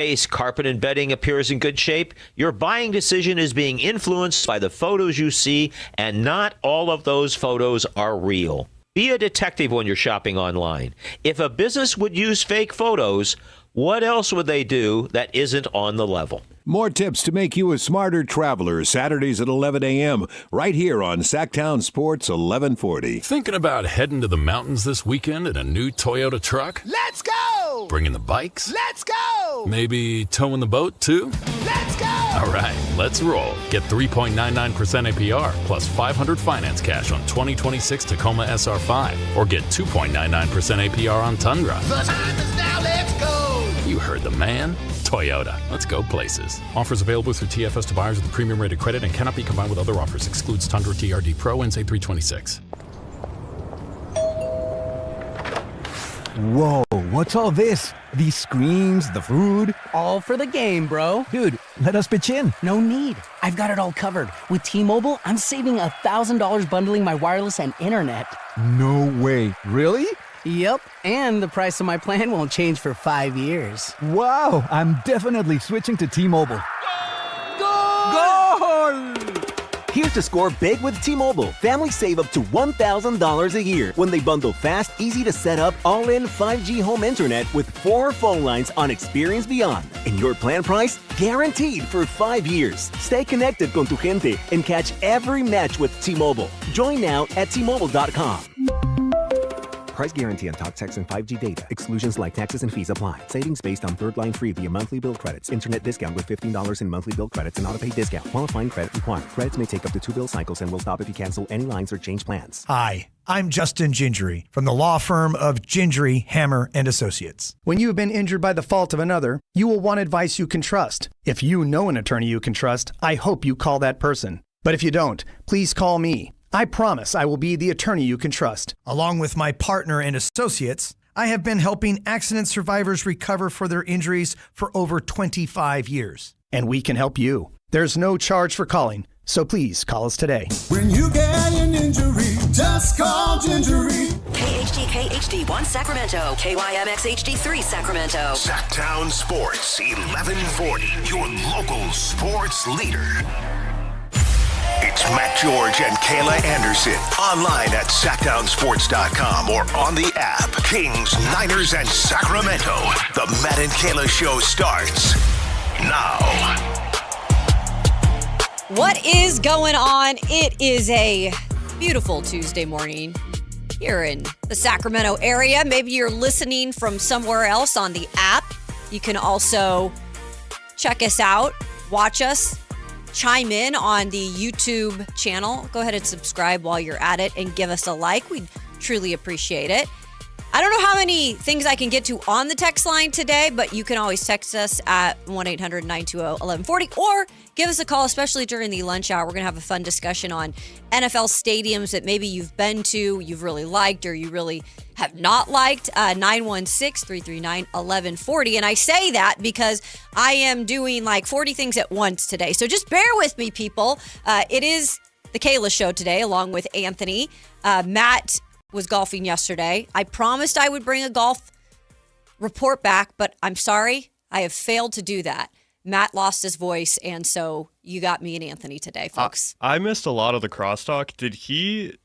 Base carpet and bedding appears in good shape, your buying decision is being influenced by the photos you see, and not all of those photos are real. Be a detective when you're shopping online. If a business would use fake photos, what else would they do that isn't on the level? More tips to make you a smarter traveler, Saturdays at 11 a.m., right here on Sactown Sports 1140. Thinking about heading to the mountains this weekend in a new Toyota truck? Let's go! Bringing the bikes? Let's go! Maybe towing the boat, too? Let's go! All right, let's roll. Get 3.99% APR plus $500 finance cash on 2026 Tacoma SR5. Or get 2.99% APR on Tundra. The time is now, let's go! You heard the man. Toyota. Let's go places. Offers available through TFS to buyers with a premium rated credit and cannot be combined with other offers. Excludes Tundra TRD Pro and say 326. Whoa, what's all this? These screens, the food? All for the game, bro. Dude, let us pitch in. No need. I've got it all covered. With T-Mobile, I'm saving $1,000 bundling my wireless and internet. No way. Really? Yep, and the price of my plan won't change for 5 years. Wow, I'm definitely switching to T-Mobile. Goal! Here to score big with T-Mobile. Families save up to $1,000 a year when they bundle fast, easy-to-set-up, all-in 5G home internet with 4 phone lines on Experience Beyond. And your plan price? Guaranteed for 5 years. Stay connected con tu gente and catch every match with T-Mobile. Join now at T-Mobile.com. Price guarantee on talk, text, and 5G data. Exclusions like taxes and fees apply. Savings based on third line free via monthly bill credits. Internet discount with $15 in monthly bill credits and auto-pay discount. Qualifying credit required. Credits may take up to 2 bill cycles and will stop if you cancel any lines or change plans. Hi, I'm Justin Gingery from the law firm of Gingery, Hammer, and Associates. When you have been injured by the fault of another, you will want advice you can trust. If you know an attorney you can trust, I hope you call that person. But if you don't, please call me. I promise I will be the attorney you can trust. Along with my partner and associates, I have been helping accident survivors recover for their injuries for over 25 years. And we can help you. There's no charge for calling, so please call us today. When you get an injury, just call Gingery. KHD1 Sacramento, KYMX HD3 Sacramento. Sactown Sports 1140, your local sports leader. It's Matt George and Kayla Anderson. Online at SactownSports.com or on the app. Kings, Niners, and Sacramento. The Matt and Kayla Show starts now. What is going on? It is a beautiful Tuesday morning here in the Sacramento area. Maybe you're listening from somewhere else on the app. You can also check us out, watch us, chime in on the YouTube channel. Go ahead and subscribe while you're at it and give us a like. We'd truly appreciate it. I don't know how many things I can get to on the text line today, but you can always text us at 1-800-920-1140 or give us a call, especially during the lunch hour. We're going to have a fun discussion on NFL stadiums that maybe you've been to, you've really liked, or you really have not liked. 916-339-1140. And I say that because I am doing like 40 things at once today. So just bear with me, people. It is the Kayla Show today, along with Anthony. Matt was golfing yesterday. I promised I would bring a golf report back, but I'm sorry, I have failed to do that. Matt lost his voice, and so you got me and Anthony today, folks. I missed a lot of the crosstalk. Did he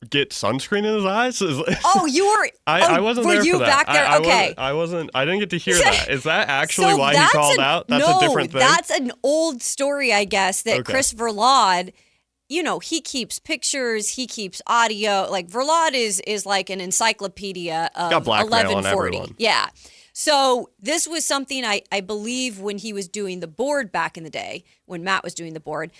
get sunscreen in his eyes? Oh, you were. I wasn't there for that. Were you back there? Okay. I wasn't. I didn't get to hear that. Is that actually why he called out? That's a different thing. That's an old story, I guess. That Chris Verlaud. You know, he keeps pictures, he keeps audio. Like Verlaud is like an encyclopedia of got blackmail 1140. on everyone. Yeah. So this was something I believe when he was doing the board back in the day, when Matt was doing the board,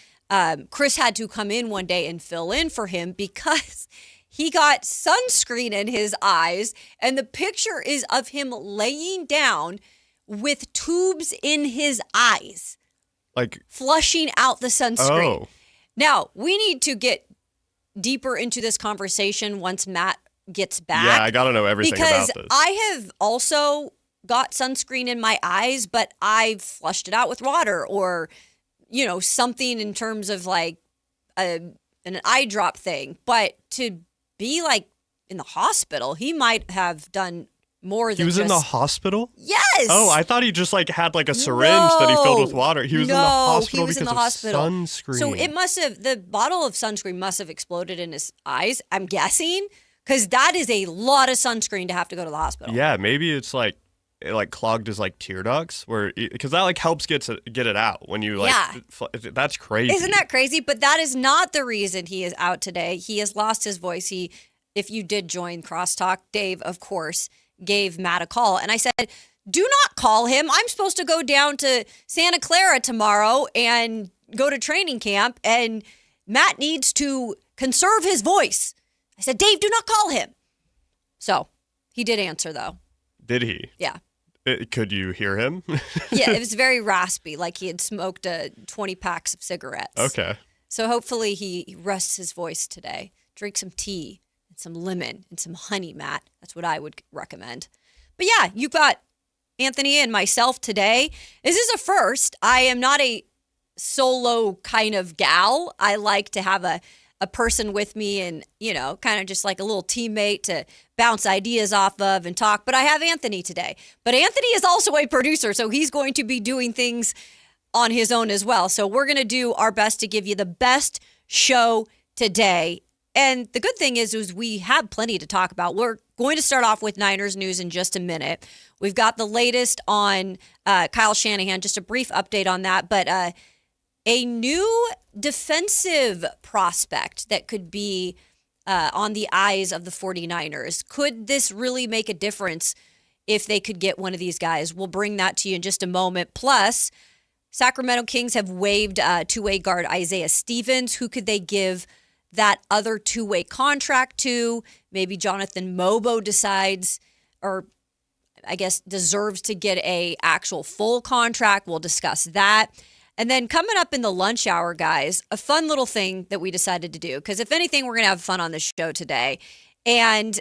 Chris had to come in one day and fill in for him because he got sunscreen in his eyes. And the picture is of him laying down with tubes in his eyes, like flushing out the sunscreen. Oh. Now, we need to get deeper into this conversation once Matt gets back. Yeah, I got to know everything about this. Because I have also got sunscreen in my eyes, but I've flushed it out with water or, you know, something in terms of like an eye drop thing. But to be like in the hospital, he might have done more than He was in the hospital? Yes. Oh, I thought he just like had like a syringe that he filled with water. He was in the hospital because of sunscreen. So it must have, the bottle of sunscreen must have exploded in his eyes, I'm guessing, because that is a lot of sunscreen to have to go to the hospital. Yeah, maybe it's like it like clogged his like tear ducts, where because that like helps get it out when you like. Yeah. That's crazy. Isn't that crazy? But that is not the reason he is out today. He has lost his voice. If you did join Crosstalk, Dave, of course, gave Matt a call. And I said, do not call him. I'm supposed to go down to Santa Clara tomorrow and go to training camp. And Matt needs to conserve his voice. I said, Dave, do not call him. So he did answer, though. Did he? Yeah. Could you hear him? Yeah, it was very raspy, like he had smoked 20 packs of cigarettes. Okay. So hopefully he rests his voice today. Drink some tea and some lemon and some honey, Matt. That's what I would recommend. But yeah, you got Anthony and myself today. This is a first. I am not a solo kind of gal. I like to have a person with me and, you know, kind of just like a little teammate to bounce ideas off of and talk. But I have Anthony today. But Anthony is also a producer, so he's going to be doing things on his own as well. So we're going to do our best to give you the best show today. And the good thing is we have plenty to talk about. We're going to start off with Niners news in just a minute. We've got the latest on Kyle Shanahan, just a brief update on that. But a new defensive prospect that could be on the eyes of the 49ers. Could this really make a difference if they could get one of these guys? We'll bring that to you in just a moment. Plus, Sacramento Kings have waived two-way guard Isaiah Stevens. Who could they give that other two-way contract to? Maybe Jonathan Mobo decides, or I guess deserves to get a actual full contract. We'll discuss that. And then coming up in the lunch hour, guys, a fun little thing that we decided to do, because if anything, we're going to have fun on this show today. And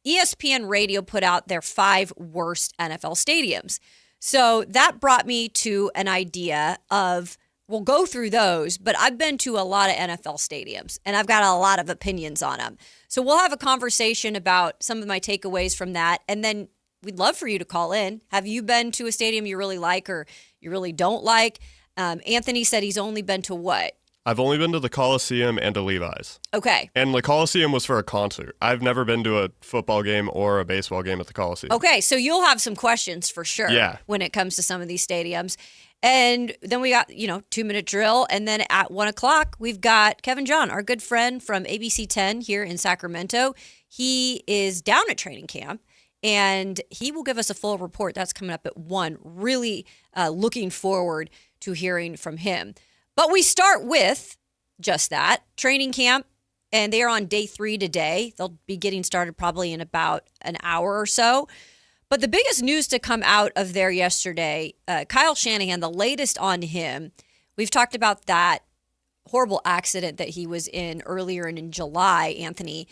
ESPN Radio put out their 5 worst NFL stadiums. So that brought me to an idea of, we'll go through those, but I've been to a lot of NFL stadiums, and I've got a lot of opinions on them. So we'll have a conversation about some of my takeaways from that, and then we'd love for you to call in. Have you been to a stadium you really like or you really don't like? Anthony said he's only been to what? I've only been to the Coliseum and to Levi's. Okay. And the Coliseum was for a concert. I've never been to a football game or a baseball game at the Coliseum. Okay, so you'll have some questions for sure when it comes to some of these stadiums. And then we got, 2-minute drill. And then at 1 o'clock, we've got Kevin John, our good friend from ABC 10 here in Sacramento. He is down at training camp, and he will give us a full report. That's coming up at 1. Really looking forward to hearing from him. But we start with just that, training camp, and they are on day 3 today. They'll be getting started probably in about an hour or so. But the biggest news to come out of there yesterday, Kyle Shanahan, the latest on him, we've talked about that horrible accident that he was in earlier in July, Anthony.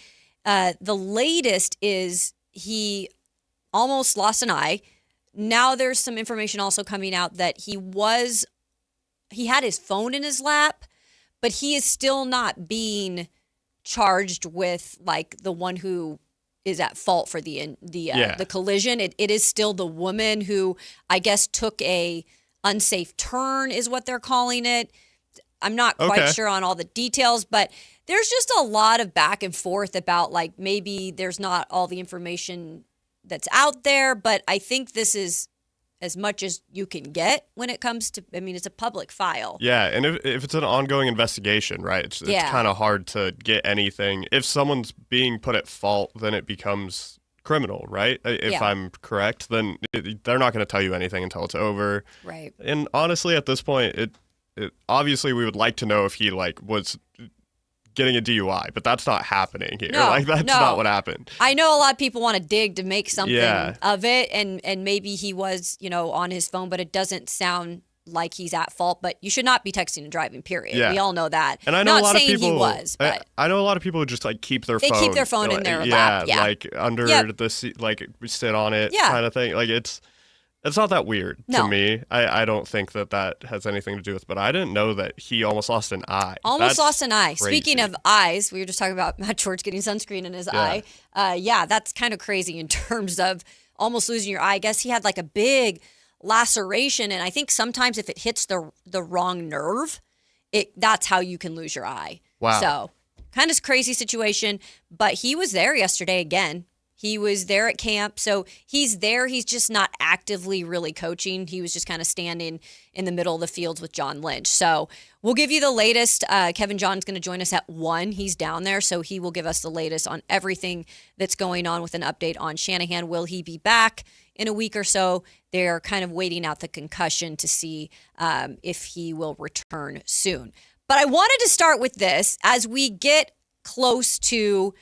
The latest is he almost lost an eye. Now there's some information also coming out that he had his phone in his lap, but he is still not being charged with like the one who is at fault for the collision. It is still the woman who I guess took a unsafe turn is what they're calling it. I'm not quite sure on all the details, but there's just a lot of back and forth about like maybe there's not all the information that's out there, but I think this is as much as you can get when it comes to, it's a public file. Yeah, and if it's an ongoing investigation, right, it's kind of hard to get anything. If someone's being put at fault, then it becomes criminal, right? If I'm correct, then they're not going to tell you anything until it's over. Right. And honestly, at this point, it obviously we would like to know if he was getting a DUI, but that's not happening here. That's not what happened. I know a lot of people want to dig to make something of it, and maybe he was, on his phone, but it doesn't sound like he's at fault. But you should not be texting and driving, period. Yeah. We all know that. And I know not a lot saying of people, he was, but I know a lot of people who just keep their phone. They keep their phone in their lap. Yeah. Like under the seat, sit on it kind of thing. Like It's not that weird No. to me. I don't think that has anything to do with it, but I didn't know that he almost lost an eye. Almost lost an eye. Crazy. Speaking of eyes, we were just talking about Matt George getting sunscreen in his eye. That's kind of crazy in terms of almost losing your eye. I guess he had like a big laceration, and I think sometimes if it hits the wrong nerve, that's how you can lose your eye. Wow. So kind of crazy situation, but he was there yesterday again. He was there at camp, so he's there. He's just not actively really coaching. He was just kind of standing in the middle of the fields with John Lynch. So we'll give you the latest. Kevin John's going to join us at 1. He's down there, so he will give us the latest on everything that's going on with an update on Shanahan. Will he be back in a week or so? They're kind of waiting out the concussion to see if he will return soon. But I wanted to start with this as we get close to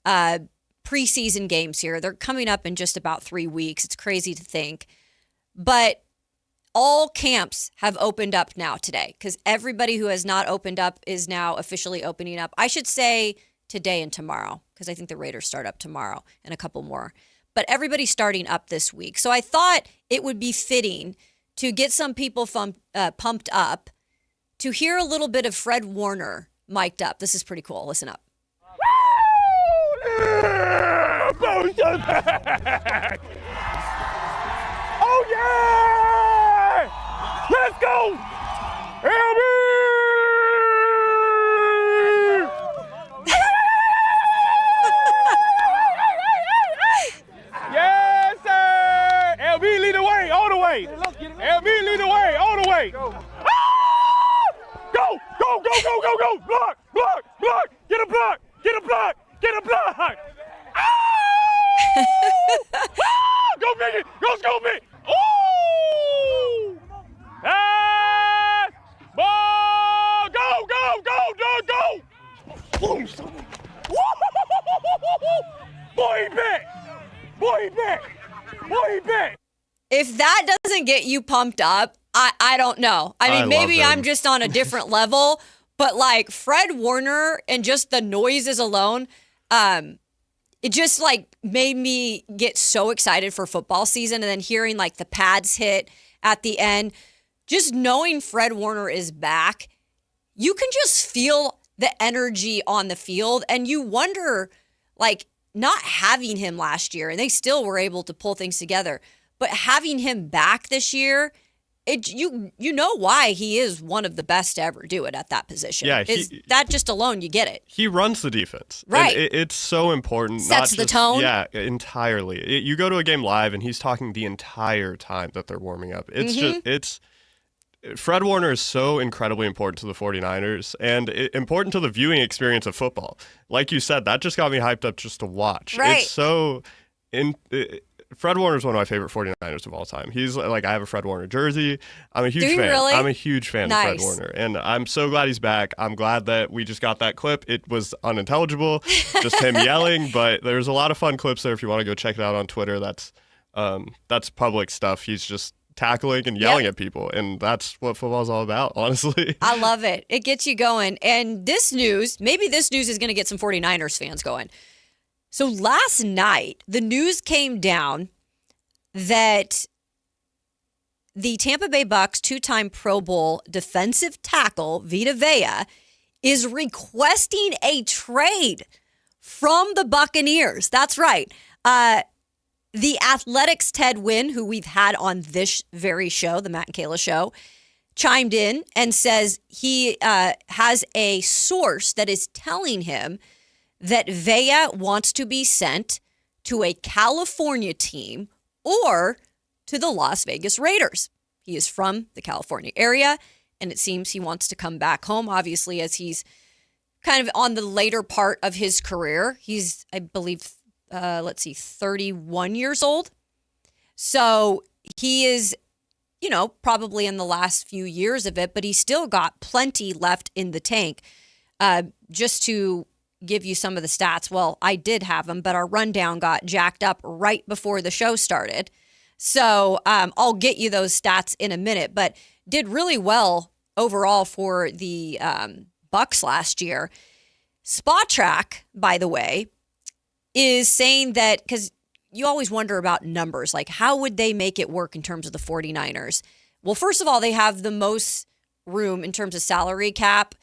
preseason games here. They're coming up in just about 3 weeks. It's crazy to think. But all camps have opened up now today because everybody who has not opened up is now officially opening up. I should say today and tomorrow because I think the Raiders start up tomorrow and a couple more. But everybody's starting up this week. So I thought it would be fitting to get some people pumped up to hear a little bit of Fred Warner mic'd up. This is pretty cool. Listen up. Oh yeah! Let's go! LB! Yes, sir! LB lead the way, all the way. LB lead the way, all the way. Go! Go! Go! Go! Go! Go! Go! Block! Block! Block! Get a block! Get a block! Get a block! Go Biggie! Go Scoop it! Ooh! Ah! Ball! Go! Go! Go! Go! Go! Boy, he back! Boy, he back! Boy, he back! If that doesn't get you pumped up, I don't know. I mean, maybe I'm just on a different level, but like Fred Warner and just the noises alone, it just like made me get so excited for football season. And then hearing like the pads hit at the end, just knowing Fred Warner is back, you can just feel the energy on the field. And you wonder, like, not having him last year, and they still were able to pull things together, but having him back this year, you know why he is one of the best to ever do it at that position. Yeah, that just alone, you get it. He runs the defense. Right. And it's so important. Sets the tone. Yeah, entirely. You go to a game live and he's talking the entire time that they're warming up. It's Fred Warner is so incredibly important to the 49ers and important to the viewing experience of football. Like you said, that just got me hyped up just to watch. Right. It's so Fred Warner is one of my favorite 49ers of all time. He's like, I have a Fred Warner jersey. I'm a huge fan. Really? I'm a huge fan Nice. of Fred Warner. And I'm so glad he's back. I'm glad that we just got that clip. It was unintelligible, just him yelling, but there's a lot of fun clips there if you want to go check it out on Twitter. That's public stuff. He's just tackling and yelling at people, and that's what football's all about, honestly. I love it. It gets you going. And maybe this news is going to get some 49ers fans going. So last night, the news came down that the Tampa Bay Bucks 2-time Pro Bowl defensive tackle, Vita Vea, is requesting a trade from the Buccaneers. That's right. The Athletics' Ted Wynn, who we've had on this very show, the Matt and Kayla Show, chimed in and says he has a source that is telling him that Vea wants to be sent to a California team or to the Las Vegas Raiders. He is from the California area, and it seems he wants to come back home, obviously, as he's kind of on the later part of his career. He's, I believe, 31 years old. So he is, probably in the last few years of it, but he's still got plenty left in the tank. Just to give you some of the stats, well, I did have them, but our rundown got jacked up right before the show started. So I'll get you those stats in a minute, but did really well overall for the Bucks last year. Spot Track, by the way, is saying that, because you always wonder about numbers. Like, how would they make it work in terms of the 49ers? Well, first of all, they have the most room in terms of salary cap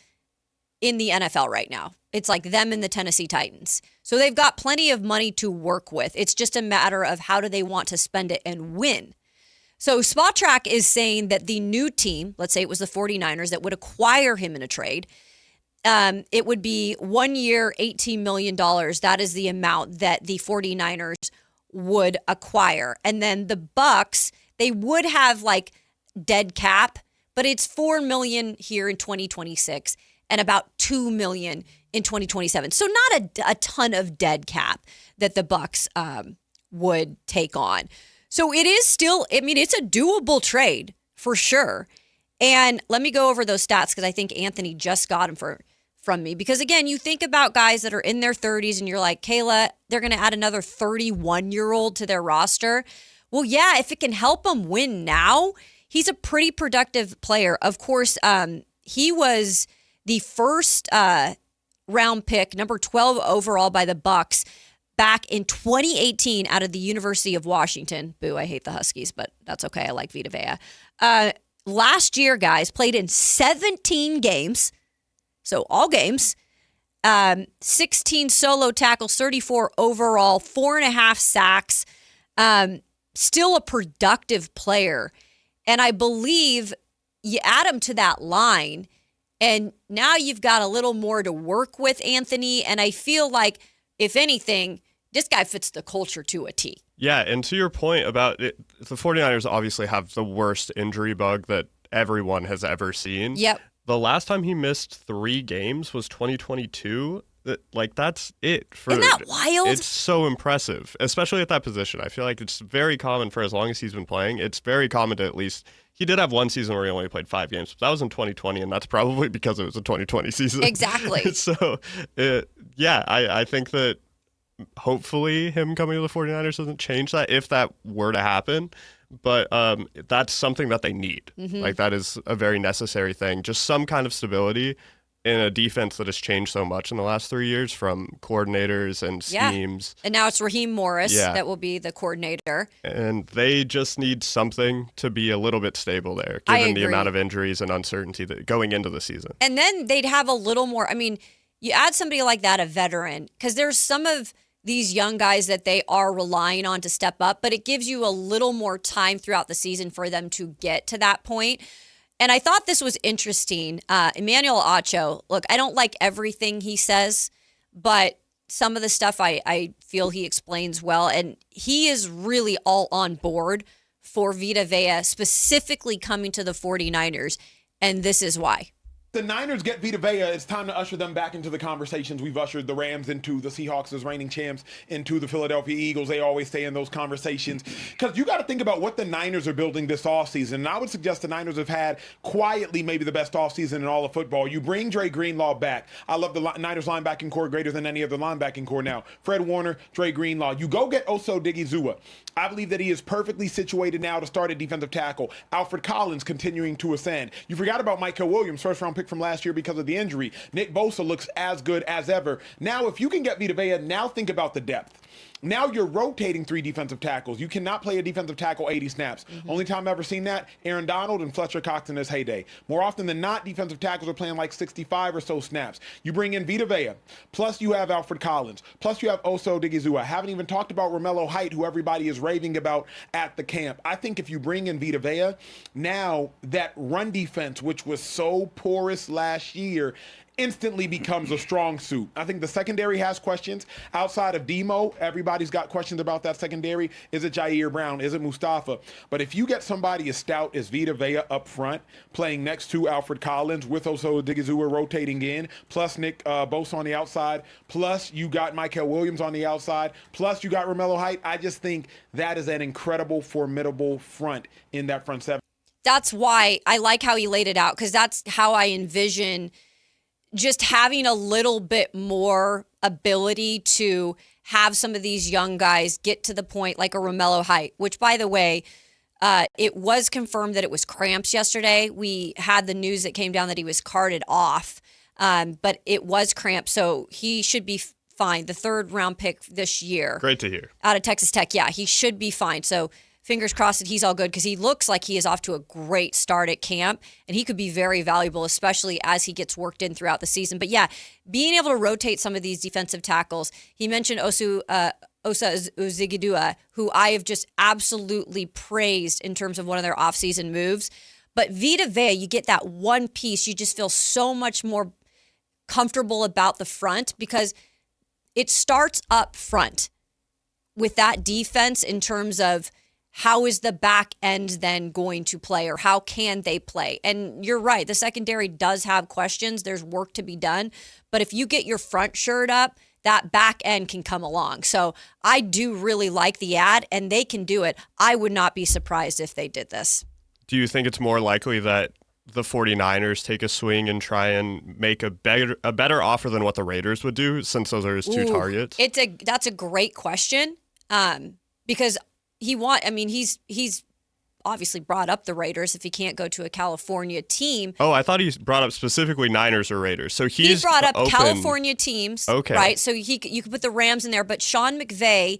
in the NFL right now. It's like them and the Tennessee Titans. So they've got plenty of money to work with. It's just a matter of how do they want to spend it and win. So Spot Track is saying that the new team, let's say it was the 49ers that would acquire him in a trade, it would be 1 year, $18 million. That is the amount that the 49ers would acquire. And then the Bucks, they would have like dead cap, but it's $4 million here in 2026 and about $2 million in 2027. So not a ton of dead cap that the Bucks would take on. So it is still, I mean, it's a doable trade for sure. And let me go over those stats because I think Anthony just got them from me. Because again, you think about guys that are in their 30s and you're like, Kayla, they're going to add another 31-year-old to their roster. Well, yeah, if it can help them win now, he's a pretty productive player. Of course, he was the first round pick, number 12 overall by the Bucks back in 2018 out of the University of Washington. Boo, I hate the Huskies, but that's okay. I like Vita Vea. Last year, guys, played in 17 games, so all games, 16 solo tackles, 34 overall, 4.5 sacks, still a productive player. And I believe you add him to that line, and now you've got a little more to work with, Anthony. And I feel like, if anything, this guy fits the culture to a T. Yeah, and to your point about it, the 49ers obviously have the worst injury bug that everyone has ever seen. Yep. The last time he missed 3 games was 2022. That's it. Isn't that wild? It's so impressive, especially at that position. I feel like it's very common for as long as he's been playing. It's very common to at least... He did have one season where he only played 5 games. But that was in 2020, and that's probably because it was a 2020 season. Exactly. So, I think that hopefully him coming to the 49ers doesn't change that if that were to happen. But that's something that they need. Mm-hmm. Like, that is a very necessary thing. Just some kind of stability in a defense that has changed so much in the last 3 years from coordinators and schemes. And now it's Raheem Morris that will be the coordinator. And they just need something to be a little bit stable there, given the amount of injuries and uncertainty that going into the season. And then they'd have a little more, I mean, you add somebody like that, a veteran, because there's some of these young guys that they are relying on to step up, but it gives you a little more time throughout the season for them to get to that point. And I thought this was interesting. Emmanuel Acho, look, I don't like everything he says, but some of the stuff I feel he explains well. And he is really all on board for Vita Vea, specifically coming to the 49ers. And this is why. The Niners get Vita Vea, it's time to usher them back into the conversations. We've ushered the Rams into, the Seahawks as reigning champs, into the Philadelphia Eagles. They always stay in those conversations. Because you got to think about what the Niners are building this offseason. And I would suggest the Niners have had quietly maybe the best offseason in all of football. You bring Dre Greenlaw back. I love the Niners linebacking core greater than any other linebacking core now. Fred Warner, Dre Greenlaw. You go get Oso Digizua. I believe that he is perfectly situated now to start at defensive tackle. Alfred Collins continuing to ascend. You forgot about Michael Williams, first-round pick from last year because of the injury. Nick Bosa looks as good as ever. Now, if you can get Vita Vea, now think about the depth. Now you're rotating 3 defensive tackles. You cannot play a defensive tackle 80 snaps. Mm-hmm. Only time I've ever seen that, Aaron Donald and Fletcher Cox in his heyday. More often than not, defensive tackles are playing like 65 or so snaps. You bring in Vita Vea, plus you have Alfred Collins, plus you have Oso Digizua. I haven't even talked about Romello Height, who everybody is raving about at the camp. I think if you bring in Vita Vea, now that run defense, which was so porous last year, instantly becomes a strong suit. I think the secondary has questions. Outside of Demo, everybody's got questions about that secondary. Is it Jair Brown? Is it Mustafa? But if you get somebody as stout as Vita Vea up front, playing next to Alfred Collins with Oso Digizua rotating in, plus Nick Bosa on the outside, plus you got Michael Williams on the outside, plus you got Romello Height, I just think that is an incredible, formidable front in that front seven. That's why I like how he laid it out, because that's how I envision just having a little bit more ability to have some of these young guys get to the point like a Romello Height, which, by the way, it was confirmed that it was cramps yesterday. We had the news that came down that he was carted off, but it was cramps, so he should be fine. The 3rd round pick this year. Great to hear. Out of Texas Tech. Yeah, he should be fine. So fingers crossed that he's all good because he looks like he is off to a great start at camp, and he could be very valuable, especially as he gets worked in throughout the season. But yeah, being able to rotate some of these defensive tackles. He mentioned Osa Uzigidua, who I have just absolutely praised in terms of one of their offseason moves. But Vita Vea, you get that one piece, you just feel so much more comfortable about the front because it starts up front with that defense in terms of how is the back end then going to play, or how can they play? And you're right, the secondary does have questions. There's work to be done. But if you get your front shirt up, that back end can come along. So I do really like the ad, and they can do it. I would not be surprised if they did this. Do you think it's more likely that the 49ers take a swing and try and make a better offer than what the Raiders would do, since those are his two targets? That's a great question, because he's obviously brought up the Raiders if he can't go to a California team. Oh, I thought he brought up specifically Niners or Raiders. So he brought up California teams, okay, right? So you could put the Rams in there, but Sean McVay,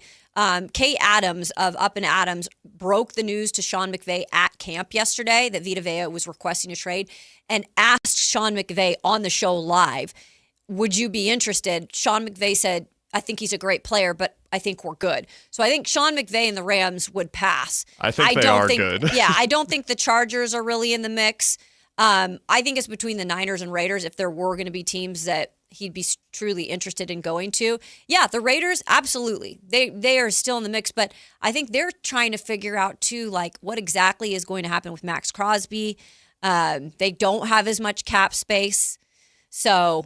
Kay Adams of Up and Adams broke the news to Sean McVay at camp yesterday that Vita Vea was requesting a trade and asked Sean McVay on the show live, would you be interested? Sean McVay said, I think he's a great player, but I think we're good. So I think Sean McVay and the Rams would pass. I think they are good. Yeah, I don't think the Chargers are really in the mix. I think it's between the Niners and Raiders if there were going to be teams that he'd be truly interested in going to. Yeah, the Raiders, absolutely. They are still in the mix, but I think they're trying to figure out, too, like what exactly is going to happen with Max Crosby. They don't have as much cap space. So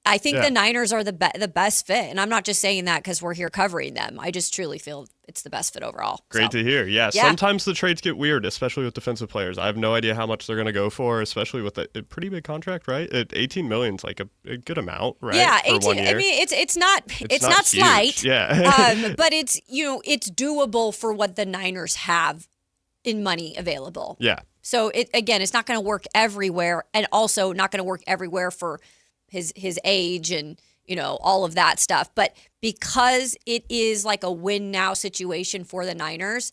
I think the Niners are the best fit, and I'm not just saying that because we're here covering them. I just truly feel it's the best fit overall. Great to hear. Yeah, sometimes the trades get weird, especially with defensive players. I have no idea how much they're going to go for, especially with a pretty big contract, right? $18 million is like a good amount, right? Yeah, for 18. 1 year. I mean, it's not slight. Yeah, but it's it's doable for what the Niners have in money available. Yeah. So it's not going to work everywhere, and also not going to work everywhere for his age and all of that stuff. But because it is like a win now situation for the Niners,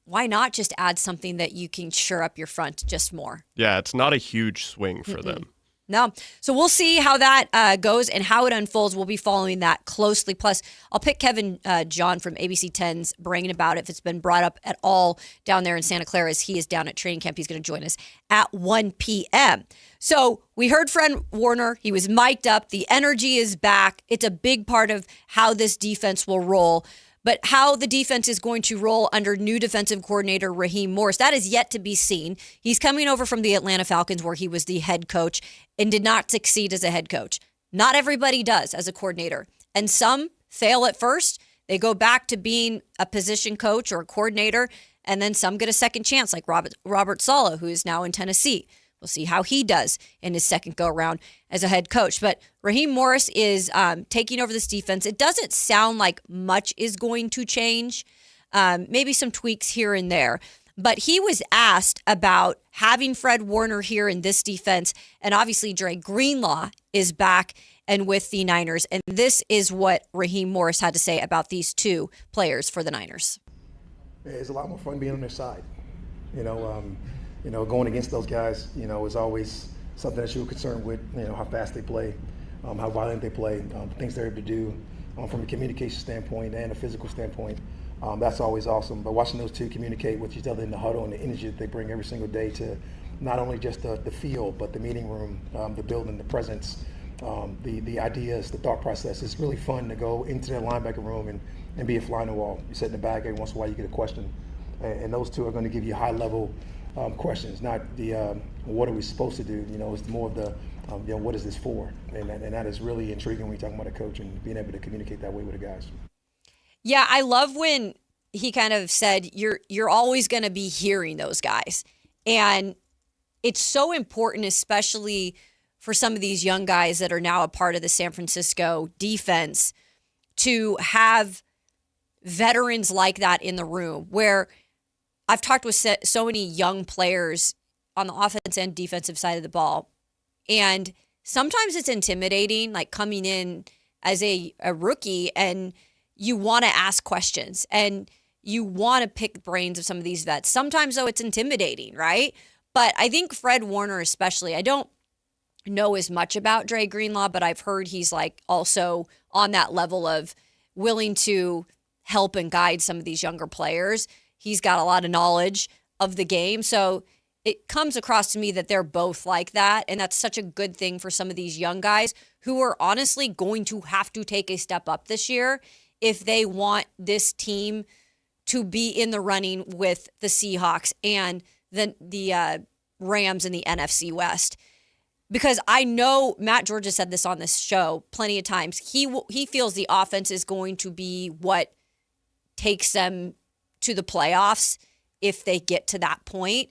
why not just add something that you can shore up your front just more? Yeah, it's not a huge swing for them. No. So we'll see how that goes and how it unfolds. We'll be following that closely. Plus, I'll pick Kevin John from ABC 10's bragging about it if it's been brought up at all down there in Santa Clara, as he is down at training camp. He's going to join us at 1 p.m. So we heard Fred Warner. He was mic'd up. The energy is back. It's a big part of how this defense will roll. But how the defense is going to roll under new defensive coordinator Raheem Morris, that is yet to be seen. He's coming over from the Atlanta Falcons, where he was the head coach and did not succeed as a head coach. Not everybody does as a coordinator. And some fail at first. They go back to being a position coach or a coordinator, and then some get a second chance, like Robert Saleh, who is now in Tennessee. We'll see how he does in his second go-around as a head coach. But Raheem Morris is taking over this defense. It doesn't sound like much is going to change. Maybe some tweaks here and there. But he was asked about having Fred Warner here in this defense. And obviously, Dre Greenlaw is back and with the Niners. And this is what Raheem Morris had to say about these two players for the Niners. It's a lot more fun being on their side. Going against those guys, is always something that you're concerned with, how fast they play, how violent they play, the things they're able to do from a communication standpoint and a physical standpoint. That's always awesome. But watching those two communicate with each other in the huddle and the energy that they bring every single day to not only just the field, but the meeting room, the building, the presence, the ideas, the thought process. It's really fun to go into the linebacker room and be a fly on the wall. You sit in the back, every once in a while you get a question. And those two are going to give you high-level questions, not the what are we supposed to do. It's more of the what is this for, and that is really intriguing when you're talking about a coach and being able to communicate that way with the guys. Yeah, I love when he kind of said you're always going to be hearing those guys, and it's so important, especially for some of these young guys that are now a part of the San Francisco defense, to have veterans like that in the room. Where I've talked with so many young players on the offense and defensive side of the ball, and sometimes it's intimidating, like coming in as a rookie, and you want to ask questions and you want to pick the brains of some of these vets. Sometimes, though, it's intimidating, right? But I think Fred Warner especially, I don't know as much about Dre Greenlaw, but I've heard he's like also on that level of willing to help and guide some of these younger players. He's got a lot of knowledge of the game. So it comes across to me that they're both like that. And that's such a good thing for some of these young guys who are honestly going to have to take a step up this year if they want this team to be in the running with the Seahawks and the Rams in the NFC West. Because I know Matt George has said this on this show plenty of times. He feels the offense is going to be what takes them to the playoffs if they get to that point.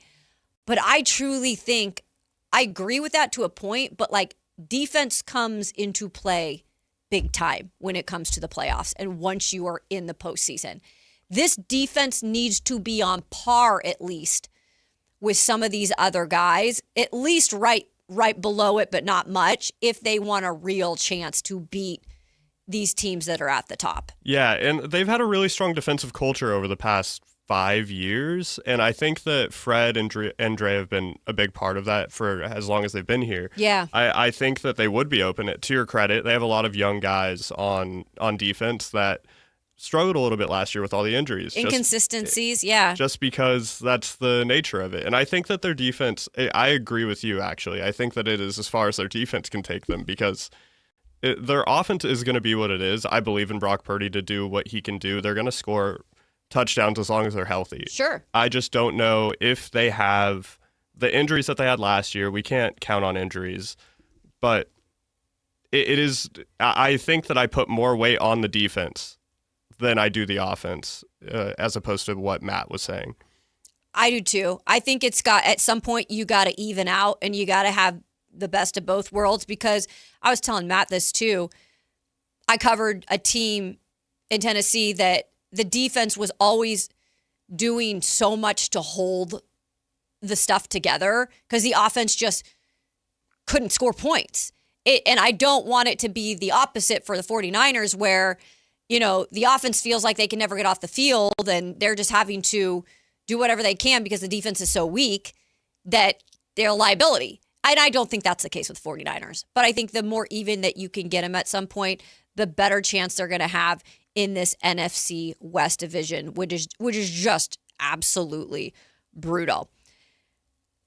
But I truly think, I agree with that to a point, but like defense comes into play big time when it comes to the playoffs and once you are in the postseason. This defense needs to be on par at least with some of these other guys, at least right below it, but not much, if they want a real chance to beat these teams that are at the top. Yeah, and they've had a really strong defensive culture over the past 5 years, and I think that Fred and Dre have been a big part of that for as long as they've been here. Yeah. I think that they would be open. To your credit, they have a lot of young guys on defense that struggled a little bit last year with all the injuries. Inconsistencies, yeah. Just because that's the nature of it. And I think that their defense, I agree with you, actually. I think that it is as far as their defense can take them because their offense is going to be what it is. I believe in Brock Purdy to do what he can do. They're going to score touchdowns as long as they're healthy. Sure. I just don't know if they have the injuries that they had last year. We can't count on injuries. But it is, I think that I put more weight on the defense than I do the offense, as opposed to what Matt was saying. I do too. I think it's got, at some point, you got to even out and you got to have the best of both worlds, because I was telling Matt this too. I covered a team in Tennessee that the defense was always doing so much to hold the stuff together because the offense just couldn't score points. And I don't want it to be the opposite for the 49ers where, you know, the offense feels like they can never get off the field and they're just having to do whatever they can because the defense is so weak that they're a liability. And I don't think that's the case with 49ers. But I think the more even that you can get them at some point, the better chance they're going to have in this NFC West division, which is just absolutely brutal.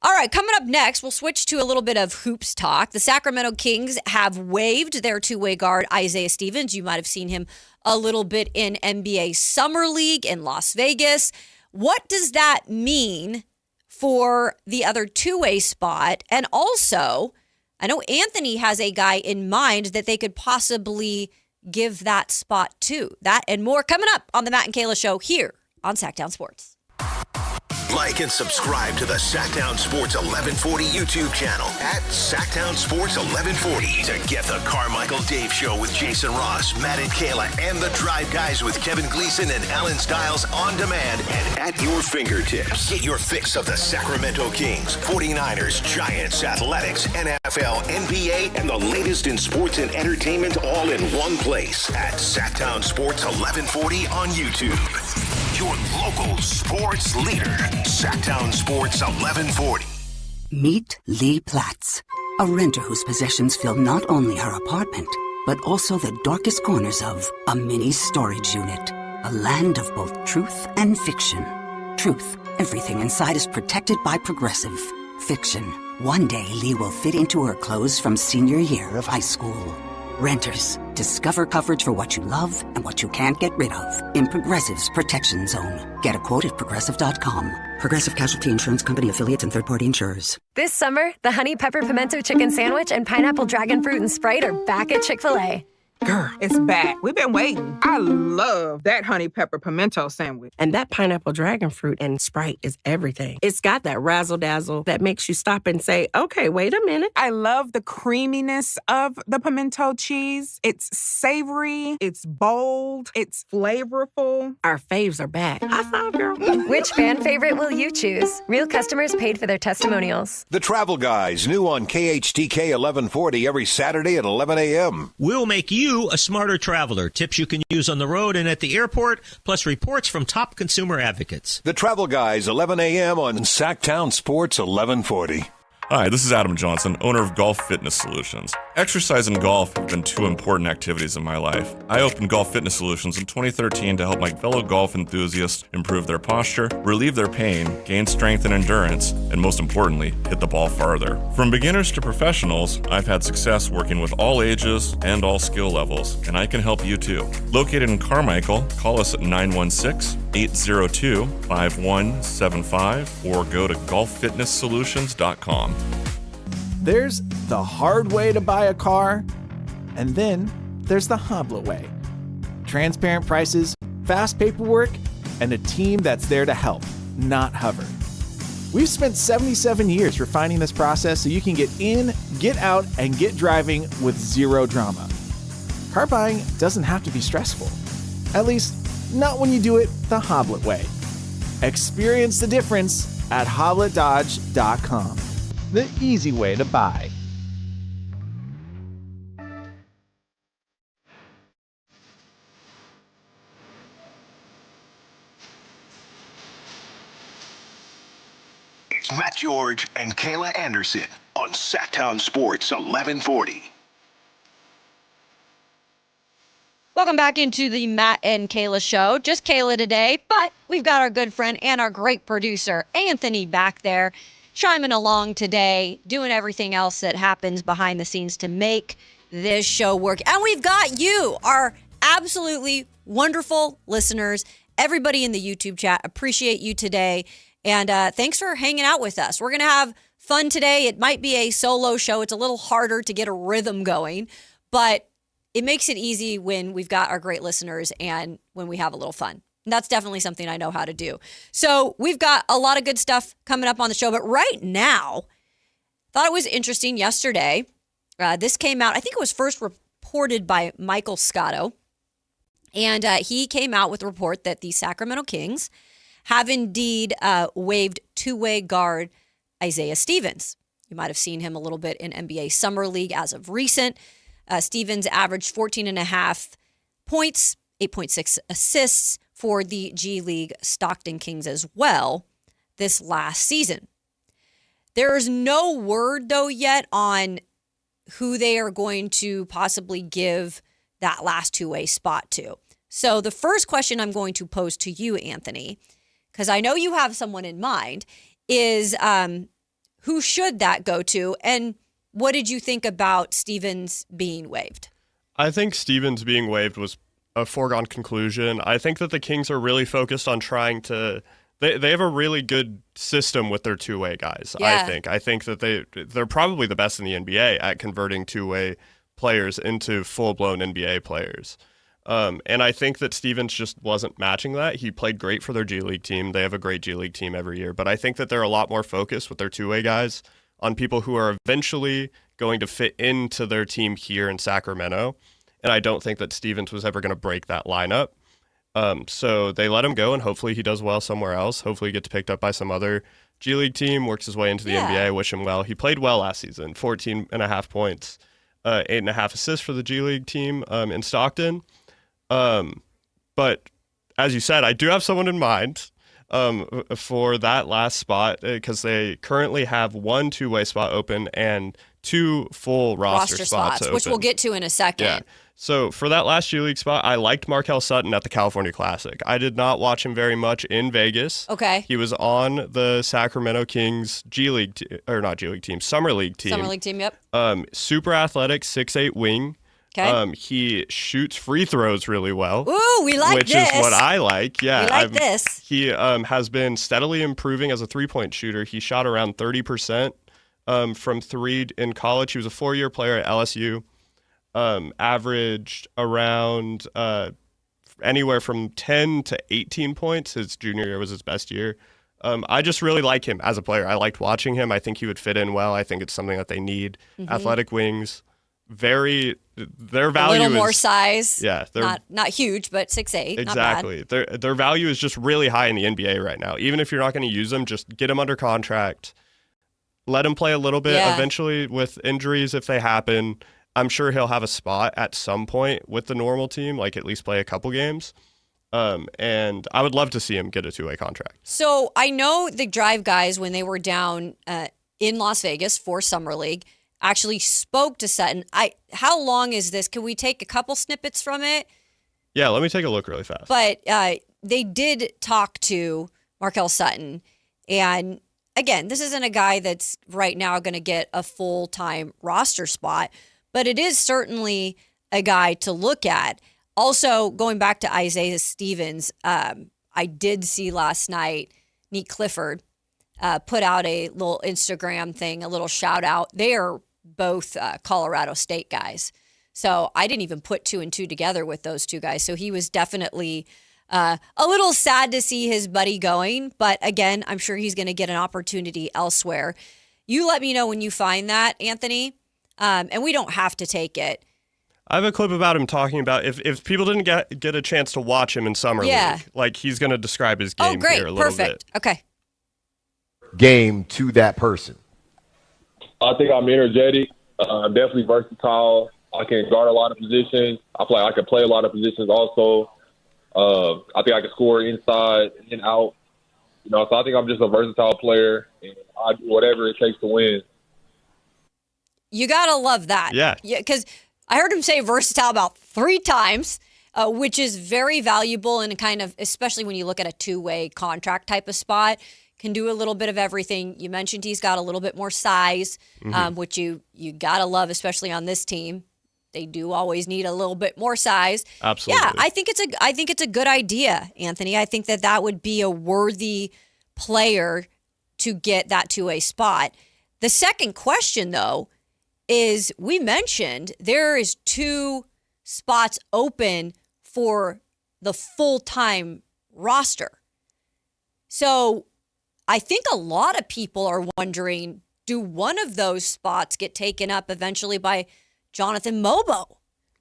All right, coming up next, we'll switch to a little bit of hoops talk. The Sacramento Kings have waived their two-way guard, Isaiah Stevens. You might have seen him a little bit in NBA Summer League in Las Vegas. What does that mean for the other two-way spot? And also, I know Anthony has a guy in mind that they could possibly give that spot to. That and more coming up on the Matt and Kayla Show here on Sactown Sports. Like and subscribe to the Sactown Sports 1140 YouTube channel at Sactown Sports 1140 to get the Carmichael Dave Show with Jason Ross, Matt and Kayla, and the Drive Guys with Kevin Gleason and Alan Stiles on demand and at your fingertips. Get your fix of the Sacramento Kings, 49ers, Giants, Athletics, NFL, NBA, and the latest in sports and entertainment all in one place at Sactown Sports 1140 on YouTube. Your local sports leader, Sactown Sports 1140. Meet Lee Platz, a renter whose possessions fill not only her apartment, but also the darkest corners of a mini storage unit. A land of both truth and fiction. Truth, everything inside is protected by Progressive. Fiction, one day Lee will fit into her clothes from senior year of high school. Renters, discover coverage for what you love and what you can't get rid of in Progressive's Protection Zone. Get a quote at Progressive.com. Progressive Casualty Insurance Company affiliates and third-party insurers. This summer, the Honey Pepper Pimento Chicken Sandwich and Pineapple Dragon Fruit and Sprite are back at Chick-fil-A. Girl, it's back. We've been waiting. I love that honey pepper pimento sandwich. And that pineapple dragon fruit and Sprite is everything. It's got that razzle-dazzle that makes you stop and say, okay, wait a minute. I love the creaminess of the pimento cheese. It's savory, it's bold, it's flavorful. Our faves are back. High five, girl. Which fan favorite will you choose? Real customers paid for their testimonials. The Travel Guys, new on KHTK 1140 every Saturday at 11 a.m. We'll make you you a smarter traveler. Tips you can use on the road and at the airport, plus reports from top consumer advocates. The Travel Guys, 11 a.m. on Sactown Sports 1140. Hi, this is Adam Johnson, owner of Golf Fitness Solutions. Exercise and golf have been two important activities in my life. I opened Golf Fitness Solutions in 2013 to help my fellow golf enthusiasts improve their posture, relieve their pain, gain strength and endurance, and most importantly, hit the ball farther. From beginners to professionals, I've had success working with all ages and all skill levels, and I can help you too. Located in Carmichael, call us at 916-802-5175 or go to golffitnesssolutions.com. There's the hard way to buy a car, and then there's the Hoblet way. Transparent prices, fast paperwork, and a team that's there to help, not hover. We've spent 77 years refining this process so you can get in, get out, and get driving with zero drama. Car buying doesn't have to be stressful. At least, not when you do it the Hoblet way. Experience the difference at HobletDodge.com. The easy way to buy. It's Matt George and Kayla Anderson on Sactown Sports 1140. Welcome back into the Matt and Kayla Show. Just Kayla today, but we've got our good friend and our great producer, Anthony, back there, chiming along today, doing everything else that happens behind the scenes to make this show work. And we've got you, our absolutely wonderful listeners, everybody in the YouTube chat. Appreciate you today. And thanks for hanging out with us. We're going to have fun today. It might be a solo show. It's a little harder to get a rhythm going, but it makes it easy when we've got our great listeners and when we have a little fun. And that's definitely something I know how to do. So we've got a lot of good stuff coming up on the show. But right now, thought it was interesting yesterday. This came out, I think it was first reported by Michael Scotto. And he came out with a report that the Sacramento Kings have indeed waived two-way guard Isaiah Stevens. You might have seen him a little bit in NBA Summer League as of recent. Stevens averaged 14.5 points, 8.6 assists for the G League Stockton Kings as well this last season. There is no word, though, yet on who they are going to possibly give that last two-way spot to. So the first question I'm going to pose to you, Anthony, because I know you have someone in mind, is who should that go to, and what did you think about Stevens being waived? I think Stevens being waived was a foregone conclusion. I think that the Kings are really focused on trying to they have a really good system with their two-way guys. Yeah. I think that they're probably the best in the NBA at converting two-way players into full-blown NBA players. And I think that Stevens just wasn't matching that. He played great for their G League team. They have a great G League team every year, but I think that they're a lot more focused with their two-way guys on people who are eventually going to fit into their team here in Sacramento. And I don't think that Stevens was ever going to break that lineup. So they let him go, and hopefully he does well somewhere else. Hopefully he gets picked up by some other G League team, works his way into the NBA. I wish him well. He played well last season, 14.5 points, 8.5 assists for the G League team in Stockton. But as you said, I do have someone in mind for that last spot because they currently have one two-way spot open and two full roster spots open. Which we'll get to in a second. Yeah. So for that last G League spot, I liked Markelle Sutton at the California Classic. I did not watch him very much in Vegas. Okay. He was on the Sacramento Kings Summer League team. Summer League team, yep. Super athletic, 6'8" wing. Okay. He shoots free throws really well. Ooh, we like which this. Which is what I like. Yeah, we like this. He has been steadily improving as a three-point shooter. He shot around 30% from three in college. He was a 4-year player at LSU. Averaged around anywhere from 10 to 18 points. His junior year was his best year. I just really like him as a player. I liked watching him. I think he would fit in well. I think it's something that they need. Mm-hmm. Athletic wings. Their value a little more is, size. Yeah, not huge, but 6'8". Exactly. Not bad. Their value is just really high in the NBA right now. Even if you're not going to use them, just get them under contract, let them play a little bit. Yeah. Eventually, with injuries if they happen, I'm sure he'll have a spot at some point with the normal team, like at least play a couple games. And I would love to see him get a two-way contract. So I know the Drive guys, when they were down in Las Vegas for Summer League, actually spoke to Sutton. How long is this? Can we take a couple snippets from it? Yeah, let me take a look really fast. But they did talk to Markel Sutton. And again, this isn't a guy that's right now going to get a full-time roster spot, but it is certainly a guy to look at. Also, going back to Isaiah Stevens, I did see last night Nick Clifford put out a little Instagram thing, a little shout out. They are both Colorado State guys. So I didn't even put 2 and 2 together with those two guys. So he was definitely a little sad to see his buddy going. But again, I'm sure he's going to get an opportunity elsewhere. You let me know when you find that, Anthony. And we don't have to take it. I have a clip about him talking about if people didn't get a chance to watch him in Summer League, like he's going to describe his game here a little Perfect. bit. Okay. Game to that person. I think I'm energetic. I'm definitely versatile. I can guard a lot of positions. I feel like I can play a lot of positions also. I think I can score inside and out. So I think I'm just a versatile player, and I do whatever it takes to win. You got to love that. Yeah. Because I heard him say versatile about 3 times, which is very valuable and kind of, especially when you look at a two-way contract type of spot, can do a little bit of everything. You mentioned he's got a little bit more size, which you got to love, especially on this team. They do always need a little bit more size. Absolutely. Yeah, I think it's a good idea, Anthony. I think that would be a worthy player to get that two-way spot. The second question, though, is we mentioned there is 2 spots open for the full-time roster. So I think a lot of people are wondering, do one of those spots get taken up eventually by Jonathan Mobo,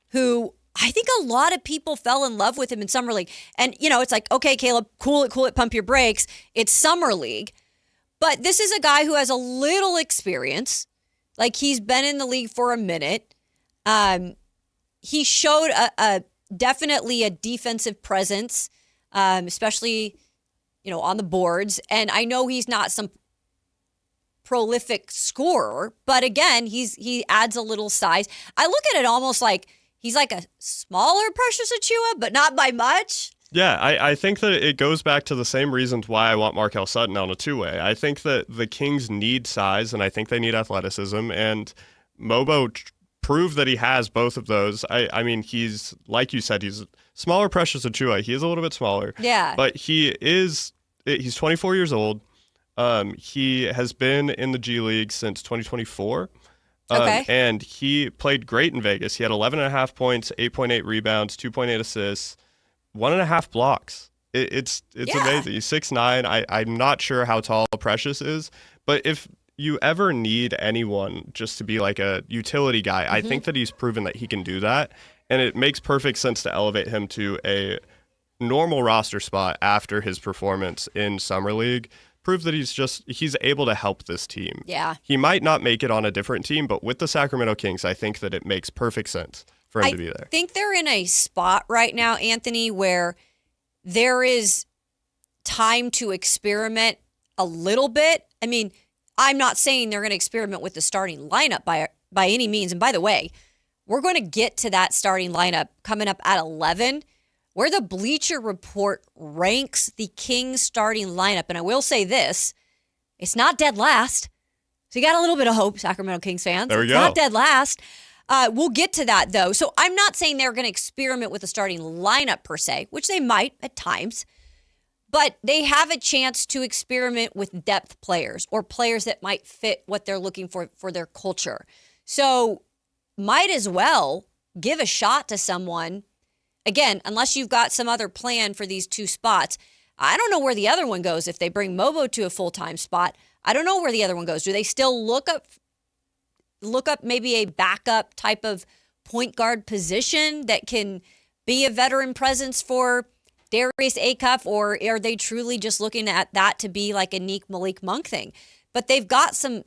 who I think a lot of people fell in love with him in Summer League. And, it's like, okay, Caleb, cool it, pump your brakes. It's Summer League. But this is a guy who has a little experience. Like, he's been in the league for a minute. He showed definitely a defensive presence, especially, on the boards. And I know he's not some prolific scorer, but again, he adds a little size. I look at it almost like he's like a smaller Precious Achiuwa, but not by much. Yeah, I think that it goes back to the same reasons why I want Markel Sutton on a two-way. I think that the Kings need size, and I think they need athleticism, and Mobo proved that he has both of those. I mean, he's, like you said, he's smaller Precious Achiuwa. He is a little bit smaller. Yeah. But he's 24 years old. He has been in the G League since 2024. Okay. And he played great in Vegas. He had 11.5 points, 8.8 rebounds, 2.8 assists, 1.5 blocks. It's amazing. He's 6'9". I'm not sure how tall Precious is, but if you ever need anyone just to be like a utility guy, I think that he's proven that he can do that. And it makes perfect sense to elevate him to a normal roster spot after his performance in Summer League. Prove that he's able to help this team. Yeah. He might not make it on a different team, but with the Sacramento Kings, I think that it makes perfect sense for him to be there. I think they're in a spot right now, Anthony, where there is time to experiment a little bit. I mean, I'm not saying they're going to experiment with the starting lineup by any means. And by the way, we're going to get to that starting lineup coming up at 11, where the Bleacher Report ranks the Kings starting lineup. And I will say this, it's not dead last. So you got a little bit of hope, Sacramento Kings fans. There we go. It's not dead last. We'll get to that, though. So I'm not saying they're going to experiment with the starting lineup per se, which they might at times. But they have a chance to experiment with depth players or players that might fit what they're looking for their culture. So might as well give a shot to someone. Again, unless you've got some other plan for these 2 spots. I don't know where the other one goes. If they bring Mobo to a full-time spot, I don't know where the other one goes. Do they still look up maybe a backup type of point guard position that can be a veteran presence for Darius Acuff, or are they truly just looking at that to be like a Malik Monk thing? but they've got some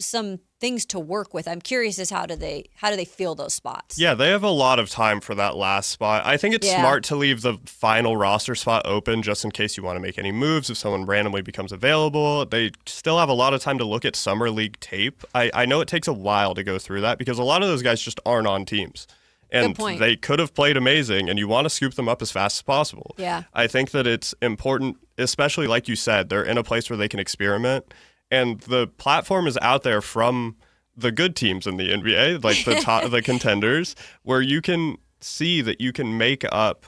things to work with. I'm curious as how do they fill those spots? Yeah, they have a lot of time for that last spot. I think it's smart to leave the final roster spot open just in case you want to make any moves if someone randomly becomes available. They still have a lot of time to look at summer league tape. I know it takes a while to go through that because a lot of those guys just aren't on teams. And they could have played amazing, and you want to scoop them up as fast as possible. Yeah. I think that it's important, especially like you said, they're in a place where they can experiment. And the platform is out there from the good teams in the NBA, like the top, the contenders, where you can see that you can make up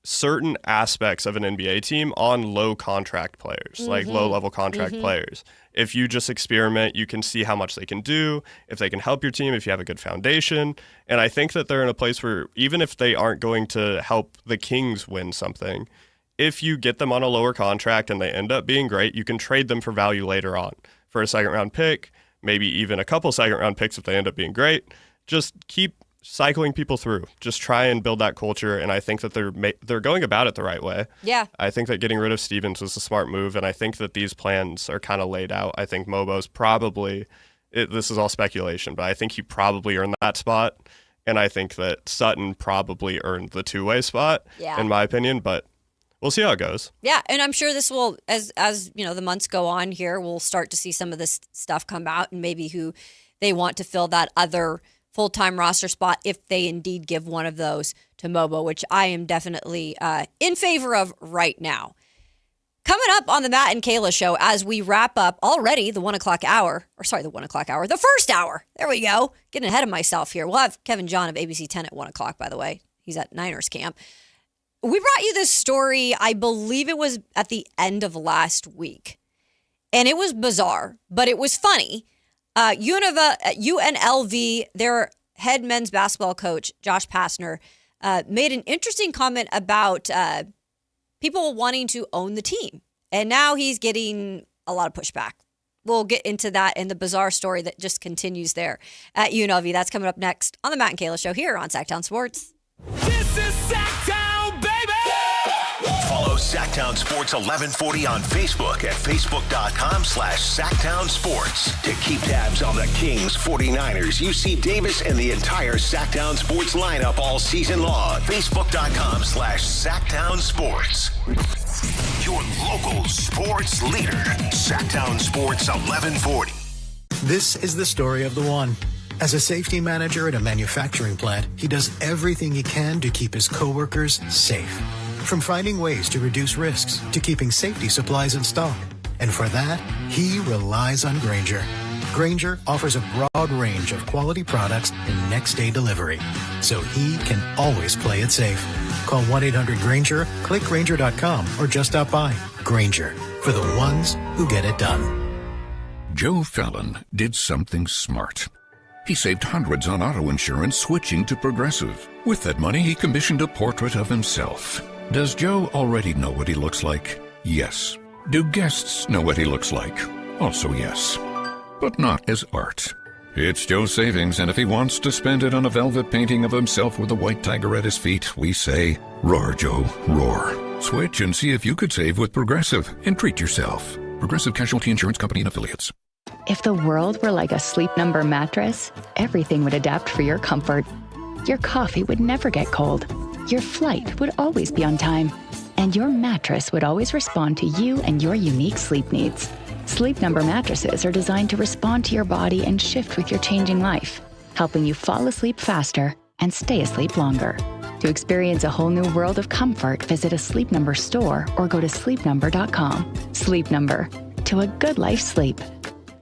certain aspects of an NBA team on low contract players, like low-level contract players. If you just experiment, you can see how much they can do, if they can help your team, if you have a good foundation. And I think that they're in a place where even if they aren't going to help the Kings win something, if you get them on a lower contract and they end up being great, you can trade them for value later on for a second-round pick, maybe even a couple second-round picks if they end up being great. Just keep cycling people through. Just try and build that culture, and I think that they're going about it the right way. Yeah. I think that getting rid of Stevens was a smart move, and I think that these plans are kind of laid out. I think Mobo's probably, this is all speculation, but I think he probably earned that spot, and I think that Sutton probably earned the two-way spot, in my opinion, but we'll see how it goes. Yeah, and I'm sure this will, as the months go on here, we'll start to see some of this stuff come out and maybe who they want to fill that other full-time roster spot if they indeed give one of those to Mobo, which I am definitely in favor of right now. Coming up on the Matt and Kayla Show as we wrap up already the 1 o'clock hour, the first hour. There we go. Getting ahead of myself here. We'll have Kevin John of ABC 10 at 1 o'clock, by the way. He's at Niners camp. We brought you this story, I believe it was at the end of last week. And it was bizarre, but it was funny. UNLV, their head men's basketball coach, Josh Pastner, made an interesting comment about people wanting to own the team. And now he's getting a lot of pushback. We'll get into that and the bizarre story that just continues there at UNLV. That's coming up next on the Matt and Kayla Show here on Sactown Sports. This is Sactown, baby! Follow Sactown Sports 1140 on Facebook at facebook.com/Sactown Sports to keep tabs on the Kings, 49ers, UC Davis, and the entire Sactown Sports lineup all season long. Facebook.com/Sactown Sports. Your local sports leader, Sactown Sports 1140. This is the story of the one. As a safety manager at a manufacturing plant, he does everything he can to keep his coworkers safe. From finding ways to reduce risks to keeping safety supplies in stock. And for that, he relies on Grainger. Grainger offers a broad range of quality products and next-day delivery, so he can always play it safe. Call 1-800-GRAINGER, click Grainger.com, or just stop by. Grainger, for the ones who get it done. Joe Fallon did something smart. He saved hundreds on auto insurance switching to Progressive. With that money, he commissioned a portrait of himself. Does Joe already know what he looks like? Yes. Do guests know what he looks like? Also yes. But not as art. It's Joe's savings, and if he wants to spend it on a velvet painting of himself with a white tiger at his feet, we say, roar, Joe, roar. Switch and see if you could save with Progressive and treat yourself. Progressive Casualty Insurance Company and Affiliates. If the world were like a Sleep Number mattress, everything would adapt for your comfort. Your coffee would never get cold. Your flight would always be on time. And your mattress would always respond to you and your unique sleep needs. Sleep Number mattresses are designed to respond to your body and shift with your changing life, helping you fall asleep faster and stay asleep longer. To experience a whole new world of comfort, visit a Sleep Number store or go to sleepnumber.com. Sleep Number, to a good life sleep.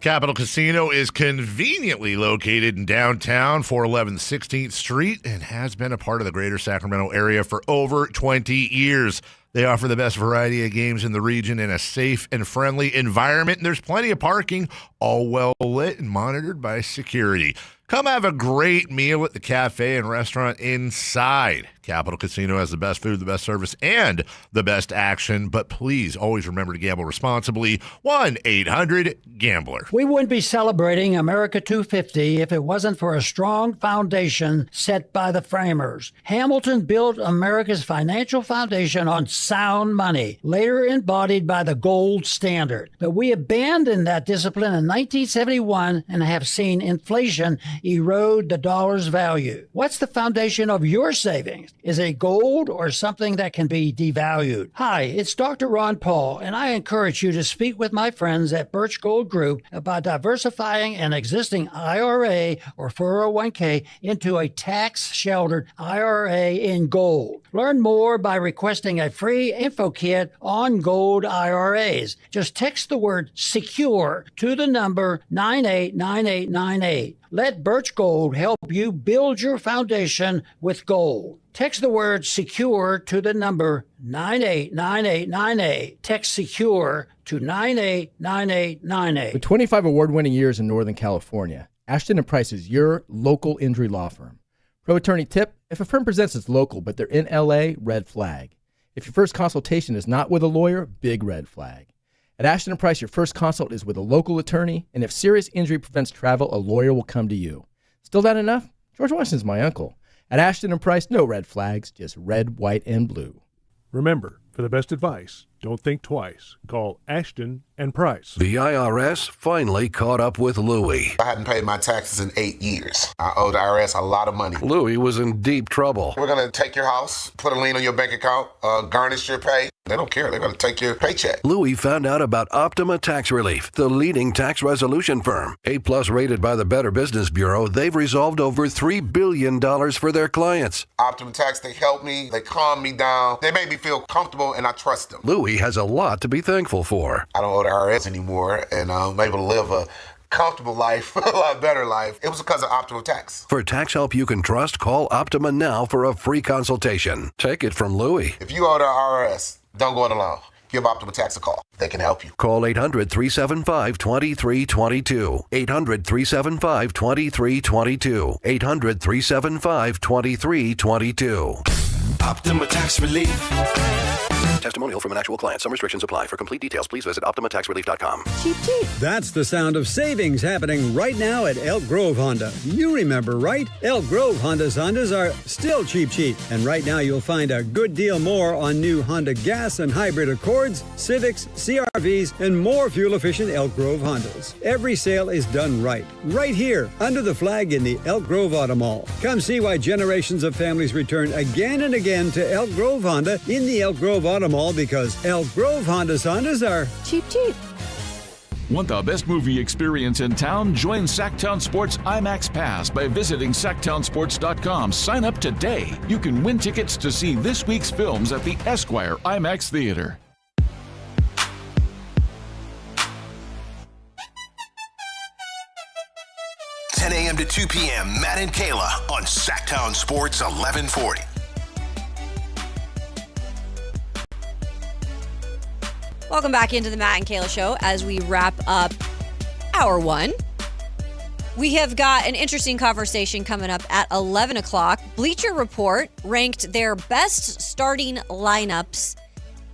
Capital Casino is conveniently located in downtown, 411 16th Street, and has been a part of the greater Sacramento area for over 20 years. They offer the best variety of games in the region in a safe and friendly environment, and there's plenty of parking, all well lit and monitored by security. Come have a great meal at the cafe and restaurant inside. Capital Casino has the best food, the best service, and the best action. But please always remember to gamble responsibly. 1-800-GAMBLER. We wouldn't be celebrating America 250 if it wasn't for a strong foundation set by the framers. Hamilton built America's financial foundation on sound money, later embodied by the gold standard. But we abandoned that discipline in 1971 and have seen inflation erode the dollar's value. What's the foundation of your savings? Is it gold or something that can be devalued? Hi, it's Dr. Ron Paul, and I encourage you to speak with my friends at Birch Gold Group about diversifying an existing IRA or 401k into a tax-sheltered IRA in gold. Learn more by requesting a free info kit on gold IRAs. Just text the word SECURE to the number 989898. Let Birch Gold help you build your foundation with gold. Text the word SECURE to the number 989898. Text SECURE to 989898. With 25 award-winning years in Northern California, Ashton & Price is your local injury law firm. Pro attorney tip: if a firm presents as local but they're in LA, red flag. If your first consultation is not with a lawyer, big red flag. At Ashton & Price, your first consult is with a local attorney, and if serious injury prevents travel, a lawyer will come to you. Still not enough? George Washington's my uncle. At Ashton & Price, no red flags, just red, white, and blue. Remember, for the best advice, don't think twice. Call Ashton & Price. The IRS finally caught up with Louie. I hadn't paid my taxes in 8 years. I owed the IRS a lot of money. Louie was in deep trouble. We're going to take your house, put a lien on your bank account, garnish your pay. They don't care. They're going to take your paycheck. Louie found out about Optima Tax Relief, the leading tax resolution firm. A+ rated by the Better Business Bureau, they've resolved over $3 billion for their clients. Optima Tax, they help me. They calm me down. They make me feel comfortable, and I trust them. Louie has a lot to be thankful for. I don't owe the IRS anymore, and I'm able to live a comfortable life, a lot better life. It was because of Optima Tax. For tax help you can trust, call Optima now for a free consultation. Take it from Louie. If you owe the IRS, don't go it alone. Give Optima Tax a call. They can help you. Call 800-375-2322. 800-375-2322. 800-375-2322. Optima Tax Relief. Testimonial from an actual client. Some restrictions apply. For complete details, please visit OptimaTaxRelief.com. Cheap, cheap. That's the sound of savings happening right now at Elk Grove Honda. You remember, right? Elk Grove Hondas are still cheap, cheap. And right now you'll find a good deal more on new Honda gas and hybrid Accords, Civics, CRVs, and more fuel-efficient Elk Grove Hondas. Every sale is done right here, under the flag in the Elk Grove Auto Mall. Come see why generations of families return again and again to Elk Grove Honda in the Elk Grove Auto Mall, because Elk Grove Hondas are cheap, cheap. Want the best movie experience in town? Join Sactown Sports IMAX Pass by visiting SactownSports.com. Sign up today. You can win tickets to see this week's films at the Esquire IMAX Theater. A.m. to 2 p.m. Matt and Kayla on Sactown Sports 1140. Welcome back into the Matt and Kayla Show as we wrap up hour one. We have got an interesting conversation coming up at 11 o'clock. Bleacher Report ranked their best starting lineups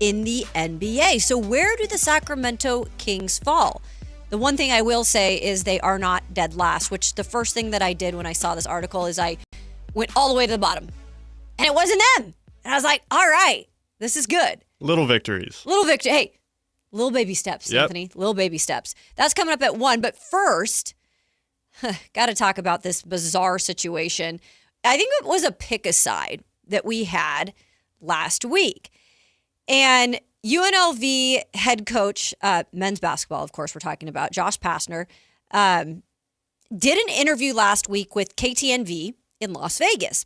in the NBA. So where do the Sacramento Kings fall? The one thing I will say is they are not dead last, which the first thing that I did when I saw this article is I went all the way to the bottom. And it wasn't them. And I was like, all right, this is good. Little victories. Hey, little baby steps, Yep. Anthony. Little baby steps. That's coming up at 1. But first, got to talk about this bizarre situation. I think it was a pick-a-side that we had last week. And UNLV head coach, men's basketball, of course, we're talking about, Josh Pastner, did an interview last week with KTNV in Las Vegas.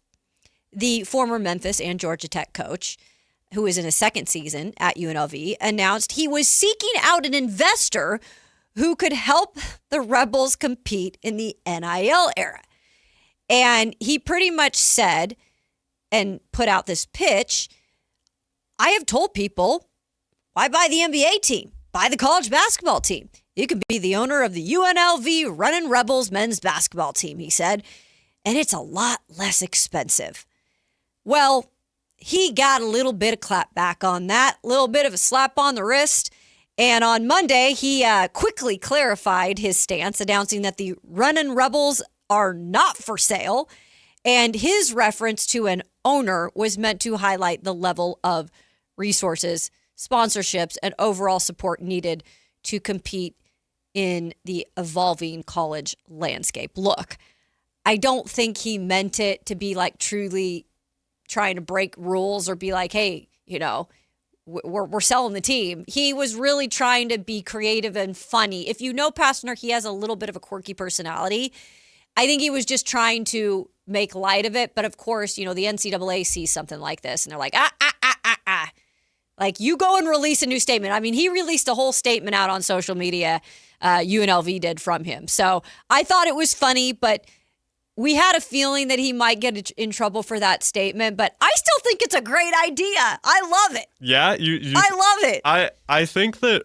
The former Memphis and Georgia Tech coach, who is in his second season at UNLV, announced he was seeking out an investor who could help the Rebels compete in the NIL era. And he pretty much said and put out this pitch, I have told people, why buy the NBA team? Buy the college basketball team. You could be the owner of the UNLV Runnin' Rebels men's basketball team, he said, and it's a lot less expensive. Well, he got a little bit of clap back on that, little bit of a slap on the wrist. And on Monday, he quickly clarified his stance, announcing that the Runnin' Rebels are not for sale. And his reference to an owner was meant to highlight the level of resources, sponsorships, and overall support needed to compete in the evolving college landscape. Look, I don't think he meant it to be like truly trying to break rules or be like, hey, you know, we're selling the team. He was really trying to be creative and funny. If you know Pastner, he has a little bit of a quirky personality. I think he was just trying to make light of it. But of course, you know, the NCAA sees something like this and they're like, like, you go and release a new statement. I mean, he released a whole statement out on social media. UNLV did from him. So I thought it was funny, but we had a feeling that he might get in trouble for that statement. But I still think it's a great idea. I love it. Yeah, I love it. I think that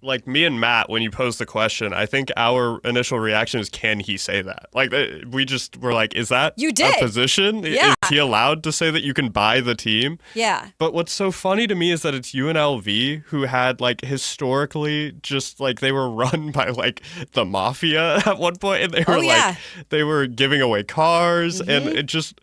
like me and Matt, when you posed the question, I think our initial reaction is, can he say that? Like, we just were like, is that a position? Yeah. Is he allowed to say that you can buy the team? Yeah. But what's so funny to me is that it's UNLV who had, like, historically just, like, they were run by, like, the mafia at one point. And they were, they were giving away cars. And it just,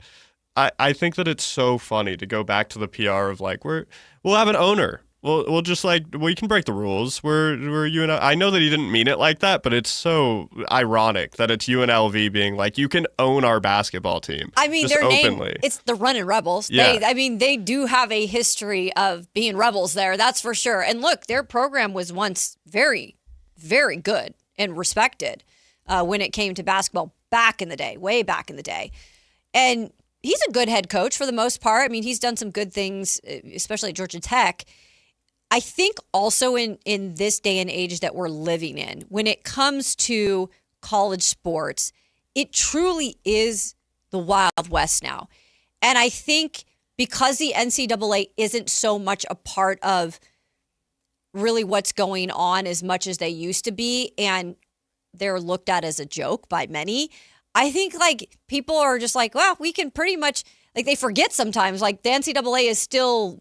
I think that it's so funny to go back to the PR of, like, we'll have an owner. We'll just like, we can break the rules. We're UNLV. I know that he didn't mean it like that, but it's so ironic that it's UNLV being like, you can own our basketball team. I mean, just their openly. name, it's the Runnin' Rebels. Yeah. They do have a history of being rebels there, that's for sure. And look, their program was once very, very good and respected when it came to basketball back in the day, way back in the day. And he's a good head coach for the most part. I mean, he's done some good things, especially at Georgia Tech. I think also in this day and age that we're living in, when it comes to college sports, it truly is the Wild West now. And I think because the NCAA isn't so much a part of really what's going on as much as they used to be, and they're looked at as a joke by many, I think like people are just like, well, we can pretty much, like they forget sometimes, like the NCAA is still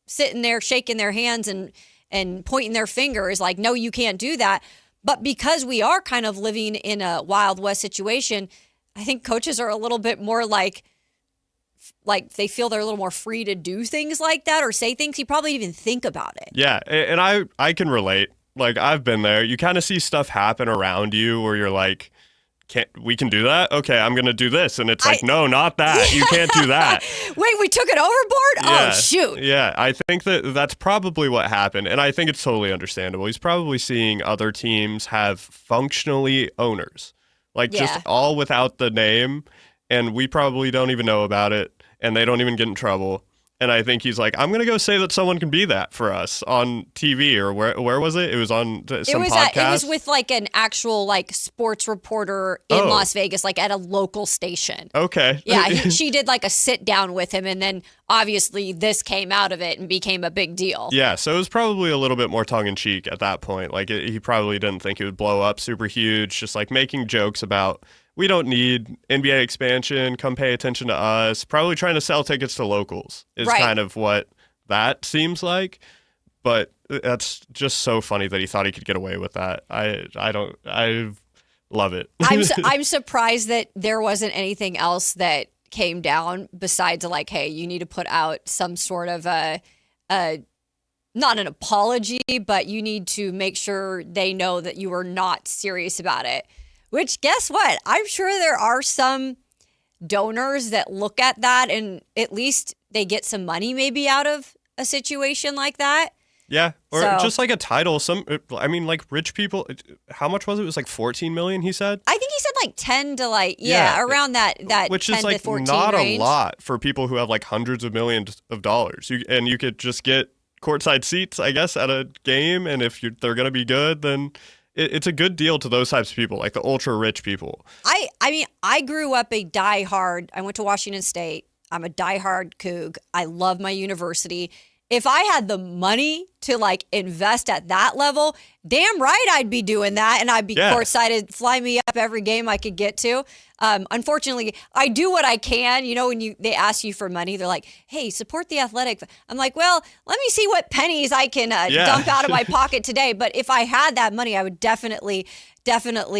sitting there shaking their hands and pointing their fingers like, no, you can't do that. But because we are kind of living in a Wild West situation, I think coaches are a little bit more like they feel they're a little more free to do things like that or say things. You probably even think about it. Yeah, and I can relate. Like, I've been there. You kind of see stuff happen around you where you're like, we can do that? Okay, I'm going to do this. And it's like, no, not that. You can't do that. Wait, we took it overboard? Yeah. Oh, shoot. Yeah, I think that's probably what happened. And I think it's totally understandable. He's probably seeing other teams have functionally owners, like just all without the name. And we probably don't even know about it. And they don't even get in trouble. And I think he's like, I'm going to go say that someone can be that for us on TV or where was it? It was on some podcast. It was with like an actual like sports reporter in Las Vegas, like at a local station. Okay. Yeah, she did like a sit down with him, and then obviously this came out of it and became a big deal. Yeah, so it was probably a little bit more tongue in cheek at that point. Like he probably didn't think it would blow up super huge, just like making jokes about, we don't need NBA expansion. Come pay attention to us. Probably trying to sell tickets to locals is kind of what that seems like. But that's just so funny that he thought he could get away with that. I love it. I'm surprised that there wasn't anything else that came down besides like, hey, you need to put out some sort of a not an apology, but you need to make sure they know that you are not serious about it. Which, guess what? I'm sure there are some donors that look at that and at least they get some money maybe out of a situation like that. Yeah, or just like a title. I mean, like rich people, how much was it? It was like 14 million, he said? I think he said like 10 to like, around that which 10 is like to 14 not range. A lot for people who have like hundreds of millions of dollars. And you could just get courtside seats, I guess, at a game. And if they're going to be good, then it's a good deal to those types of people, like the ultra rich people. I mean, I grew up a diehard. I went to Washington State. I'm a diehard Coug. I love my university. If I had the money to like invest at that level, damn right I'd be doing that, and I'd be courtside, fly me up every game I could get to. Unfortunately, I do what I can. You know, when they ask you for money, they're like, "Hey, support the Athletic." I'm like, "Well, let me see what pennies I can dump out of my pocket today." But if I had that money, I would definitely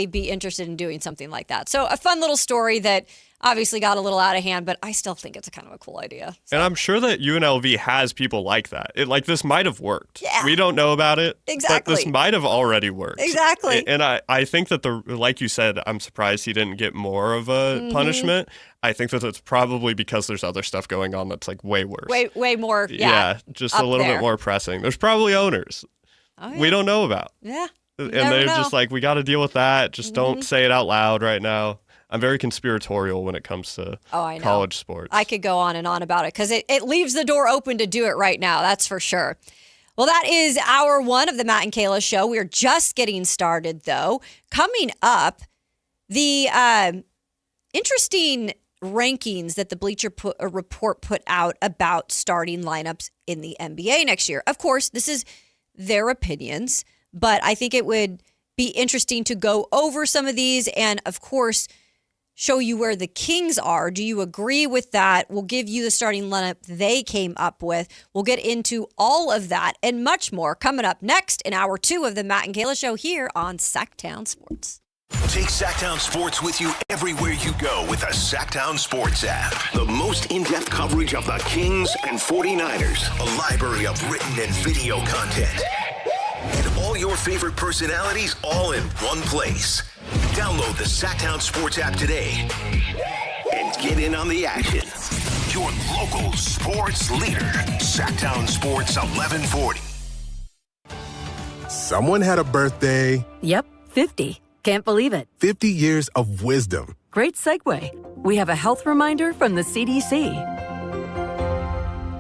be interested in doing something like that. So a fun little story that obviously got a little out of hand, but I still think it's kind of a cool idea. So. And I'm sure that UNLV has people like that. This might have worked. Yeah. We don't know about it. Exactly. But this might have already worked. Exactly. And I think that like you said, I'm surprised he didn't get more of a punishment. I think that it's probably because there's other stuff going on that's like way worse. Way more. Yeah. Just a little bit more pressing. There's probably owners we don't know about. Yeah. And they're just like, we got to deal with that. Just don't say it out loud right now. I'm very conspiratorial when it comes to college sports. I could go on and on about it because it leaves the door open to do it right now. That's for sure. Well, that is hour one of the Matt and Kayla Show. We're just getting started, though. Coming up, the interesting rankings that the Bleacher Report put out about starting lineups in the NBA next year. Of course, this is their opinions, but I think it would be interesting to go over some of these and, of course, show you where the Kings are. Do you agree with that? We'll give you the starting lineup they came up with. We'll get into all of that and much more coming up next in hour two of the Matt and Kayla Show here on Sactown Sports. Take Sactown Sports with you everywhere you go with the Sactown Sports app. The most in-depth coverage of the Kings and 49ers. A library of written and video content. And all your favorite personalities all in one place. Download the Sactown Sports app today and get in on the action. Your local sports leader, Sactown Sports 1140. Someone had a birthday. Yep, 50. Can't believe it. 50 years of wisdom. Great segue. We have a health reminder from the CDC.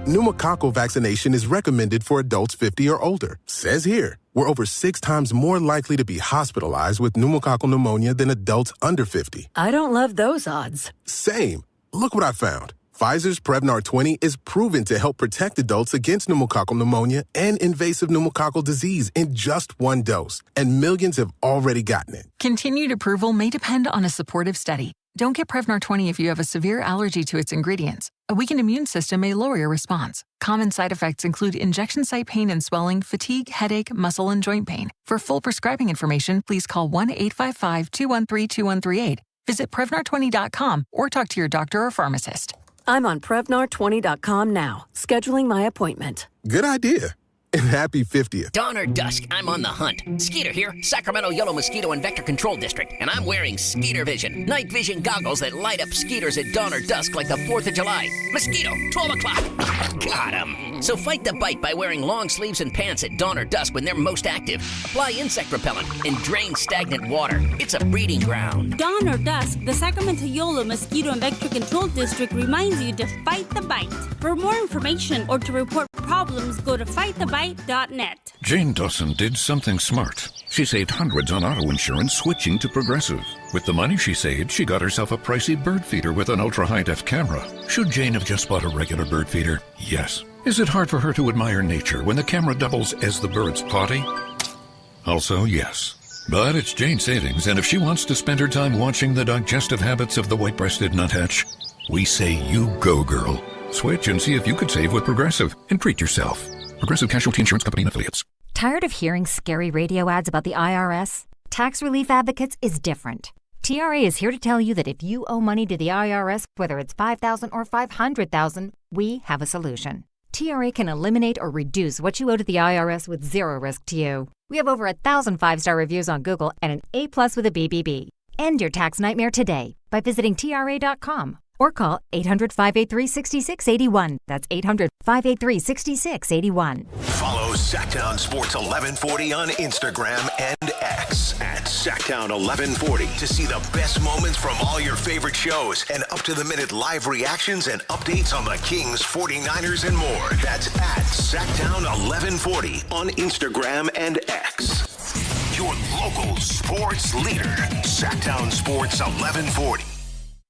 Pneumococcal vaccination is recommended for adults 50 or older. Says here, we're over 6 times more likely to be hospitalized with pneumococcal pneumonia than adults under 50. I don't love those odds. Same. Look what I found. Pfizer's Prevnar 20 is proven to help protect adults against pneumococcal pneumonia and invasive pneumococcal disease in just 1 dose. And millions have already gotten it. Continued approval may depend on a supportive study. Don't get Prevnar 20 if you have a severe allergy to its ingredients. A weakened immune system may lower your response. Common side effects include injection site pain and swelling, fatigue, headache, muscle, and joint pain. For full prescribing information, please call 1-855-213-2138. Visit Prevnar20.com or talk to your doctor or pharmacist. I'm on Prevnar20.com now, scheduling my appointment. Good idea. And happy 50th. Dawn or dusk, I'm on the hunt. Skeeter here, Sacramento Yellow Mosquito and Vector Control District, and I'm wearing Skeeter Vision, night vision goggles that light up skeeters at dawn or dusk like the 4th of July. Mosquito, 12 o'clock. Got him. So fight the bite by wearing long sleeves and pants at dawn or dusk when they're most active. Apply insect repellent and drain stagnant water. It's a breeding ground. Dawn or dusk, the Sacramento Yellow Mosquito and Vector Control District reminds you to fight the bite. For more information or to report problems, go to fightthebite.net. Jane Dawson did something smart. She saved hundreds on auto insurance switching to Progressive. With the money she saved, she got herself a pricey bird feeder with an ultra-high-def camera. Should Jane have just bought a regular bird feeder? Yes. Is it hard for her to admire nature when the camera doubles as the bird's potty? Also, yes. But it's Jane's savings, and if she wants to spend her time watching the digestive habits of the white-breasted nuthatch, we say you go, girl. Switch and see if you could save with Progressive and treat yourself. Progressive Casualty Insurance Company and Affiliates. Tired of hearing scary radio ads about the IRS? Tax Relief Advocates is different. TRA is here to tell you that if you owe money to the IRS, whether it's $5,000 or $500,000, we have a solution. TRA can eliminate or reduce what you owe to the IRS with zero risk to you. We have over 1,000 5-star reviews on Google and an A+ with a BBB. End your tax nightmare today by visiting TRA.com. Or call 800-583-6681. That's 800-583-6681. Follow Sactown Sports 1140 on Instagram and X at Sactown 1140 to see the best moments from all your favorite shows and up-to-the-minute live reactions and updates on the Kings, 49ers, and more. That's at Sactown 1140 on Instagram and X. Your local sports leader, Sactown Sports 1140.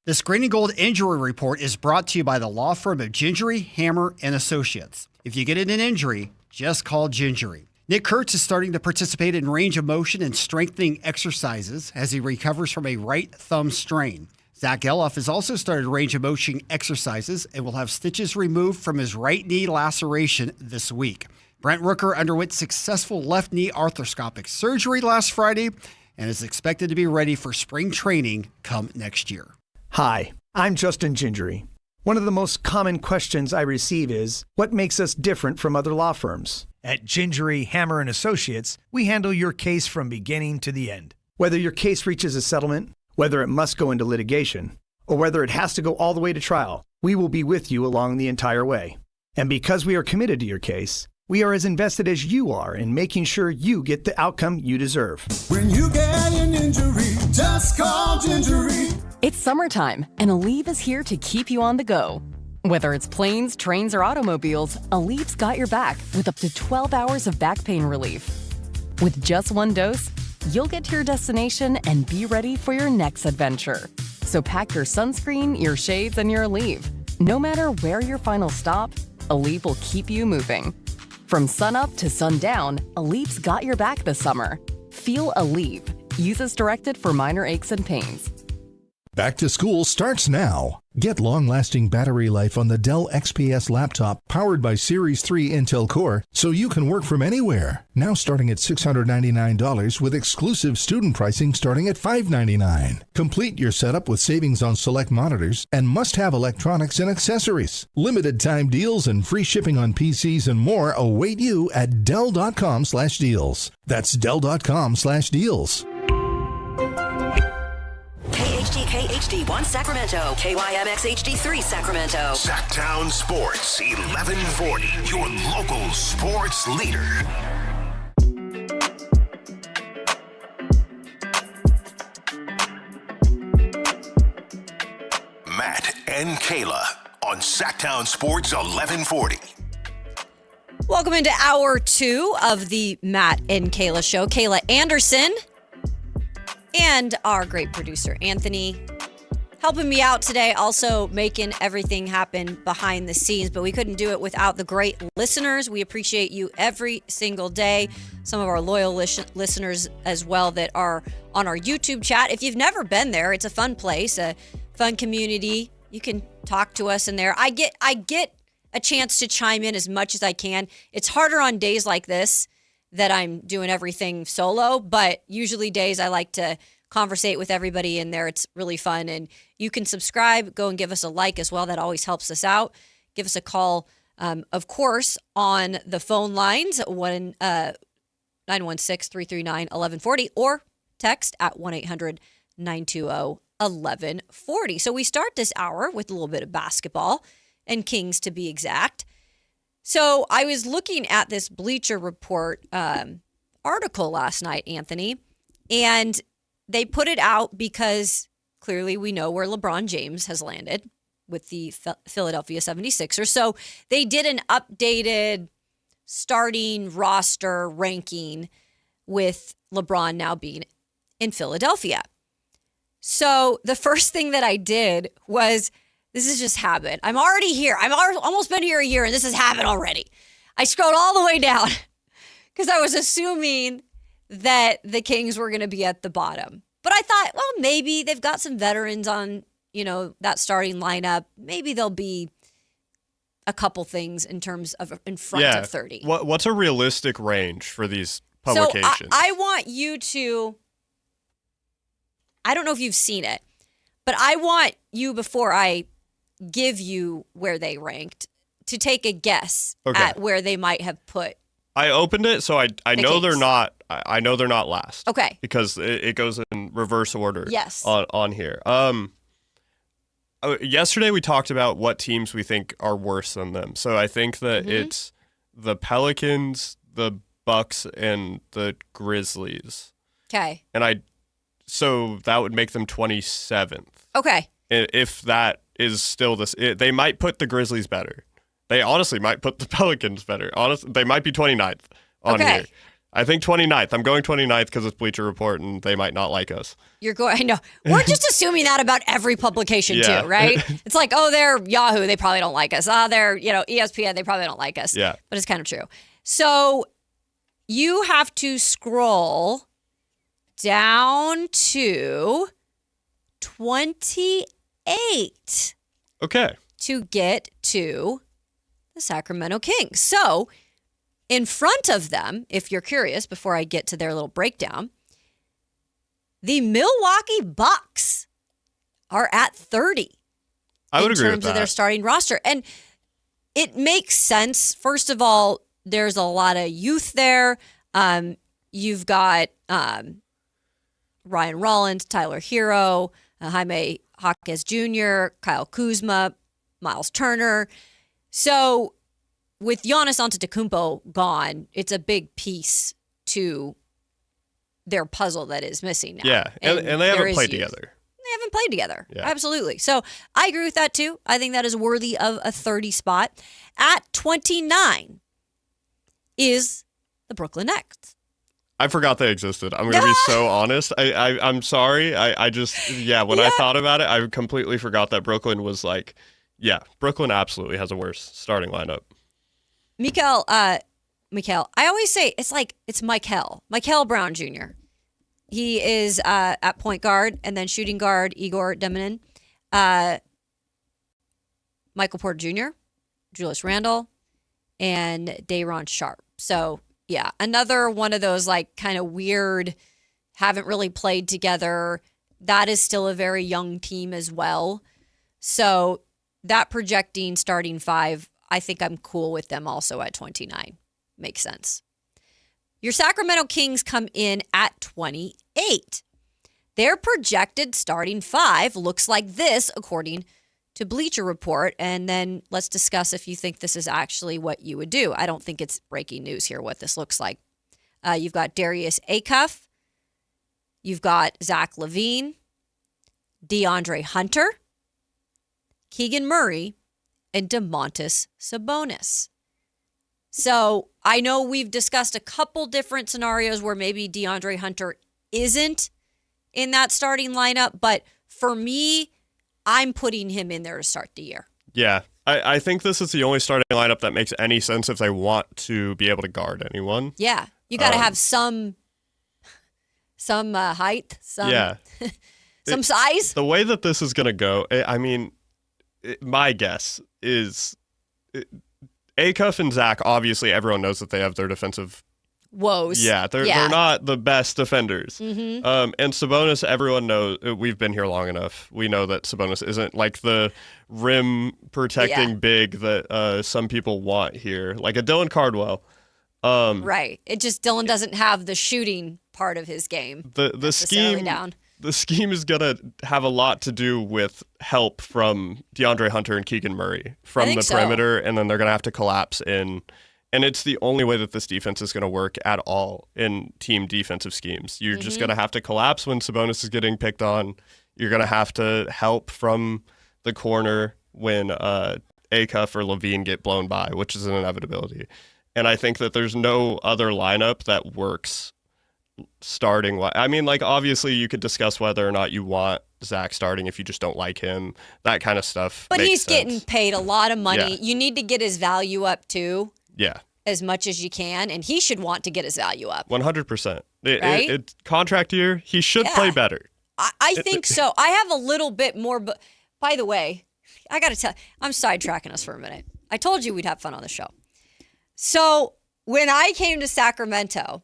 This Green and Gold Injury Report is brought to you by the law firm of Gingery, Hammer, and Associates. If you get in an injury, just call Gingery. Nick Kurtz is starting to participate in range of motion and strengthening exercises as he recovers from a right thumb strain. Zach Geloff has also started range of motion exercises and will have stitches removed from his right knee laceration this week. Brent Rooker underwent successful left knee arthroscopic surgery last Friday and is expected to be ready for spring training come next year. Hi, I'm Justin Gingery. One of the most common questions I receive is, what makes us different from other law firms? At Gingery, Hammer & Associates, we handle your case from beginning to the end. Whether your case reaches a settlement, whether it must go into litigation, or whether it has to go all the way to trial, we will be with you along the entire way. And because we are committed to your case, we are as invested as you are in making sure you get the outcome you deserve. When you get an injury, just call Gingery. It's summertime, and Aleve is here to keep you on the go. Whether it's planes, trains, or automobiles, Aleve's got your back with up to 12 hours of back pain relief. With just one dose, you'll get to your destination and be ready for your next adventure. So pack your sunscreen, your shades, and your Aleve. No matter where your final stop, Aleve will keep you moving. From sunup to sundown, Aleve's got your back this summer. Feel Aleve. Use as directed for minor aches and pains. Back to school starts now. Get long-lasting battery life on the Dell XPS laptop powered by Series 3 Intel Core so you can work from anywhere. Now starting at $699 with exclusive student pricing starting at $599. Complete your setup with savings on select monitors and must-have electronics and accessories. Limited time deals and free shipping on PCs and more await you at Dell.com/deals. That's Dell.com/deals. KHD HD1 Sacramento, KYMX HD3 Sacramento. Sactown Sports 1140, your local sports leader. Matt and Kayla on Sactown Sports 1140. Welcome into hour 2 of the Matt and Kayla Show. Kayla Anderson and our great producer, Anthony, helping me out today, also making everything happen behind the scenes. But we couldn't do it without the great listeners. We appreciate you every single day. Some of our loyal listeners as well that are on our YouTube chat. If you've never been there, it's a fun place, a fun community. You can talk to us in there. I get a chance to chime in as much as I can. It's harder on days like this that I'm doing everything solo, but usually days I like to conversate with everybody in there. It's really fun. And you can subscribe, go and give us a like as well. That always helps us out. Give us a call, of course, on the phone lines, 916-339-1140, or text at 1-800-920-1140. So we start this hour with a little bit of basketball and Kings to be exact. So I was looking at this Bleacher Report article last night, Anthony, and they put it out because clearly we know where LeBron James has landed with the Philadelphia 76ers. So they did an updated starting roster ranking with LeBron now being in Philadelphia. So the first thing that I did was, this is just habit. I'm already here. I've almost been here a year, and this has happened already. I scrolled all the way down because I was assuming that the Kings were going to be at the bottom. But I thought, well, maybe they've got some veterans on, that starting lineup. Maybe there'll be a couple things in terms of in front of 30. What's a realistic range for these publications? So I want you to, I don't know if you've seen it, but I want you, before I give you where they ranked, to take a guess at where they might have put. I opened it, so I know they're not. I know they're not last. Okay. Because it goes in reverse order. Yes. On here. Yesterday we talked about what teams we think are worse than them. So I think that it's the Pelicans, the Bucks, and the Grizzlies. Okay. So that would make them 27th. Okay. If that is still this, they might put the Grizzlies better. They honestly might put the Pelicans better. Honestly, they might be 29th on here. I think 29th. I'm going 29th because it's Bleacher Report and they might not like us. You're going, I know. We're just assuming that about every publication too, right? It's like, oh, they're Yahoo. They probably don't like us. They're, ESPN. They probably don't like us. Yeah. But it's kind of true. So you have to scroll down to 28. Okay. To get to the Sacramento Kings. So in front of them, if you're curious, before I get to their little breakdown, the Milwaukee Bucks are at 30. I would agree with in terms of their that. starting roster. And it makes sense. First of all, there's a lot of youth there. You've got Ryan Rollins, Tyler Hero, Jaime Jaquez Jr., Kyle Kuzma, Miles Turner. So with Giannis Antetokounmpo gone, it's a big piece to their puzzle that is missing now. Yeah, and they haven't played together. They haven't played together. Yeah. Absolutely. So I agree with that too. I think that is worthy of a 30 spot. At 29 is the Brooklyn Nets. I forgot they existed. I'm going to be so honest. I'm sorry. I just, when I thought about it, I completely forgot that Brooklyn was like, Brooklyn absolutely has a worse starting lineup. Mikael, I always say it's Michael Brown Jr. He is at point guard, and then shooting guard Igor Deminin, Michael Porter Jr., Julius Randle, and Day'Ron Sharpe. So, another one of those like kind of weird, haven't really played together. That is still a very young team as well. So that projecting starting five, I think I'm cool with them also at 29. Makes sense. Your Sacramento Kings come in at 28. Their projected starting five looks like this, according to Bleacher Report. And then let's discuss if you think this is actually what you would do. I don't think it's breaking news here what this looks like. You've got Darius Acuff. You've got Zach LaVine, DeAndre Hunter, Keegan Murray, and Domantas Sabonis. So I know we've discussed a couple different scenarios where maybe DeAndre Hunter isn't in that starting lineup, but for me, I'm putting him in there to start the year. Yeah, I think this is the only starting lineup that makes any sense if they want to be able to guard anyone. Yeah, you got to have some height, some size. The way that this is going to go, my guess is Acuff and Zach, obviously everyone knows that they have their defensive woes. Yeah, they're not the best defenders. Mm-hmm. And Sabonis, everyone knows, we've been here long enough. We know that Sabonis isn't like the rim protecting big that some people want here, like a Dylan Cardwell. Right. It just, Dylan doesn't have the shooting part of his game. The scheme is going to have a lot to do with help from DeAndre Hunter and Keegan Murray from the perimeter, and then they're going to have to collapse in. And it's the only way that this defense is going to work at all in team defensive schemes. You're just going to have to collapse when Sabonis is getting picked on. You're going to have to help from the corner when Acuff or LaVine get blown by, which is an inevitability. And I think that there's no other lineup that works starting. I mean, like, obviously you could discuss whether or not you want Zach starting if you just don't like him, that kind of stuff. But he's sense. getting paid a lot of money. Yeah. You need to get his value up too. Yeah. As much as you can, and he should want to get his value up. 100%. Right? Contract year, he should play better. I think so. I have a little bit more, but by the way, I got to tell, I'm sidetracking us for a minute. I told you we'd have fun on the show. So when I came to Sacramento,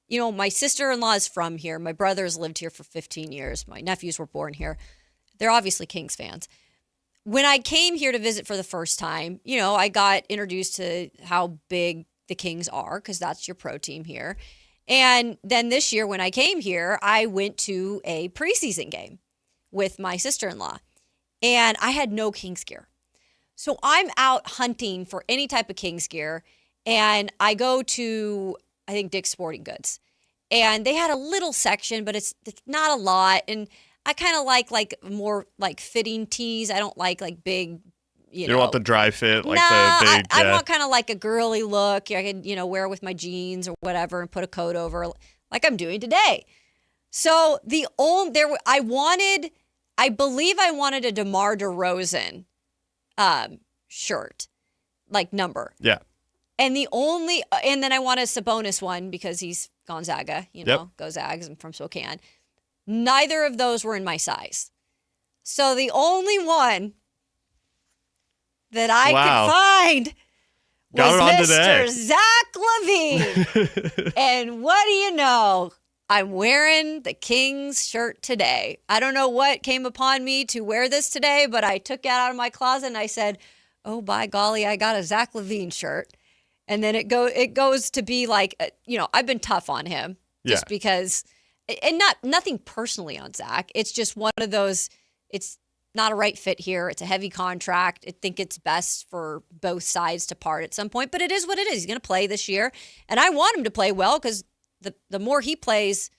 you know, my sister-in-law is from here. My brothers lived here for 15 years. My nephews were born here. They're obviously Kings fans. When I came here to visit for the first time, you know, I got introduced to how big the Kings are because that's your pro team here. And then this year when I came here, I went to a preseason game with my sister-in-law, and I had no Kings gear. So I'm out hunting for any type of Kings gear, and I go to, I think, Dick's Sporting Goods. And they had a little section, but it's not a lot. And I kind of like more like fitting tees. I don't like big, you don't want the dry fit, like the big. I want kind of like a girly look. I could, wear with my jeans or whatever and put a coat over like I'm doing today. So I believe I wanted a DeMar DeRozan shirt, like number. Yeah. And then I want a Sabonis one because he's Gonzaga, go Zags, I'm from Spokane. Neither of those were in my size. So the only one that I could find was Mr. Zach LaVine. And what do you know? I'm wearing the Kings shirt today. I don't know what came upon me to wear this today, but I took it out of my closet and I said, oh, by golly, I got a Zach LaVine shirt. And then it goes to be like, I've been tough on him just because, and nothing personally on Zach. It's just one of those, it's not a right fit here. It's a heavy contract. I think it's best for both sides to part at some point, but it is what it is. He's going to play this year. And I want him to play well because the more he plays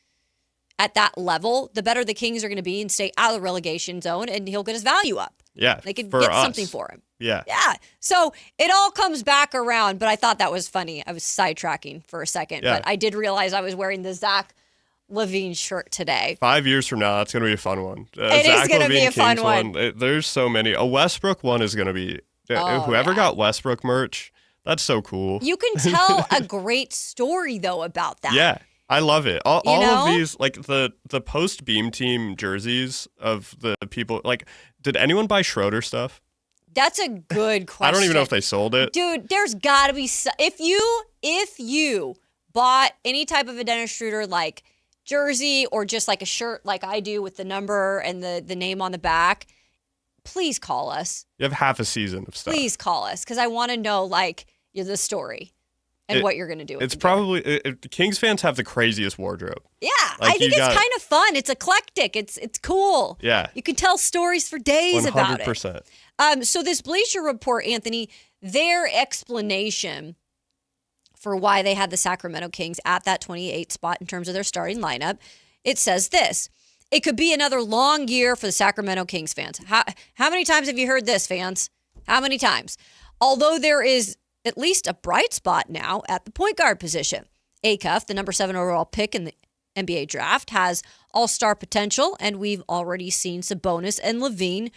at that level, the better the Kings are going to be and stay out of the relegation zone, and he'll get his value up. Yeah. They could get something for him. Yeah. Yeah. So it all comes back around, but I thought that was funny. I was sidetracking for a second, but I did realize I was wearing the Zach LaVine shirt today. 5 years from now, that's going to be a fun one. It is going to be a fun one. There's so many. A Westbrook one is going to be, whoever got Westbrook merch, that's so cool. You can tell a great story, though, about that. Yeah. I love it. All of these, like the post Beam Team jerseys of the people, like, did anyone buy Schroeder stuff? That's a good question. I don't even know if they sold it. Dude, there's got to be if you bought any type of a Dennis Schroeder like jersey or just like a shirt like I do with the number and the name on the back, please call us. You have half a season of stuff. Please call us because I want to know like the story and what you're going to do. It's probably Kings fans have the craziest wardrobe. Yeah, like I think it's kind of fun. It's eclectic. It's cool. Yeah, you can tell stories for days 100%. About it. So this Bleacher Report, Anthony, their explanation for why they had the Sacramento Kings at that 28 spot in terms of their starting lineup, it says this: it could be another long year for the Sacramento Kings fans. How many times have you heard this, fans? How many times? Although there is at least a bright spot now at the point guard position. Acuff, the number 7 overall pick in the NBA draft, has all-star potential, and we've already seen Sabonis and LaVine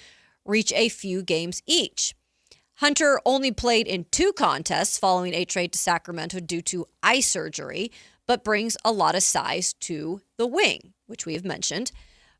reach a few games each. Hunter only played in 2 contests following a trade to Sacramento due to eye surgery, but brings a lot of size to the wing, which we have mentioned.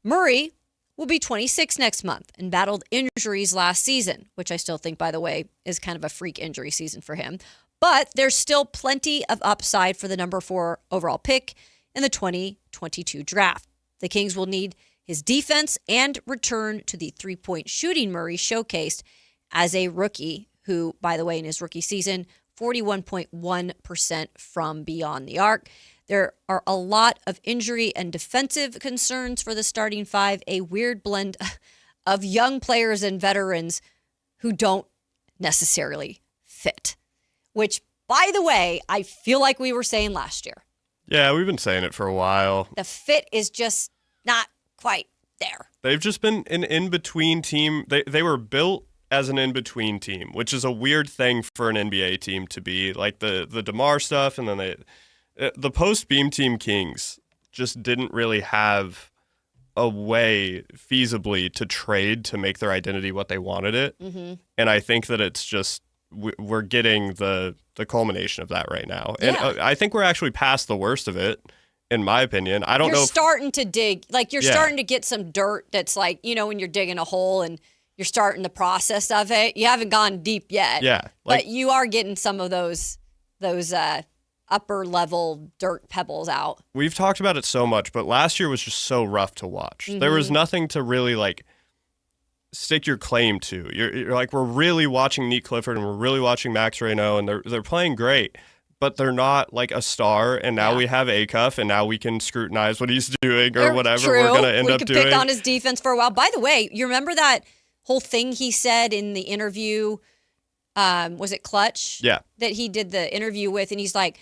Murray will be 26 next month and battled injuries last season, which I still think, by the way, is kind of a freak injury season for him. But there's still plenty of upside for the number 4 overall pick in the 2022 draft. The Kings will need his defense and return to the three-point shooting Murray showcased as a rookie, who, by the way, in his rookie season, 41.1% from beyond the arc. There are a lot of injury and defensive concerns for the starting 5, a weird blend of young players and veterans who don't necessarily fit, which, by the way, I feel like we were saying last year. Yeah, we've been saying it for a while. The fit is just not quite there. They've just been an in-between team. They were built as an in-between team, which is a weird thing for an NBA team to be. Like the DeMar stuff, and then the post-Beam Team Kings just didn't really have a way feasibly to trade to make their identity what they wanted it. Mm-hmm. And I think that it's just we're getting the culmination of that right now. And I think we're actually past the worst of it, in my opinion. I don't know. You're starting to dig. Like, you're starting to get some dirt that's like, when you're digging a hole and you're starting the process of it. You haven't gone deep yet. Yeah. But you are getting some of those upper level dirt pebbles out. We've talked about it so much, but last year was just so rough to watch. Mm-hmm. There was nothing to really like stick your claim to. You're like, we're really watching Nick Clifford and we're really watching Max Reynaud, and they're playing great, but they're not like a star. And now we have Acuff, and now we can scrutinize what he's doing or whatever we're going to end up doing. We could pick on his defense for a while. By the way, you remember that whole thing he said in the interview? Was it Clutch? Yeah. That he did the interview with, and he's like,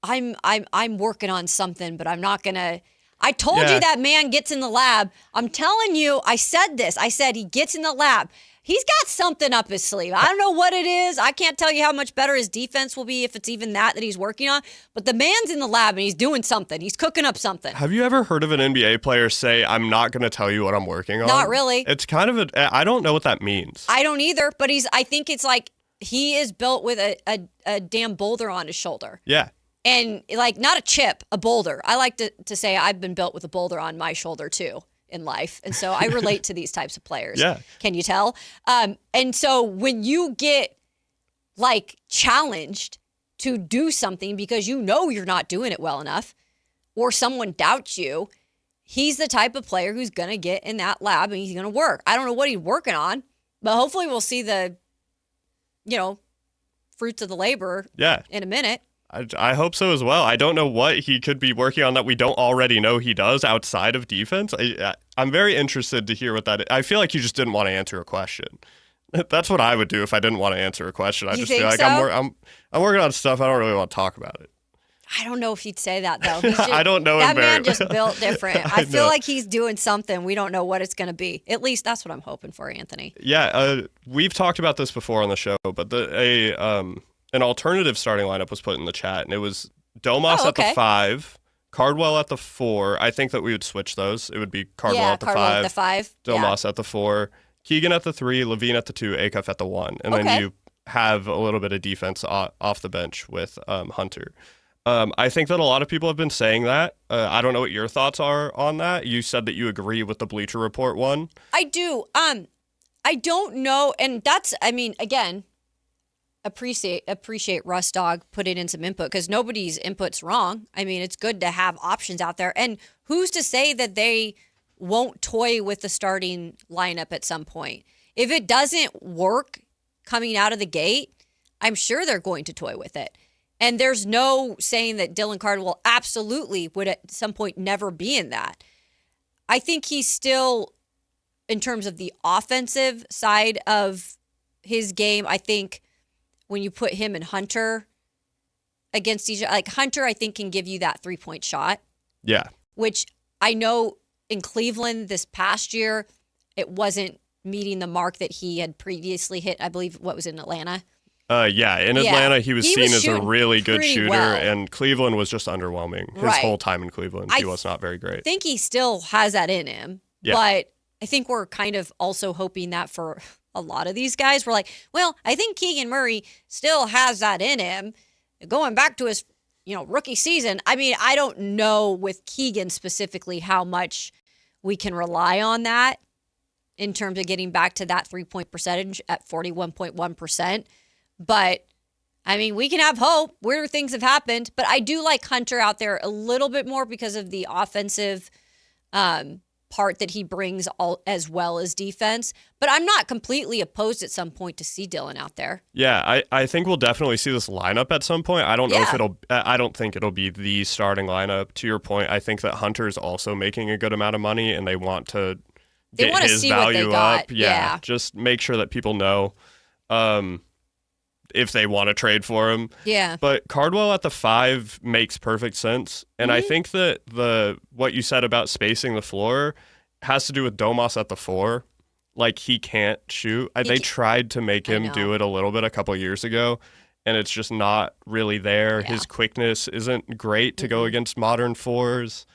I'm working on something, but I'm not gonna. I told you that man gets in the lab. I'm telling you, I said this. I said he gets in the lab. He's got something up his sleeve. I don't know what it is. I can't tell you how much better his defense will be if it's even that he's working on. But the man's in the lab and he's doing something. He's cooking up something. Have you ever heard of an NBA player say, "I'm not going to tell you what I'm working on"? Not really. It's kind of I don't know what that means. I don't either. But I think it's like he is built with a damn boulder on his shoulder. Yeah. And like not a chip, a boulder. I like to say I've been built with a boulder on my shoulder too in life. And so I relate to these types of players. Yeah. Can you tell? And so when you get like challenged to do something because you know you're not doing it well enough or someone doubts you, he's the type of player who's going to get in that lab and he's going to work. I don't know what he's working on, but hopefully we'll see the, fruits of the labor in a minute. I hope so as well. I don't know what he could be working on that we don't already know he does outside of defense. I'm very interested to hear what that is. I feel like you just didn't want to answer a question. That's what I would do if I didn't want to answer a question. I'd just be like, so? I'm working on stuff. I don't really want to talk about it. I don't know if he'd say that, though. I don't know. That man just built different. I feel like he's doing something. We don't know what it's going to be. At least that's what I'm hoping for, Anthony. Yeah, we've talked about this before on the show, but an alternative starting lineup was put in the chat, and it was Domas at the 5, Cardwell at the 4. I think that we would switch those. It would be Cardwell at the 5, Domas at the 4, Keegan at the 3, Levine at the 2, Acuff at the 1. And then you have a little bit of defense off the bench with Hunter. I think that a lot of people have been saying that. I don't know what your thoughts are on that. You said that you agree with the Bleacher Report one. I do. I don't know. And that's, again, appreciate Russ Dog putting in some input because nobody's input's wrong. It's good to have options out there. And who's to say that they won't toy with the starting lineup at some point? If it doesn't work coming out of the gate, I'm sure they're going to toy with it. And there's no saying that Dylan Cardwell absolutely would at some point never be in that. I think he's still, in terms of the offensive side of his game, I think when you put him and Hunter against each other, like Hunter, I think can give you that 3-point shot. Yeah. Which I know in Cleveland this past year, it wasn't meeting the mark that he had previously hit. I believe what was in Atlanta. In Atlanta, he was seen as a really good shooter, well. And Cleveland was just underwhelming. His whole time in Cleveland, he was not very great. I think he still has that in him, but I think we're kind of also hoping that for a lot of these guys. We're like, well, I think Keegan Murray still has that in him. Going back to his, rookie season, I don't know with Keegan specifically how much we can rely on that in terms of getting back to that 3-point percentage at 41.1%. But, we can have hope. Weirder things have happened. But I do like Hunter out there a little bit more because of the offensive part that he brings as well as defense. But I'm not completely opposed at some point to see Dylan out there. Yeah, I think we'll definitely see this lineup at some point. I don't know if I don't think it'll be the starting lineup. To your point, I think that Hunter's also making a good amount of money and they want to get his value up. Yeah, just make sure that people know. If they want to trade for him. Yeah. But Cardwell at the 5 makes perfect sense. And I think that what you said about spacing the floor has to do with Domas at the 4. Like, he can't shoot. They tried to make him do it a little bit a couple years ago, and it's just not really there. Yeah. His quickness isn't great to go against modern 4s.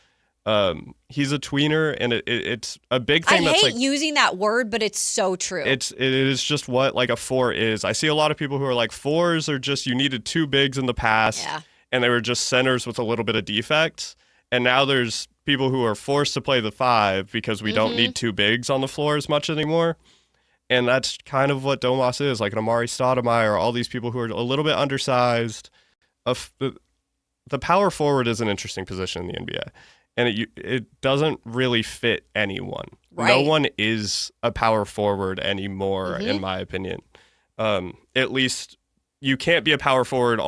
He's a tweener, and it's a big thing. I hate using that word, but it's so true. It is just what like a 4 is. I see a lot of people who are like 4s are just you needed 2 bigs in the past, and they were just centers with a little bit of defects. And now there's people who are forced to play the 5 because we don't need 2 bigs on the floor as much anymore. And that's kind of what Domas is, like an Amari Stoudemire, all these people who are a little bit undersized. The power forward is an interesting position in the NBA. And it doesn't really fit anyone. Right. No one is a power forward anymore, in my opinion. At least you can't be a power forward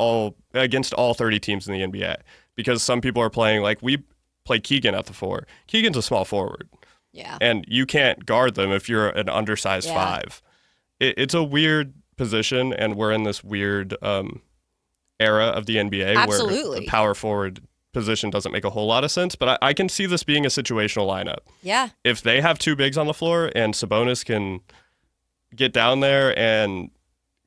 against all 30 teams in the NBA because some people are playing like we play Keegan at the 4. Keegan's a small forward. Yeah. And you can't guard them if you're an undersized 5. It's a weird position, and we're in this weird era of the NBA where the power forward position doesn't make a whole lot of sense, but I can see this being a situational lineup. Yeah. If they have 2 bigs on the floor and Sabonis can get down there and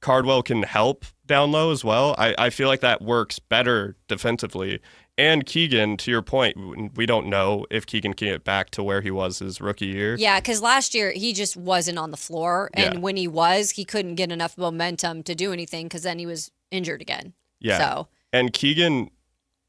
Cardwell can help down low as well, I feel like that works better defensively And Keegan, to your point, we don't know if Keegan can get back to where he was his rookie year. Yeah, because last year he just wasn't on the floor. And when he was, he couldn't get enough momentum to do anything because then he was injured again. Yeah. So. And Keegan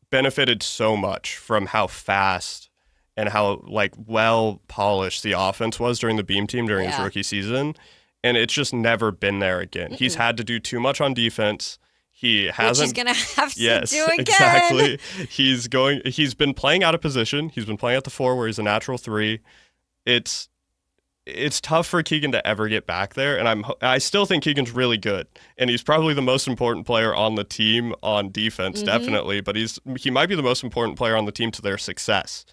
benefited so much from how fast and how well polished the offense was during the Beam team during his rookie season. And it's just never been there again. Mm-mm. He's had to do too much on defense. He hasn't. Which he's going to have to do again. Exactly. He's been playing out of position. He's been playing at the 4 where he's a natural 3. It's tough for Keegan to ever get back there, and I still think Keegan's really good, and he's probably the most important player on the team on defense, definitely. But he might be the most important player on the team to their success,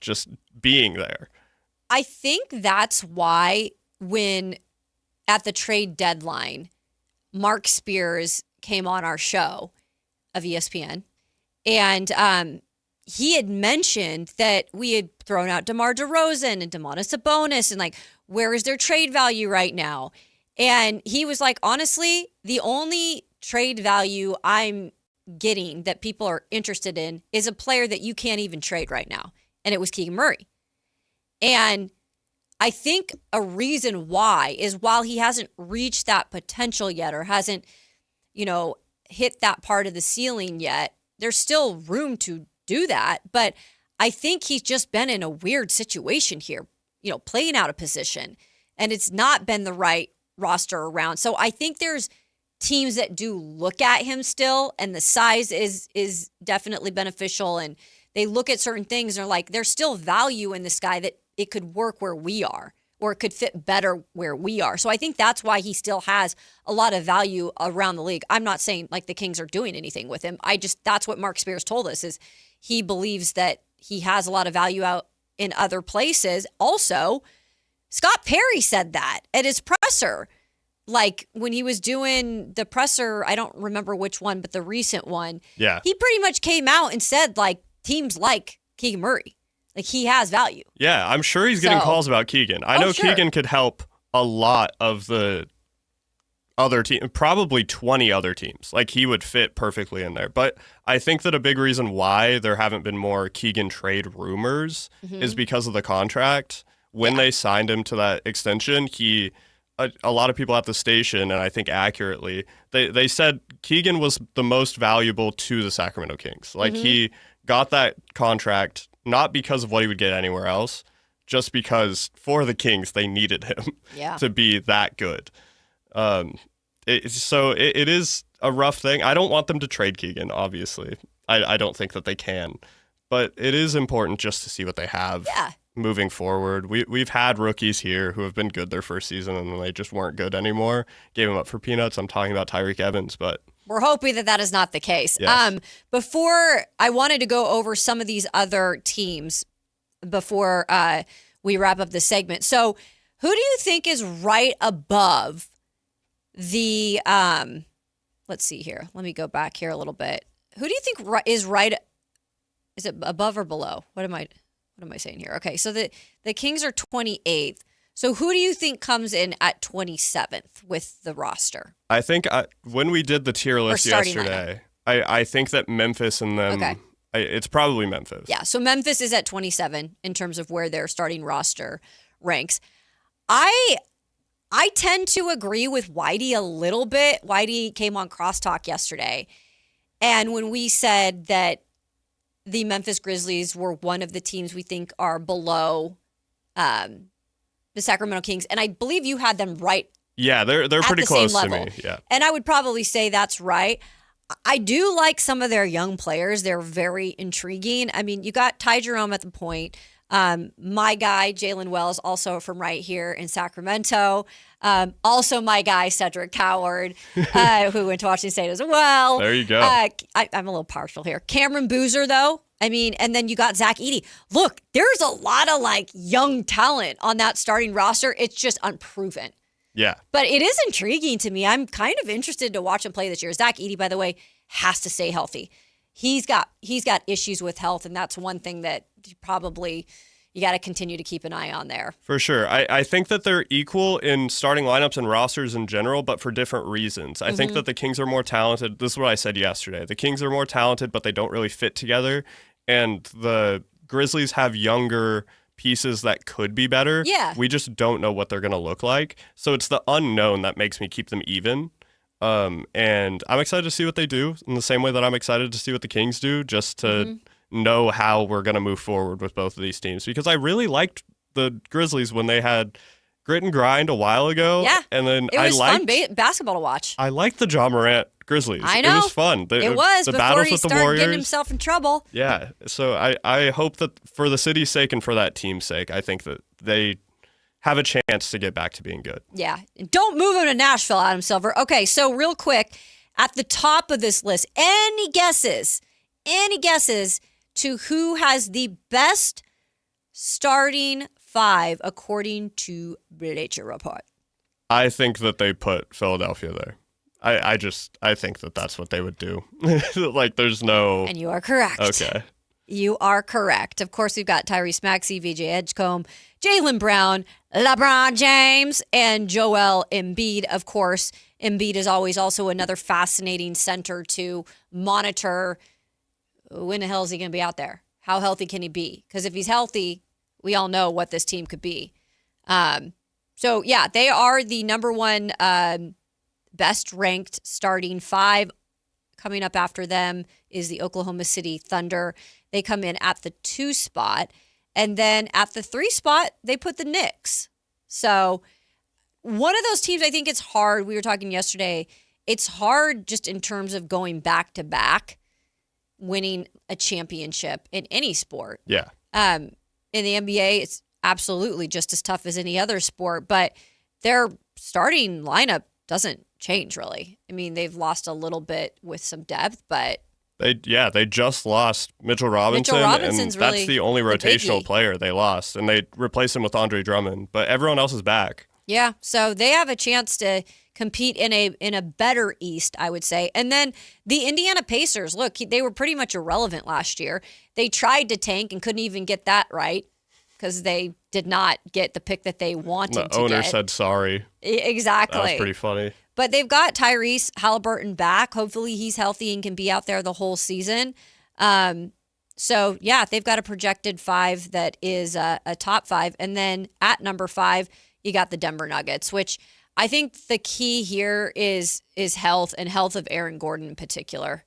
just being there. I think that's why when at the trade deadline, Mark Spears came on our show of ESPN, and he had mentioned that we had thrown out DeMar DeRozan and Domantas Sabonis, and where is their trade value right now? And he was like, honestly, the only trade value I'm getting that people are interested in is a player that you can't even trade right now. And it was Keegan Murray. And I think a reason why is while he hasn't reached that potential yet or hasn't, hit that part of the ceiling yet, there's still room to do that. But I think he's just been in a weird situation here, playing out of position, and it's not been the right roster around. So I think there's teams that do look at him still, and the size is definitely beneficial, and they look at certain things and are like, there's still value in this guy that it could work where we are, or it could fit better where we are. So I think that's why he still has a lot of value around the league. I'm not saying the Kings are doing anything with him. That's what Mark Spears told us, is he believes that he has a lot of value out in other places. Also, Scott Perry said that at his presser. When he was doing the presser, I don't remember which one, but the recent one. Yeah. He pretty much came out and said, teams like Keegan Murray. He has value. Yeah, I'm sure he's getting calls about Keegan. I know sure. Keegan could help a lot of the other team, probably 20 other teams. He would fit perfectly in there. But I think that a big reason why there haven't been more Keegan trade rumors is because of the contract. When they signed him to that extension, a lot of people at the station, and I think accurately, they said Keegan was the most valuable to the Sacramento Kings. He got that contract not because of what he would get anywhere else, just because for the Kings, they needed him to be that good. So it is a rough thing. I don't want them to trade Keegan, obviously. I don't think that they can. But it is important just to see what they have moving forward. We've had rookies here who have been good their first season, and then they just weren't good anymore. Gave them up for peanuts. I'm talking about Tyreek Evans, but... We're hoping that is not the case. Yes. Before, I wanted to go over some of these other teams before we wrap up the segment. So who do you think is right above the, let's see here. Let me go back here a little bit. Who do you think is right? Is it above or below? What am I saying here? Okay, so the Kings are 28th. So who do you think comes in at 27th with the roster? I think when we did the tier list yesterday, I think that Memphis and them, it's probably Memphis. Yeah, so Memphis is at 27 in terms of where their starting roster ranks. I tend to agree with Whitey a little bit. Whitey came on Crosstalk yesterday, and when we said that the Memphis Grizzlies were one of the teams we think are below the Sacramento Kings, and I believe you had them right. Yeah, they're pretty close to me. Yeah, and I would probably say that's right. I do like some of their young players. They're very intriguing. I mean, you got Ty Jerome at the point. My guy, Jalen Wells, also from right here in Sacramento. Also my guy, Cedric Coward, who went to Washington State as well. There you go. I'm a little partial here. Cameron Boozer, though. I mean, and then you got Zach Edey. Look, there's a lot of young talent on that starting roster. It's just unproven. Yeah. But it is intriguing to me. I'm kind of interested to watch him play this year. Zach Edey, by the way, has to stay healthy. He's got issues with health, and that's one thing that probably, you got to continue to keep an eye on there. For sure. I think that they're equal in starting lineups and rosters in general, but for different reasons. I think that the Kings are more talented. This is what I said yesterday. The Kings are more talented, but they don't really fit together. And the Grizzlies have younger pieces that could be better. Yeah. We just don't know what they're going to look like. So it's the unknown that makes me keep them even. And I'm excited to see what they do in the same way that I'm excited to see what the Kings do, just to know how we're going to move forward with both of these teams. Because I really liked the Grizzlies when they had grit and grind a while ago. Yeah. And then it was fun basketball to watch. I liked the Ja Morant Grizzlies. I know. It was fun. It was the before battles he with the started Warriors. getting himself in trouble. Yeah. So I hope that for the city's sake and for that team's sake, I think that they have a chance to get back to being good. Yeah. Don't move him to Nashville, Adam Silver. Okay, so real quick, at the top of this list, any guesses to who has the best starting five according to Bleacher Report? I think that they put Philadelphia there. I think that that's what they would do. Like, there's no... And you are correct. Okay. You are correct. Of course, we've got Tyrese Maxey, VJ Edgecombe, Jaylen Brown, LeBron James, and Joel Embiid. Of course, Embiid is always also another fascinating center to monitor. When the hell is he going to be out there? How healthy can he be? Because if he's healthy, we all know what this team could be. So, yeah, they are the number one best-ranked starting five. Coming up after them is the Oklahoma City Thunder. They come in at the 2 spot. And then at the 3 spot, they put the Knicks. So one of those teams, I think it's hard. We were talking yesterday. It's hard just in terms of going back-to-back, winning a championship in any sport. Yeah. In the NBA, it's absolutely just as tough as any other sport. But their starting lineup doesn't change, really. I mean, they've lost a little bit with some depth, but... They just lost Mitchell Robinson, Robinson's and that's really the only rotational biggie. player they lost, and they replaced him with Andre Drummond, but everyone else is back. Yeah, so they have a chance to compete in a better East, I would say. And then the Indiana Pacers, look, they were pretty much irrelevant last year. They tried to tank and couldn't even get that right because they did not get the pick that they wanted to get. The owner said sorry. Exactly. That was pretty funny. But they've got Tyrese Halliburton back. Hopefully he's healthy and can be out there the whole season. So, yeah, they've got a projected 5 that is a top 5. And then at number 5, you got the Denver Nuggets, which I think the key here is health, and health of Aaron Gordon in particular.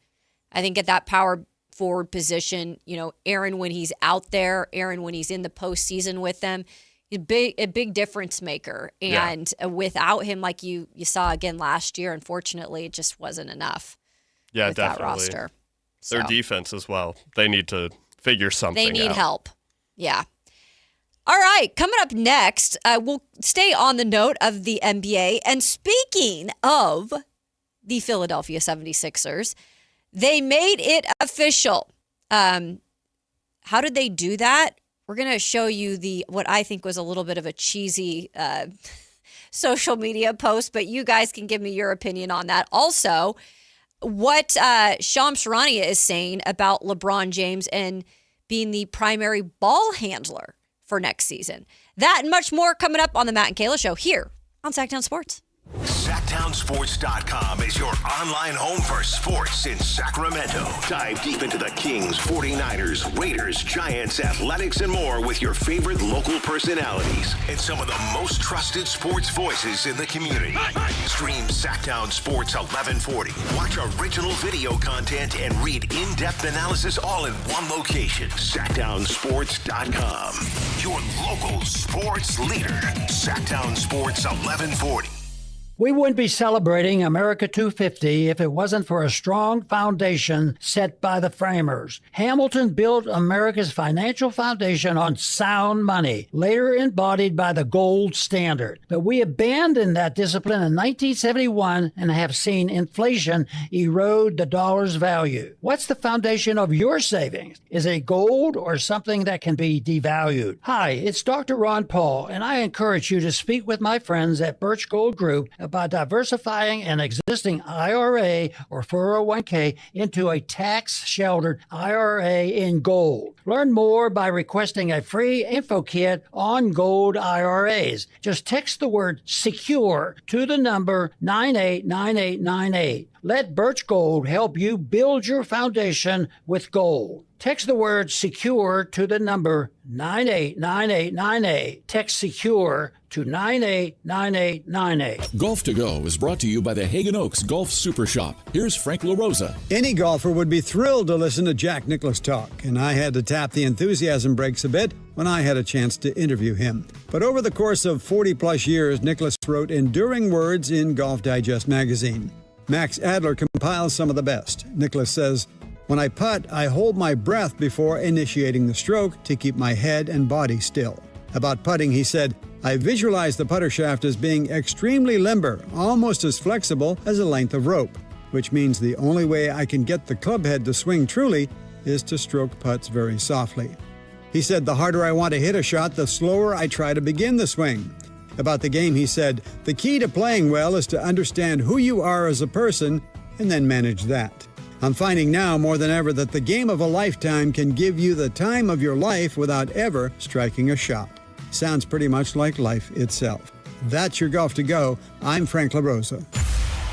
I think at that power forward position, Aaron when he's out there, Aaron when he's in the postseason with them, a big difference maker. And without him, like you saw again last year, unfortunately, it just wasn't enough. Yeah, with definitely. That roster. Their defense as well. They need to figure something out. They need help. Yeah. All right. Coming up next, we'll stay on the note of the NBA. And speaking of the Philadelphia 76ers, they made it official. How did they do that? We're going to show you what I think was a little bit of a cheesy social media post, but you guys can give me your opinion on that. Also, what Shams Charania is saying about LeBron James and being the primary ball handler for next season. That and much more coming up on the Matt and Kayla Show here on Sactown Sports. Sactownsports.com is your online home for sports in Sacramento. Dive deep into the Kings, 49ers, Raiders, Giants, Athletics, and more with your favorite local personalities and some of the most trusted sports voices in the community. Stream Sactown Sports 1140. Watch original video content and read in-depth analysis all in one location. Sactownsports.com. Your local sports leader. Sactown Sports 1140. We wouldn't be celebrating America 250 if it wasn't for a strong foundation set by the framers. Hamilton built America's financial foundation on sound money, later embodied by the gold standard. But we abandoned that discipline in 1971 and have seen inflation erode the dollar's value. What's the foundation of your savings? Is it gold or something that can be devalued? Hi, it's Dr. Ron Paul, and I encourage you to speak with my friends at Birch Gold Group about diversifying an existing IRA or 401k into a tax-sheltered IRA in gold. Learn more by requesting a free info kit on gold IRAs. Just text the word SECURE to the number 989898. Let Birch Gold help you build your foundation with gold. Text the word SECURE to the number 989898. Text SECURE to 989898. Golf to Go is brought to you by the Hagen Oaks Golf Super Shop. Here's Frank LaRosa. Any golfer would be thrilled to listen to Jack Nicklaus talk, and I had to tap the enthusiasm brakes a bit when I had a chance to interview him. But over the course of 40-plus years, Nicklaus wrote enduring words in Golf Digest magazine. Max Adler compiles some of the best. Nicklaus says, "When I putt, I hold my breath before initiating the stroke to keep my head and body still." About putting, he said, "I visualize the putter shaft as being extremely limber, almost as flexible as a length of rope, which means the only way I can get the club head to swing truly is to stroke putts very softly." He said, "The harder I want to hit a shot, the slower I try to begin the swing." About the game, he said, "The key to playing well is to understand who you are as a person and then manage that. I'm finding now more than ever that the game of a lifetime can give you the time of your life without ever striking a shot." Sounds pretty much like life itself. That's your Golf to Go. I'm Frank LaRosa.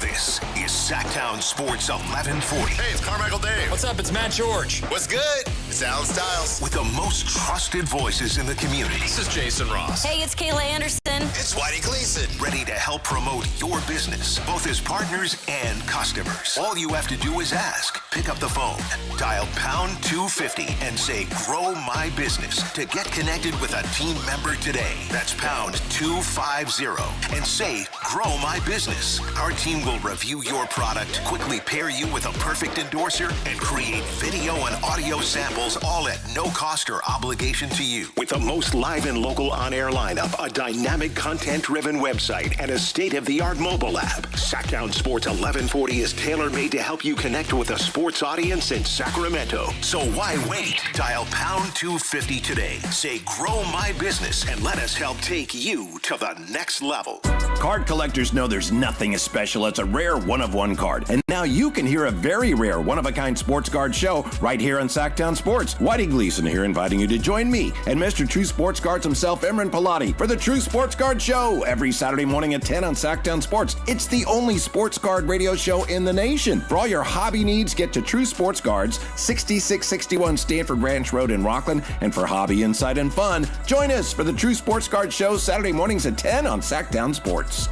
This is Sactown Sports 1140. Hey, it's Carmichael Dave. What's up? It's Matt George. What's good? It's Alan Stiles. With the most trusted voices in the community. This is Jason Ross. Hey, it's Kayla Anderson. It's Whitey Gleason. Ready to help promote your business, both as partners and customers. All you have to do is ask. Pick up the phone, dial pound 250 and say, "Grow my business" to get connected with a team member today. That's pound 250 and say, "Grow my business." Our team will review your product, quickly pair you with a perfect endorser, and create video and audio samples, all at no cost or obligation to you. With the most live and local on-air lineup, a dynamic content-driven website, and a state-of-the-art mobile app, Sactown Sports 1140 is tailor-made to help you connect with a sports audience in Sacramento. So why wait? Dial pound 250 today. Say, "Grow my business," and let us help take you to the next level. Card collectors know there's nothing as special as a rare one-of-one card. And now you can hear a very rare one-of-a-kind sports card show right here on Sactown Sports. Whitey Gleason here inviting you to join me and Mr. True Sports Cards himself, Imran Pilati, for the True Sports Card Show every Saturday morning at 10 on Sactown Sports. It's the only sports card radio show in the nation. For all your hobby needs, get to True Sports Cards, 6661 Stanford Ranch Road in Rockland. And for hobby, insight, and fun, join us for the True Sports Card Show Saturday mornings at 10 on Sactown Sports.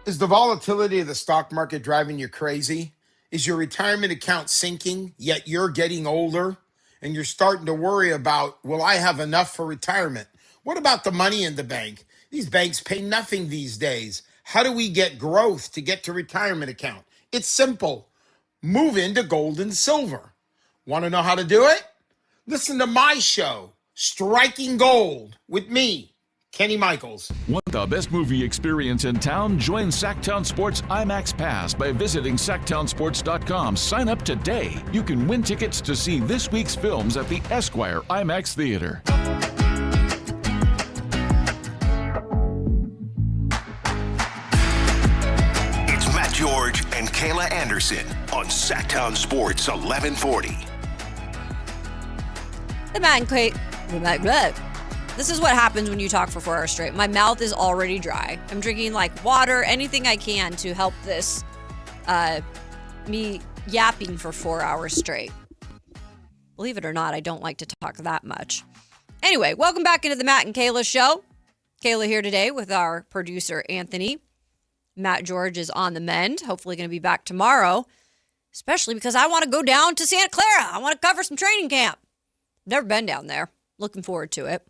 Is the volatility of the stock market driving you crazy? Is your retirement account sinking, yet you're getting older and you're starting to worry about, will I have enough for retirement? What about the money in the bank? These banks pay nothing these days. How do we get growth to get to retirement account? It's simple. Move into gold and silver. Want to know how to do it? Listen to my show, Striking Gold, with me, Kenny Michaels. Want the best movie experience in town? Join Sactown Sports IMAX Pass by visiting SactownSports.com. Sign up today. You can win tickets to see this week's films at the Esquire IMAX Theater. It's Matt George and Kayla Anderson on Sactown Sports 1140. The Matt and Kayla. This is what happens when you talk for 4 hours straight. My mouth is already dry. I'm drinking like water, anything I can to help this, me yapping for 4 hours straight. Believe it or not, I don't like to talk that much. Anyway, welcome back into the Matt and Kayla Show. Kayla here today with our producer, Anthony. Matt George is on the mend. Hopefully going to be back tomorrow, especially because I want to go down to Santa Clara. I want to cover some training camp. Never been down there. Looking forward to it.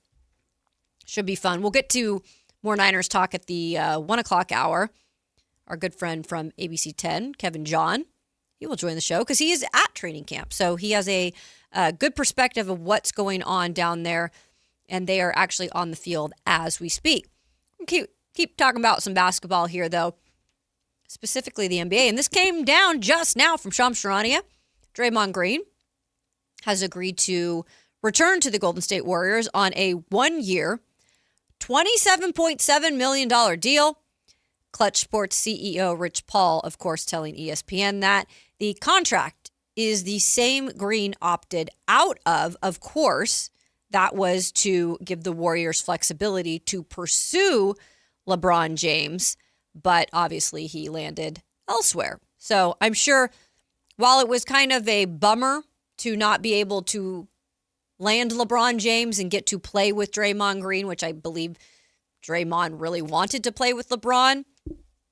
Should be fun. We'll get to more Niners talk at the 1 o'clock hour. Our good friend from ABC 10, Kevin John, he will join the show because he is at training camp. So he has a good perspective of what's going on down there, and they are actually on the field as we speak. Keep talking about some basketball here, though, specifically the NBA. And this came down just now from Shams Charania. Draymond Green has agreed to return to the Golden State Warriors on a 1-year, $27.7 million deal. Clutch Sports CEO Rich Paul, of course, telling ESPN that the contract is the same Green opted out of. Of course, that was to give the Warriors flexibility to pursue LeBron James, but obviously he landed elsewhere. So I'm sure while it was kind of a bummer to not be able to land LeBron James and get to play with Draymond Green, which I believe Draymond really wanted to play with LeBron,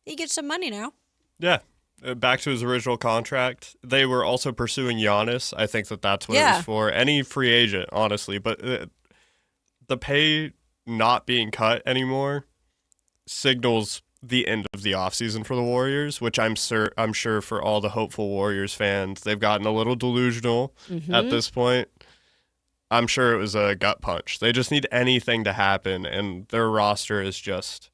he gets some money now. Yeah. Back to his original contract. They were also pursuing Giannis. I think that's what it was for. Any free agent, honestly. But the pay not being cut anymore signals the end of the offseason for the Warriors, which I'm sure for all the hopeful Warriors fans, they've gotten a little delusional at this point. I'm sure it was a gut punch. They just need anything to happen, and their roster is just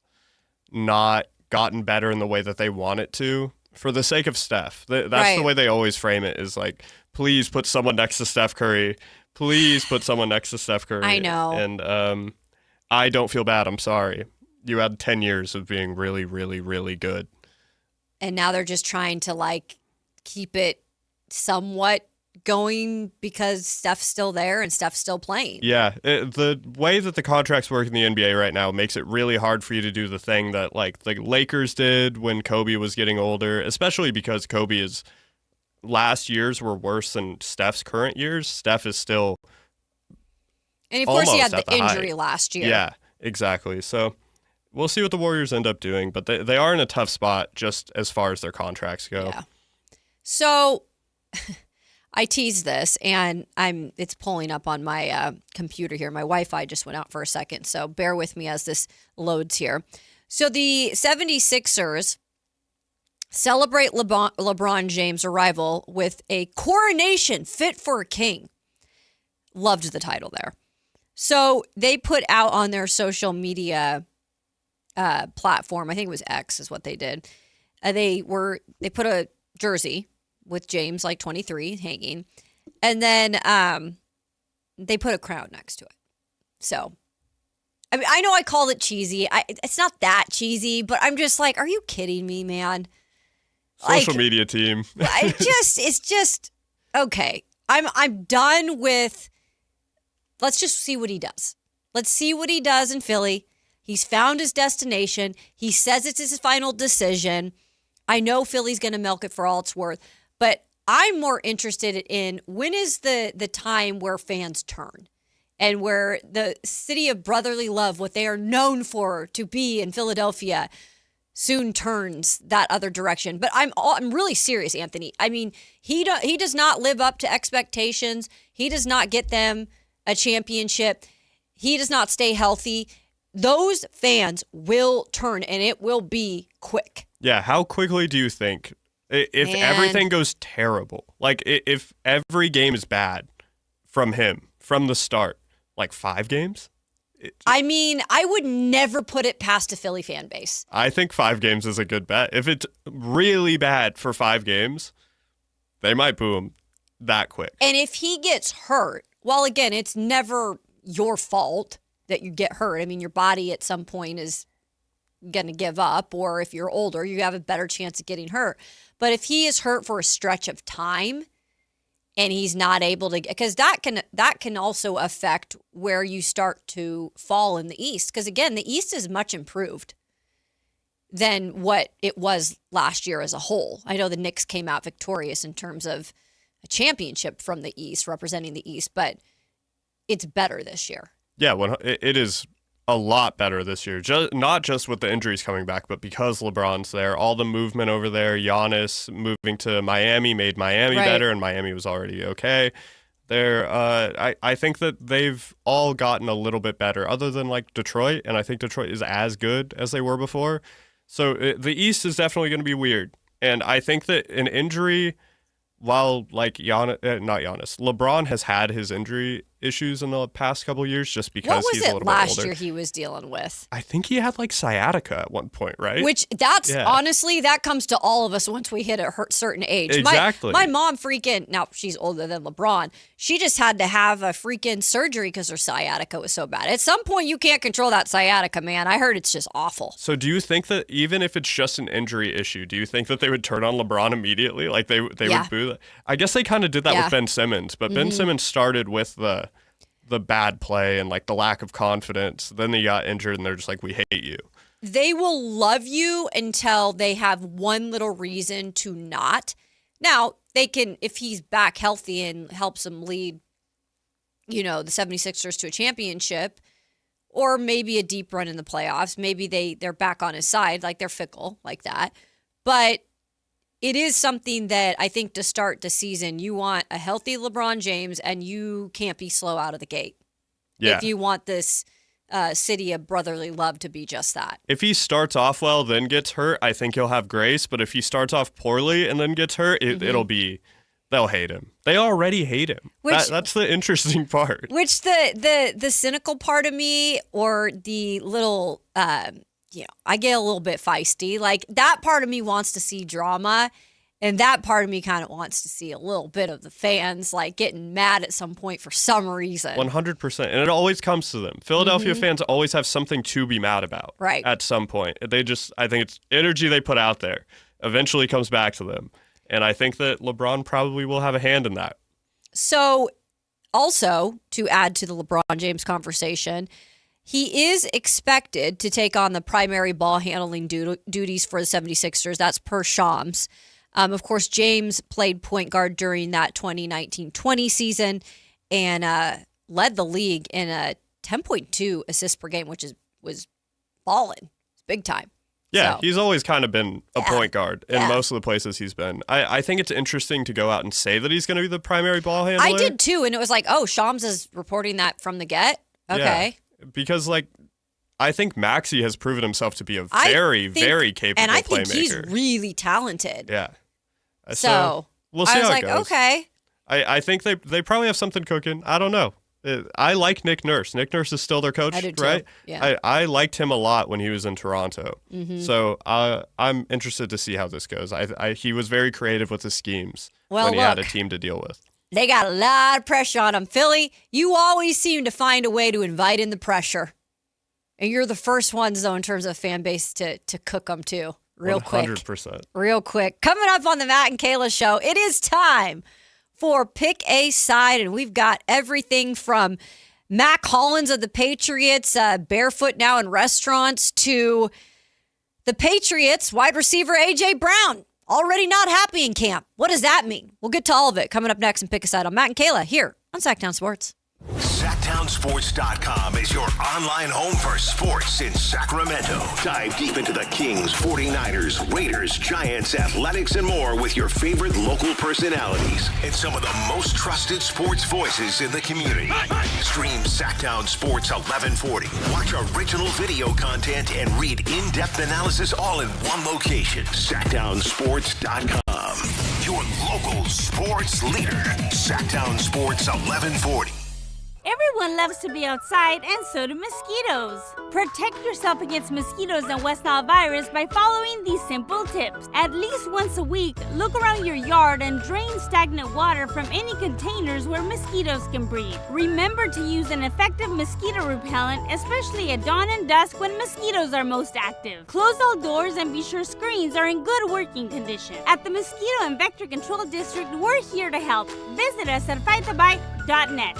not gotten better in the way that they want it to. For the sake of Steph. That's the way they always frame it, is like, please put someone next to Steph Curry. Please put someone next to Steph Curry. I know. And I don't feel bad. I'm sorry. You had 10 years of being really, really, really good. And now they're just trying to, like, keep it somewhat going because Steph's still there and Steph's still playing. Yeah, the way that the contracts work in the NBA right now makes it really hard for you to do the thing that like the Lakers did when Kobe was getting older, especially because Kobe's last years were worse than Steph's current years. Steph is still and of course he had the injury height. last year. Yeah, exactly. So we'll see what the Warriors end up doing, but they are in a tough spot just as far as their contracts go. Yeah. So I teased this, and it's pulling up on my computer here. My Wi-Fi just went out for a second, so bear with me as this loads here. So the 76ers celebrate LeBron James' arrival with a coronation fit for a king. Loved the title there. So they put out on their social media platform, I think it was X is what they did. They put a jersey with James, like 23, hanging. And then they put a crown next to it. So, I mean, I know I called it cheesy. It's not that cheesy, but I'm just like, are you kidding me, man? Social media team. It's just, okay. I'm done with, let's just see what he does. Let's see what he does in Philly. He's found his destination. He says it's his final decision. I know Philly's going to milk it for all it's worth. But I'm more interested in when is the time where fans turn and where the city of brotherly love, what they are known for to be in Philadelphia, soon turns that other direction. But I'm really serious, Anthony. I mean, he does not live up to expectations. He does not get them a championship. He does not stay healthy. Those fans will turn, and it will be quick. Yeah, how quickly do you think? If everything goes terrible, like if every game is bad from him from the start, like 5 games? I mean, I would never put it past a Philly fan base. I think 5 games is a good bet. If it's really bad for 5 games, they might boo him that quick. And if he gets hurt, well, again, it's never your fault that you get hurt. I mean, your body at some point is going to give up, or if you're older, you have a better chance of getting hurt. But if he is hurt for a stretch of time and he's not able to, because that can also affect where you start to fall in the East. Because again, the East is much improved than what it was last year as a whole. I know the Knicks came out victorious in terms of a championship from the East, representing the East, but it's better this year. Yeah, it is a lot better this year. Not just with the injuries coming back, but because LeBron's there. All the movement over there, Giannis moving to Miami made Miami better, and Miami was already okay. I think that they've all gotten a little bit better, other than like Detroit, and I think Detroit is as good as they were before. So the East is definitely going to be weird, and I think that an injury, while like LeBron has had his injury issues in the past couple years just because he's a little bit older. What was it last year he was dealing with? I think he had like sciatica at one point, right? Which honestly, that comes to all of us once we hit a certain age. Exactly. My mom now she's older than LeBron. She just had to have a freaking surgery because her sciatica was so bad. At some point, you can't control that sciatica, man. I heard it's just awful. So do you think that even if it's just an injury issue, do you think that they would turn on LeBron immediately? Like they would boo that? I guess they kind of did that with Ben Simmons, but Ben Simmons started with the bad play and like the lack of confidence. Then they got injured and they're just like, we hate you. They will love you until they have one little reason to not. Now, they can, if he's back healthy and helps them lead, the 76ers to a championship or maybe a deep run in the playoffs. Maybe they're back on his side, like they're fickle like that. But it is something that I think to start the season, you want a healthy LeBron James, and you can't be slow out of the gate. Yeah. If you want this city of brotherly love to be just that. If he starts off well, then gets hurt, I think he'll have grace. But if he starts off poorly and then gets hurt, it'll be, they'll hate him. They already hate him. That's the interesting part. Which the cynical part of me, or the little, I get a little bit feisty. Like, that part of me wants to see drama, and that part of me kind of wants to see a little bit of the fans, like, getting mad at some point for some reason. 100%. And it always comes to them. Philadelphia fans always have something to be mad about. Right. At some point. I think it's energy they put out there eventually comes back to them. And I think that LeBron probably will have a hand in that. So, also, to add to the LeBron James conversation, he is expected to take on the primary ball handling duties for the 76ers. That's per Shams. Of course, James played point guard during that 2019-20 season and led the league in a 10.2 assists per game, which was balling. It's big time. Yeah, he's always kind of been a point guard in most of the places he's been. I think it's interesting to go out and say that he's going to be the primary ball handler. I did too, and it was like, oh, Shams is reporting that from the get? Okay. Yeah. Because, I think Maxey has proven himself to be a very capable playmaker. And I think he's really talented. Yeah. So we'll see how it goes. Okay. I think they probably have something cooking. I don't know. I like Nick Nurse. Nick Nurse is still their coach, I do too. right? Yeah. I liked him a lot when he was in Toronto. So I'm interested to see how this goes. He was very creative with his schemes when he had a team to deal with. They got a lot of pressure on them. Philly, you always seem to find a way to invite in the pressure. And you're the first ones, though, in terms of fan base to cook them, too. Real 100%. quick. 100%. Real quick. Coming up on the Matt and Kayla Show, it is time for Pick a Side. And we've got everything from Mac Hollins of the Patriots, barefoot now in restaurants, to the Patriots wide receiver A.J. Brown. Already not happy in camp. What does that mean? We'll get to all of it coming up next and Pick a Side on Matt and Kayla here on Sactown Sports. Sactownsports.com is your online home for sports in Sacramento. Dive deep into the Kings, 49ers, Raiders, Giants, Athletics, and more with your favorite local personalities and some of the most trusted sports voices in the community. Stream Sactown Sports 1140. Watch original video content and read in-depth analysis all in one location. Sactownsports.com. Your local sports leader. Sactown Sports 1140. Everyone loves to be outside, and so do mosquitoes. Protect yourself against mosquitoes and West Nile virus by following these simple tips. At least once a week, look around your yard and drain stagnant water from any containers where mosquitoes can breed. Remember to use an effective mosquito repellent, especially at dawn and dusk when mosquitoes are most active. Close all doors and be sure screens are in good working condition. At the Mosquito and Vector Control District, we're here to help. Visit us at fightthebite.net.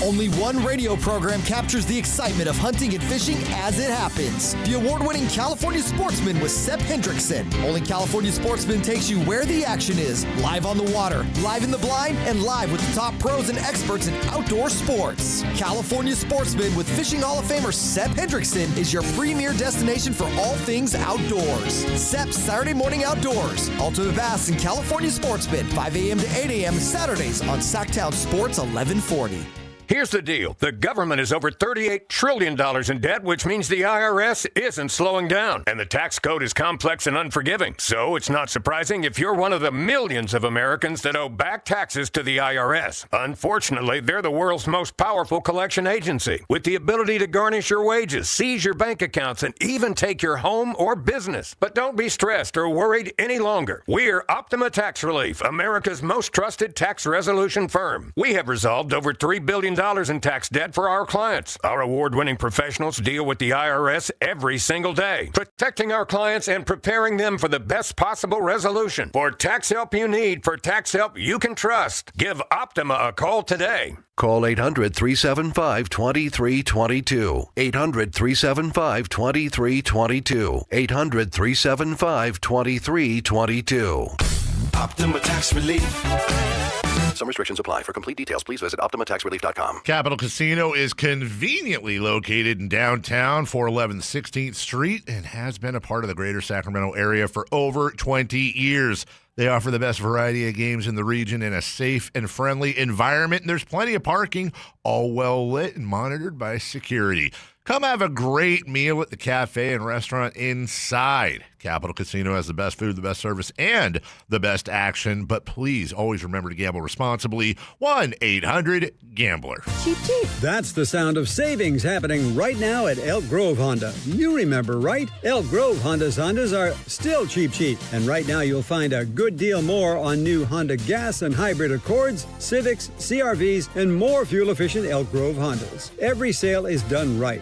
Only one radio program captures the excitement of hunting and fishing as it happens. The award-winning California Sportsman with Sep Hendrickson. Only California Sportsman takes you where the action is. Live on the water, live in the blind, and live with the top pros and experts in outdoor sports. California Sportsman with Fishing Hall of Famer Sep Hendrickson is your premier destination for all things outdoors. Sep's Saturday Morning Outdoors. Ultimate Bass and California Sportsman, 5 a.m. to 8 a.m. Saturdays on Sactown Sports 1140. Here's the deal. The government is over $38 trillion in debt, which means the IRS isn't slowing down. And the tax code is complex and unforgiving. So it's not surprising if you're one of the millions of Americans that owe back taxes to the IRS. Unfortunately, they're the world's most powerful collection agency, with the ability to garnish your wages, seize your bank accounts, and even take your home or business. But don't be stressed or worried any longer. We're Optima Tax Relief, America's most trusted tax resolution firm. We have resolved over $3 billion in tax debt for our clients. Our award-winning professionals deal with the IRS every single day, protecting our clients and preparing them for the best possible resolution. For tax help you need, for tax help you can trust, give Optima a call today. Call 800-375-2322. 800-375-2322. 800-375-2322. Optima Tax Relief. Some restrictions apply. For complete details, please visit OptimaTaxRelief.com. Capital Casino is conveniently located in downtown 411 16th Street and has been a part of the greater Sacramento area for over 20 years. They offer the best variety of games in the region in a safe and friendly environment, and there's plenty of parking, all well lit and monitored by security. Come have a great meal at the cafe and restaurant inside. Capital Casino has the best food, the best service, and the best action. But please always remember to gamble responsibly. 1-800-GAMBLER. Cheap, cheap. That's the sound of savings happening right now at Elk Grove Honda. You remember, right? Elk Grove Hondas are still cheap, cheap. And right now you'll find a good deal more on new Honda gas and hybrid Accords, Civics, CRVs, and more fuel-efficient Elk Grove Hondas. Every sale is done right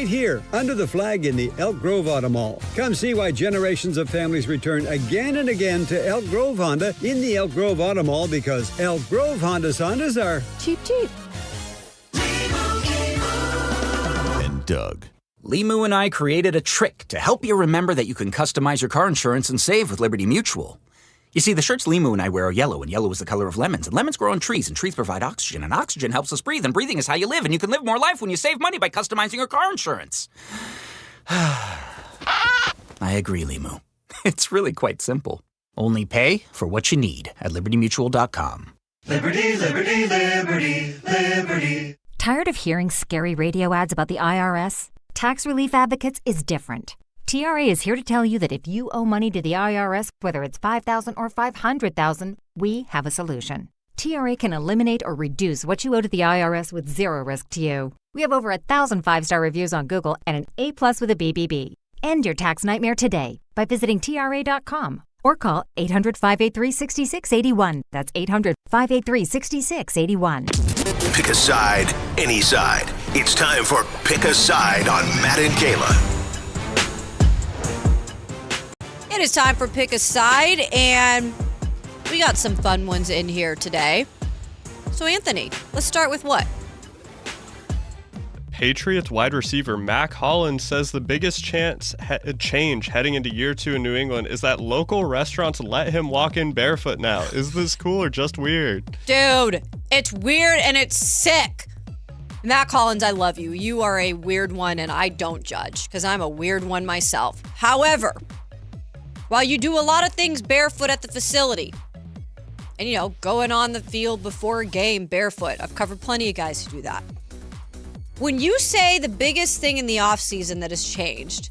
here, under the flag in the Elk Grove Auto Mall. Come see why generations of families return again and again to Elk Grove Honda in the Elk Grove Auto Mall, because Elk Grove Hondas are cheap, cheap. And Doug. Limu and I created a trick to help you remember that you can customize your car insurance and save with Liberty Mutual. You see, the shirts Limu and I wear are yellow, and yellow is the color of lemons, and lemons grow on trees, and trees provide oxygen, and oxygen helps us breathe, and breathing is how you live, and you can live more life when you save money by customizing your car insurance. I agree, Limu. It's really quite simple. Only pay for what you need at libertymutual.com. Liberty, liberty, liberty, liberty. Tired of hearing scary radio ads about the IRS? Tax Relief Advocates is different. TRA is here to tell you that if you owe money to the IRS, whether it's $5,000 or $500,000, we have a solution. TRA can eliminate or reduce what you owe to the IRS with zero risk to you. We have over 1,000 5-star reviews on Google and an A+ with a BBB. End your tax nightmare today by visiting TRA.com or call 800-583-6681. That's 800-583-6681. Pick a side, any side. It's time for Pick a Side on Matt and Kayla. It is time for Pick a Side, and we got some fun ones in here today. So, Anthony, let's start with what? Patriots wide receiver Mac Hollins says the biggest change heading into year 2 in New England is that local restaurants let him walk in barefoot now. Is this cool or just weird? Dude, it's weird and it's sick. Mac Hollins, I love you. You are a weird one, and I don't judge because I'm a weird one myself. However, while you do a lot of things barefoot at the facility, and, going on the field before a game barefoot, I've covered plenty of guys who do that. When you say the biggest thing in the offseason that has changed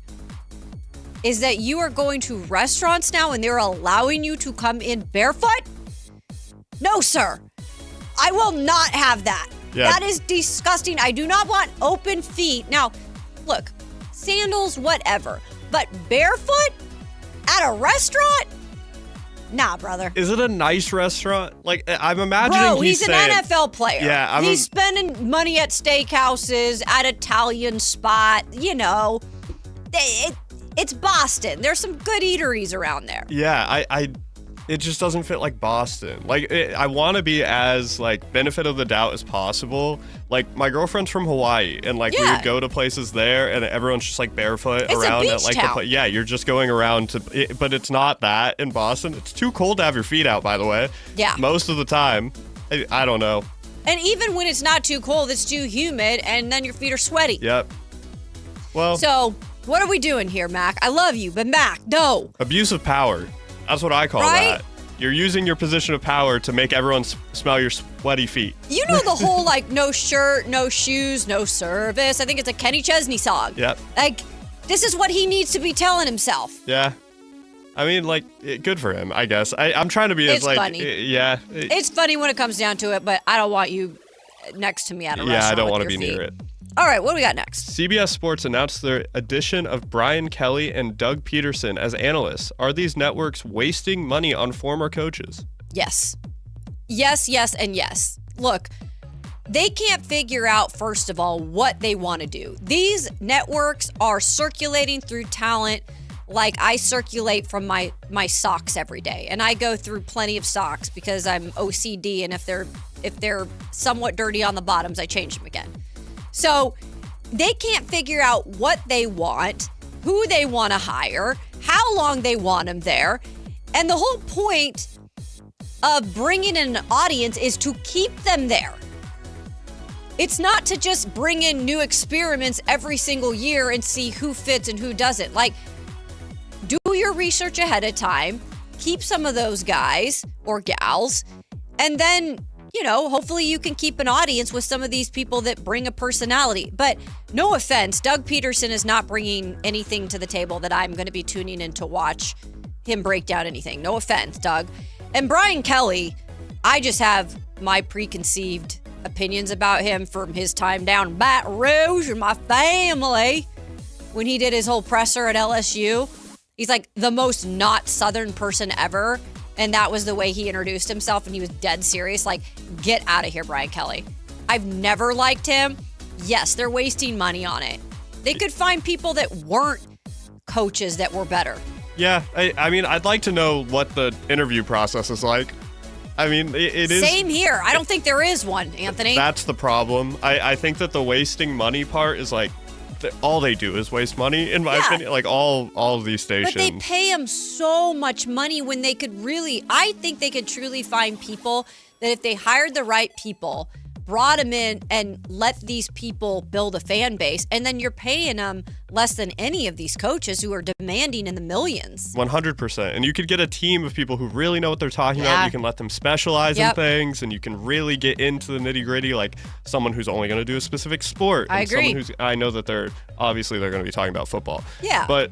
is that you are going to restaurants now and they're allowing you to come in barefoot? No, sir. I will not have that. Yeah. That is disgusting. I do not want open feet. Now, look, sandals, whatever, but barefoot at a restaurant? Nah, brother. Is it a nice restaurant? Like, I'm imagining he's an NFL player. Yeah, he's spending money at steakhouses, at Italian spot. It's Boston. There's some good eateries around there. Yeah, it just doesn't fit like Boston. I want to be as benefit of the doubt as possible. Like, my girlfriend's from Hawaii, and we would go to places there, and everyone's just barefoot around at town. Yeah, you're just going around but it's not that in Boston. It's too cold to have your feet out, by the way. Yeah. Most of the time. I don't know. And even when it's not too cold, it's too humid, and then your feet are sweaty. Yep. Well. So, what are we doing here, Mac? I love you, but Mac, no. Abuse of power. That's what I call that. You're using your position of power to make everyone smell your sweaty feet. You know the whole, like, no shirt, no shoes, no service. I think it's a Kenny Chesney song. Yep. Like, this is what he needs to be telling himself. Yeah. I mean, like, good for him, I guess. I'm trying to be It's as, like, funny. yeah. It's funny when it comes down to it, but I don't want you next to me at a restaurant. Yeah, I don't want to be near it. All right, what do we got next? CBS Sports announced their addition of Brian Kelly and Doug Peterson as analysts. Are these networks wasting money on former coaches? Yes. Yes, yes, and yes. Look, they can't figure out, first of all, what they want to do. These networks are circulating through talent like I circulate from my socks every day. And I go through plenty of socks because I'm OCD, and if they're somewhat dirty on the bottoms, I change them again. So they can't figure out what they want, who they want to hire, how long they want them there. And the whole point of bringing in an audience is to keep them there. It's not to just bring in new experiments every single year and see who fits and who doesn't. Like, do your research ahead of time, keep some of those guys or gals, and then, hopefully you can keep an audience with some of these people that bring a personality. But no offense, Doug Peterson is not bringing anything to the table that I'm going to be tuning in to watch him break down anything. No offense, Doug. And Brian Kelly, I just have my preconceived opinions about him from his time down in Baton Rouge and my family. When he did his whole presser at LSU, he's like the most not Southern person ever. And that was the way he introduced himself, and he was dead serious. Like, get out of here, Brian Kelly. I've never liked him. Yes, they're wasting money on it. They could find people that weren't coaches that were better. Yeah, I mean, I'd like to know what the interview process is like. I mean, it is... Same here. I don't think there is one, Anthony. That's the problem. I think that the wasting money part is like, all they do is waste money, in my opinion. Like, all of these stations. But they pay them so much money when they could really... I think they could truly find people that if they hired the right people, brought them in, and let these people build a fan base, and then you're paying them less than any of these coaches who are demanding in the millions. 100%. And you could get a team of people who really know what they're talking about. You can let them specialize in things, and you can really get into the nitty-gritty, like someone who's only going to do a specific sport. I agree. I know that they're going to be talking about football. Yeah. But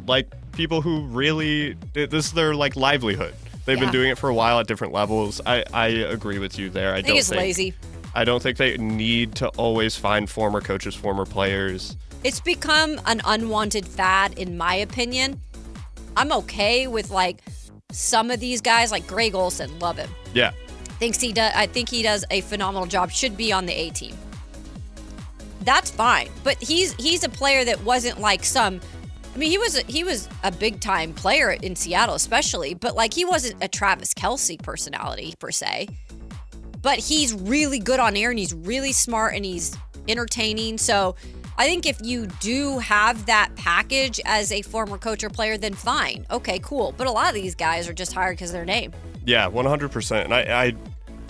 like people who really, this is their like livelihood. They've been doing it for a while at different levels. I agree with you there. I think it's lazy. I don't think they need to always find former coaches, former players. It's become an unwanted fad, in my opinion. I'm okay with, like, some of these guys, like Greg Olsen. Love him. Yeah. I think he does a phenomenal job. Should be on the A team. That's fine. But he's a player that wasn't like some. I mean, he was a big time player in Seattle, especially. But like, he wasn't a Travis Kelce personality per se. But he's really good on air, and he's really smart, and he's entertaining. So I think if you do have that package as a former coach or player, then fine. Okay, cool. But a lot of these guys are just hired because of their name. Yeah, 100%. And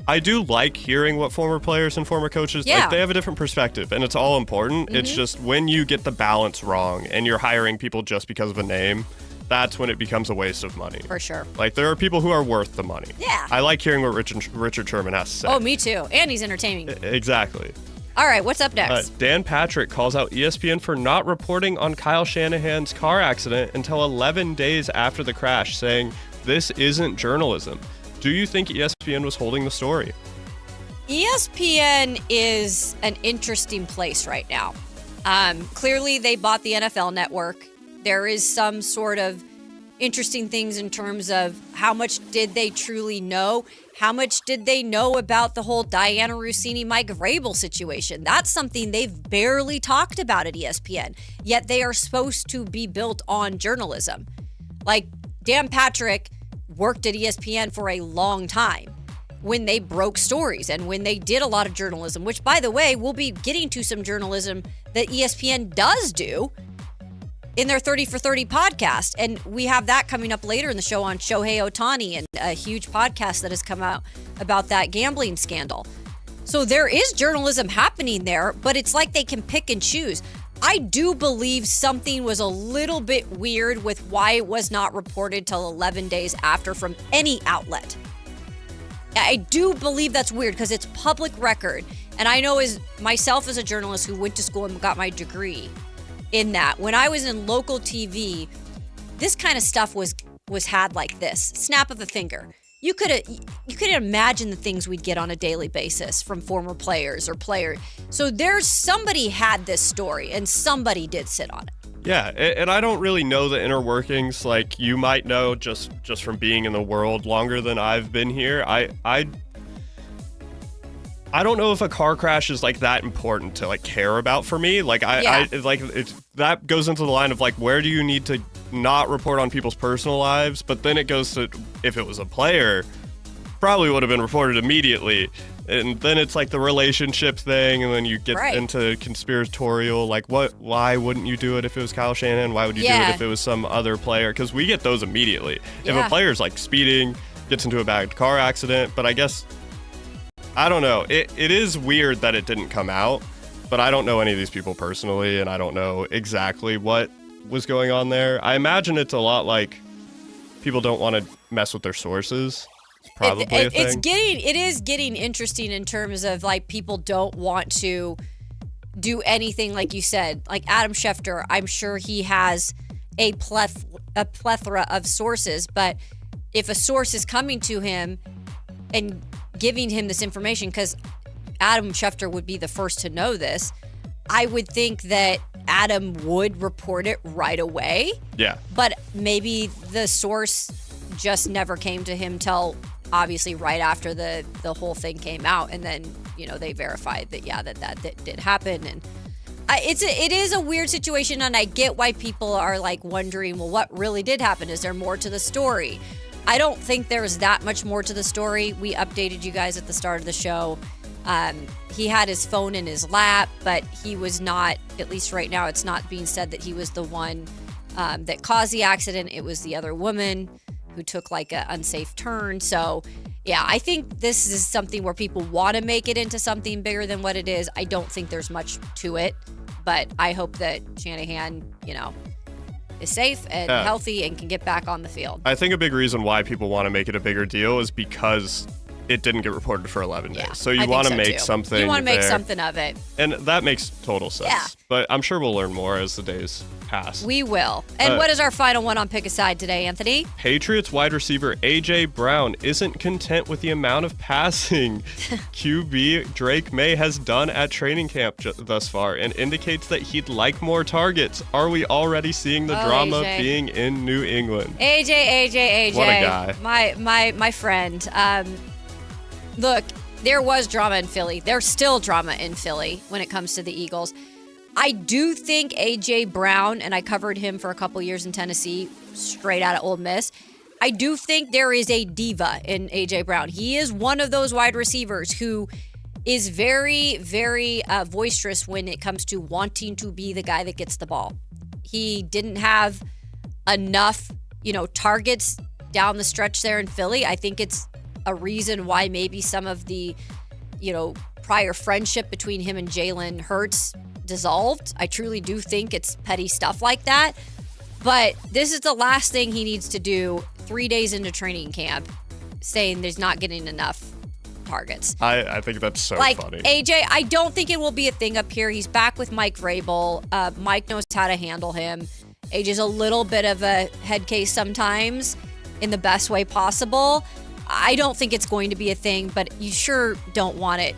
I do like hearing what former players and former coaches, like, they have a different perspective, and it's all important. It's just when you get the balance wrong and you're hiring people just because of a name, that's when it becomes a waste of money. For sure. Like, there are people who are worth the money. Yeah. I like hearing what Richard Sherman has to say. Oh, me too. And he's entertaining. Exactly. All right, what's up next? Dan Patrick calls out ESPN for not reporting on Kyle Shanahan's car accident until 11 days after the crash, saying this isn't journalism. Do you think ESPN was holding the story? ESPN is an interesting place right now. Clearly, they bought the NFL Network. There is some sort of interesting things in terms of how much did they truly know? How much did they know about the whole Diana Russini, Mike Vrabel situation? That's something they've barely talked about at ESPN, yet they are supposed to be built on journalism. Like, Dan Patrick worked at ESPN for a long time when they broke stories and when they did a lot of journalism, which, by the way, we'll be getting to some journalism that ESPN does do in their 30 for 30 podcast. And we have that coming up later in the show on Shohei Ohtani and a huge podcast that has come out about that gambling scandal. So there is journalism happening there, but it's like they can pick and choose. I do believe something was a little bit weird with why it was not reported till 11 days after from any outlet. I do believe that's weird because it's public record. And I know as myself as a journalist who went to school and got my degree in that, when I was in local TV, this kind of stuff was had like this, snap of a finger. You could imagine the things we'd get on a daily basis from former players or players. So there's somebody had this story and somebody did sit on it. Yeah, and I don't really know the inner workings like you might know just from being in the world longer than I've been here. I don't know if a car crash is like that important to like care about for me. Like that goes into the line of like, where do you need to not report on people's personal lives? But then it goes to, if it was a player, probably would have been reported immediately. And then it's like the relationship thing, and then you get into conspiratorial, like why wouldn't you do it if it was Kyle Shanahan? Why would you do it if it was some other player? Because we get those immediately. If a player's like speeding, gets into a bad car accident, but I guess, I don't know. It is weird that it didn't come out, but I don't know any of these people personally, and I don't know exactly what was going on there. I imagine it's a lot like people don't want to mess with their sources. Probably a thing. It is getting interesting in terms of like people don't want to do anything like you said. Like Adam Schefter, I'm sure he has a plethora of sources, but if a source is coming to him and giving him this information, because Adam Schefter would be the first to know this, I would think that Adam would report it right away. Yeah. But maybe the source just never came to him till obviously right after the whole thing came out, and then they verified that that did happen. And it is a weird situation, and I get why people are like wondering, well, what really did happen? Is there more to the story? I don't think there's that much more to the story. We updated you guys at the start of the show. He had his phone in his lap, but he was not, at least right now, it's not being said that he was the one that caused the accident. It was the other woman who took like an unsafe turn. So yeah, I think this is something where people want to make it into something bigger than what it is. I don't think there's much to it, but I hope that Shanahan, is safe and healthy and can get back on the field. I think a big reason why people want to make it a bigger deal is because it didn't get reported for 11 days. So you want to make something. You want to make something of it. And that makes total sense. Yeah. But I'm sure we'll learn more as the days pass. We will. And what is our final one on Pick a Side today, Anthony? Patriots wide receiver A.J. Brown isn't content with the amount of passing QB Drake May has done at training camp thus far and indicates that he'd like more targets. Are we already seeing the drama AJ. being in New England? AJ. What a guy. My friend. Look, there was drama in Philly. There's still drama in Philly when it comes to the Eagles. I do think A.J. Brown, and I covered him for a couple years in Tennessee, straight out of Ole Miss. I do think there is a diva in A.J. Brown. He is one of those wide receivers who is very, very boisterous when it comes to wanting to be the guy that gets the ball. He didn't have enough, targets down the stretch there in Philly. I think it's a reason why maybe some of the, prior friendship between him and Jalen Hurts dissolved. I truly do think it's petty stuff like that. But this is the last thing he needs to do 3 days into training camp, saying there's not getting enough targets. I think that's so funny. AJ, I don't think it will be a thing up here. He's back with Mike Vrabel. Mike knows how to handle him. AJ's a little bit of a head case sometimes in the best way possible. I don't think it's going to be a thing, but you sure don't want it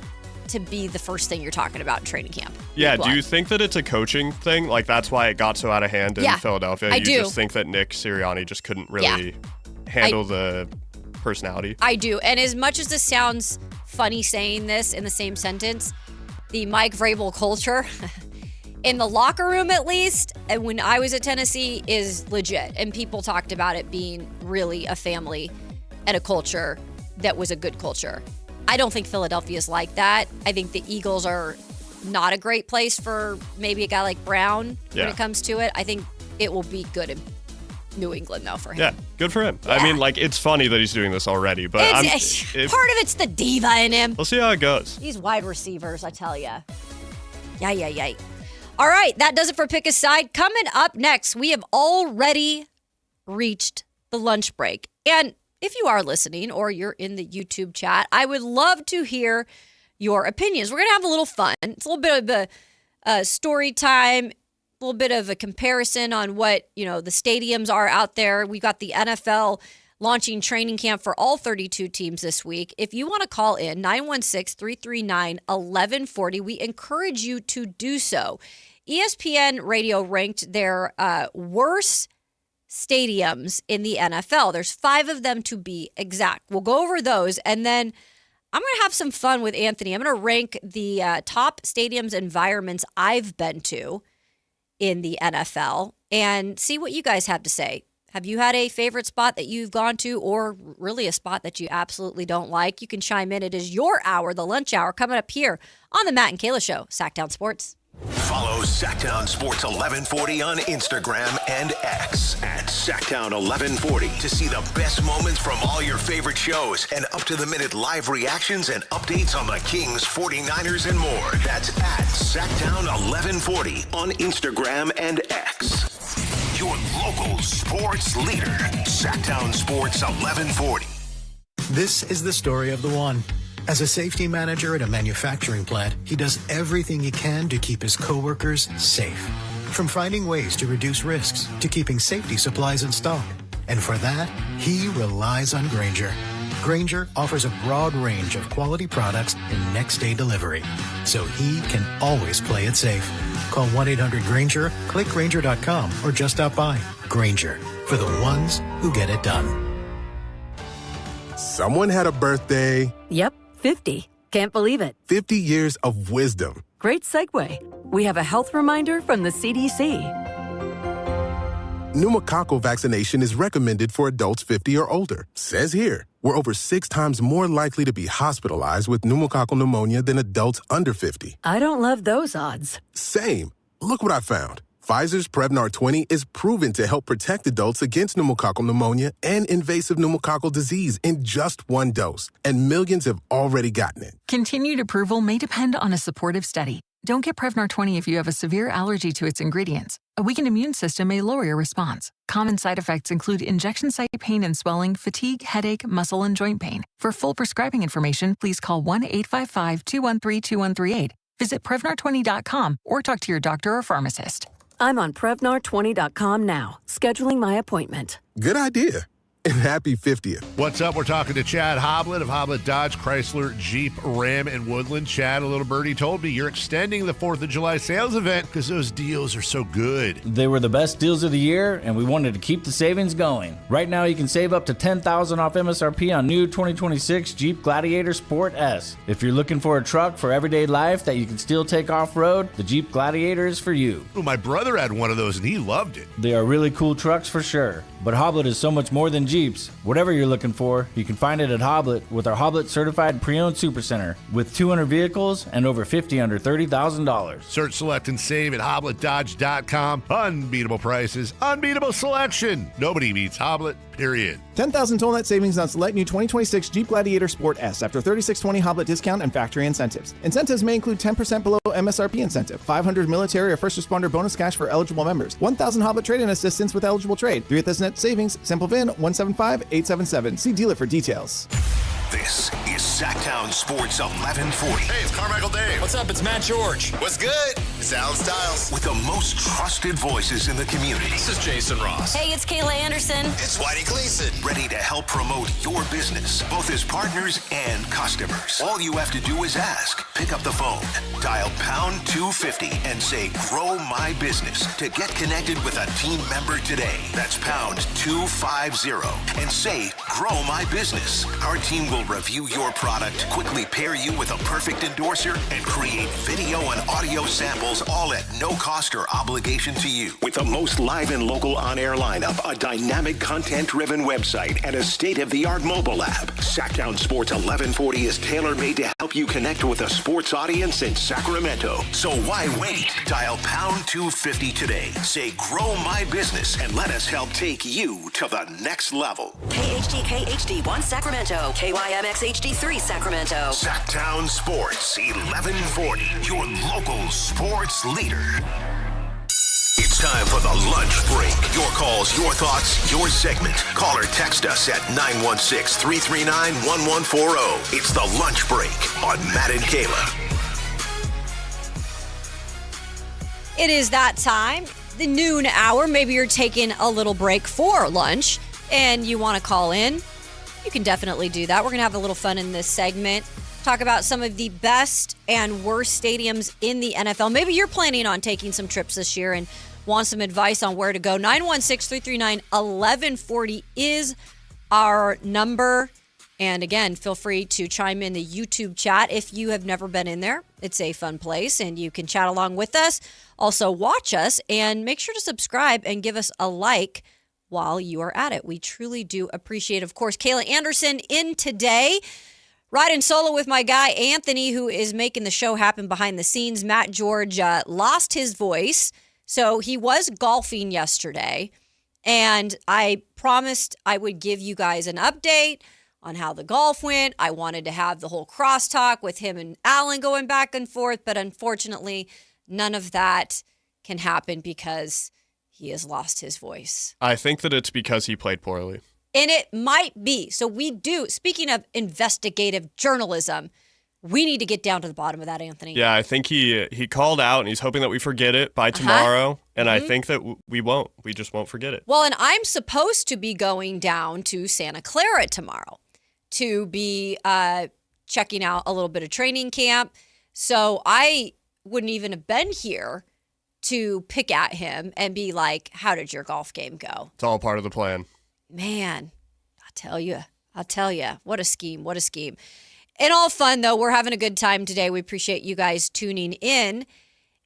to be the first thing you're talking about in training camp. Yeah, do you think that it's a coaching thing? Like that's why it got so out of hand in Philadelphia? I do. You just think that Nick Sirianni just couldn't really handle the personality? I do. And as much as this sounds funny saying this in the same sentence, the Mike Vrabel culture in the locker room at least, and when I was at Tennessee, is legit. And people talked about it being really a family and a culture that was a good culture. I don't think Philadelphia is like that. I think the Eagles are not a great place for maybe a guy like Brown when it comes to it. I think it will be good in New England, though, for him. Yeah, good for him. Yeah. I mean, it's funny that he's doing this already, but part of it's the diva in him. We'll see how it goes. These wide receivers, I tell you. Yeah. All right, that does it for Pick a Side. Coming up next, we have already reached the lunch break. And if you are listening or you're in the YouTube chat, I would love to hear your opinions. We're going to have a little fun. It's a little bit of a story time, a little bit of a comparison on what, the stadiums are out there. We got the NFL launching training camp for all 32 teams this week. If you want to call in, 916-339-1140, we encourage you to do so. ESPN Radio ranked their worst stadiums in the NFL. There's 5 of them to be exact. We'll go over those, and then I'm going to have some fun with Anthony. I'm going to rank the top stadiums environments I've been to in the NFL and see what you guys have to say. Have you had a favorite spot that you've gone to, or really a spot that you absolutely don't like? You can chime in. It is your hour, the lunch hour, coming up here on the Matt and Kayla Show, Sactown Sports. Follow Sactown Sports 1140 on Instagram and X at Sactown 1140 to see the best moments from all your favorite shows and up-to-the-minute live reactions and updates on the Kings, 49ers, and more. That's at Sactown 1140 on Instagram and X. Your local sports leader, Sactown Sports 1140. This is the story of the one. As a safety manager at a manufacturing plant, he does everything he can to keep his coworkers safe. From finding ways to reduce risks to keeping safety supplies in stock. And for that, he relies on Grainger. Grainger offers a broad range of quality products and next-day delivery, so he can always play it safe. Call 1-800-GRAINGER, click Grainger.com, or just stop by. Grainger, for the ones who get it done. Someone had a birthday. Yep, 50. Can't believe it. 50 years of wisdom. Great segue. We have a health reminder from the CDC. Pneumococcal vaccination is recommended for adults 50 or older. Says here, we're over 6 times more likely to be hospitalized with pneumococcal pneumonia than adults under 50. I don't love those odds. Same. Look what I found. Pfizer's Prevnar 20 is proven to help protect adults against pneumococcal pneumonia and invasive pneumococcal disease in just 1 dose. And millions have already gotten it. Continued approval may depend on a supportive study. Don't get Prevnar 20 if you have a severe allergy to its ingredients. A weakened immune system may lower your response. Common side effects include injection site pain and swelling, fatigue, headache, muscle, and joint pain. For full prescribing information, please call 1-855-213-2138. Visit Prevnar20.com or talk to your doctor or pharmacist. I'm on Prevnar20.com now, scheduling my appointment. Good idea. And happy 50th. What's up? We're talking to Chad Hoblet of Hoblet Dodge, Chrysler, Jeep, Ram, and Woodland. Chad, a little birdie told me you're extending the 4th of July sales event because those deals are so good. They were the best deals of the year, and we wanted to keep the savings going. Right now, you can save up to $10,000 off MSRP on new 2026 Jeep Gladiator Sport S. If you're looking for a truck for everyday life that you can still take off-road, the Jeep Gladiator is for you. Well, my brother had one of those, and he loved it. They are really cool trucks for sure. But Hoblet is so much more than Jeeps. Whatever you're looking for, you can find it at Hoblet with our Hoblet Certified Pre-Owned Supercenter with 200 vehicles and over 50 under $30,000. Search, select, and save at HobletDodge.com. Unbeatable prices, unbeatable selection. Nobody beats Hoblet, period. 10,000 total net savings on select new 2026 Jeep Gladiator Sport S after $36.20 Hoblet discount and factory incentives. Incentives may include 10% below MSRP incentive, 500 military or first responder bonus cash for eligible members, 1,000 Hoblet trade-in assistance with eligible trade, 3th net savings, simple VIN 175877. See dealer for details. This is Sactown Sports 1140. Hey, it's Carmichael Dave. What's up? It's Matt George. What's good? It's Alan Stiles. With the most trusted voices in the community. This is Jason Ross. Hey, it's Kayla Anderson. It's Whitey Gleason. Ready to help promote your business, both as partners and customers. All you have to do is ask. Pick up the phone, dial pound 250 and say, grow my business to get connected with a team member today. That's pound 250 and say, grow my business. Our team will review your product, quickly pair you with a perfect endorser, and create video and audio samples all at no cost or obligation to you. With the most live and local on-air lineup, a dynamic content-driven website, and a state-of-the-art mobile app, Sactown Sports 1140 is tailor-made to help you connect with a sports audience in Sacramento. So why wait? Dial pound 250 today. Say, grow my business, and let us help take you to the next level. KHD 1 Sacramento, KYMX KYMX HD3 Sacramento. Sactown Sports 1140, your local sports leader. It's time for the lunch break. Your calls, your thoughts, your segment. Call or text us at 916-339-1140. It's the lunch break on Matt and Kayla. It is that time, the noon hour. Maybe you're taking a little break for lunch and you want to call in. You can definitely do that. We're going to have a little fun in this segment. Talk about some of the best and worst stadiums in the NFL. Maybe you're planning on taking some trips this year and want some advice on where to go. 916-339-1140 is our number. And again, feel free to chime in the YouTube chat if you have never been in there. It's a fun place and you can chat along with us. Also watch us and make sure to subscribe and give us a like while you are at it. We truly do appreciate it. Of course, Kayla Anderson in today. Riding solo with my guy, Anthony, who is making the show happen behind the scenes. Matt George lost his voice, so he was golfing yesterday. And I promised I would give you guys an update on how the golf went. I wanted to have the whole crosstalk with him and Alan going back and forth, but unfortunately, none of that can happen because he has lost his voice. I think that it's because he played poorly. And it might be. So we do, speaking of investigative journalism, we need to get down to the bottom of that, Anthony. Yeah, I think he called out and he's hoping that we forget it by tomorrow. And I think that we won't. We just won't forget it. Well, and I'm supposed to be going down to Santa Clara tomorrow to be checking out a little bit of training camp. So I wouldn't even have been here to pick at him and be like, how did your golf game go? It's all part of the plan. Man, I'll tell you, what a scheme. In all fun, though, we're having a good time today. We appreciate you guys tuning in.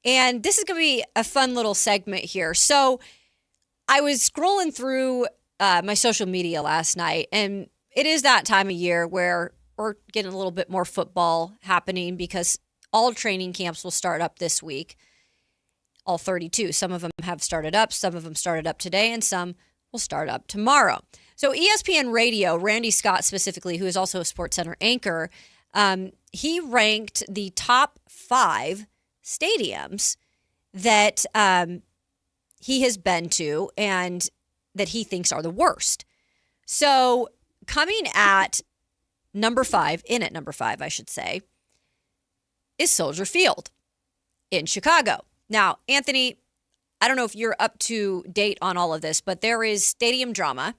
And this is going to be a fun little segment here. So I was scrolling through my social media last night, and it is that time of year where we're getting a little bit more football happening because all training camps will start up this week. All 32. Some of them have started up. Some of them started up today, and some will start up tomorrow. So ESPN Radio, Randy Scott specifically, who is also a SportsCenter anchor, he ranked the top 5 stadiums that he has been to and that he thinks are the worst. So coming at number 5, I should say, is Soldier Field in Chicago. Now, Anthony, I don't know if you're up to date on all of this, but there is stadium drama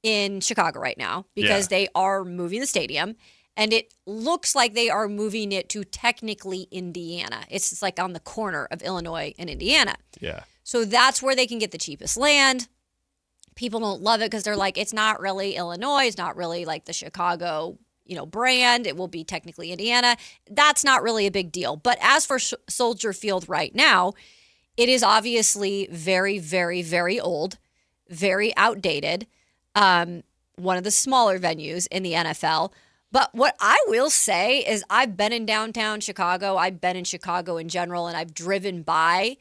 in Chicago right now because they are moving the stadium, and it looks like they are moving it to technically Indiana. It's like on the corner of Illinois and Indiana. Yeah. So that's where they can get the cheapest land. People don't love it because they're like, it's not really Illinois. It's not really like the Chicago, brand. It will be technically Indiana. That's not really a big deal. But as for Soldier Field right now, it is obviously very, very, very old, very outdated, one of the smaller venues in the NFL. But what I will say is I've been in downtown Chicago. I've been in Chicago in general, and I've driven by,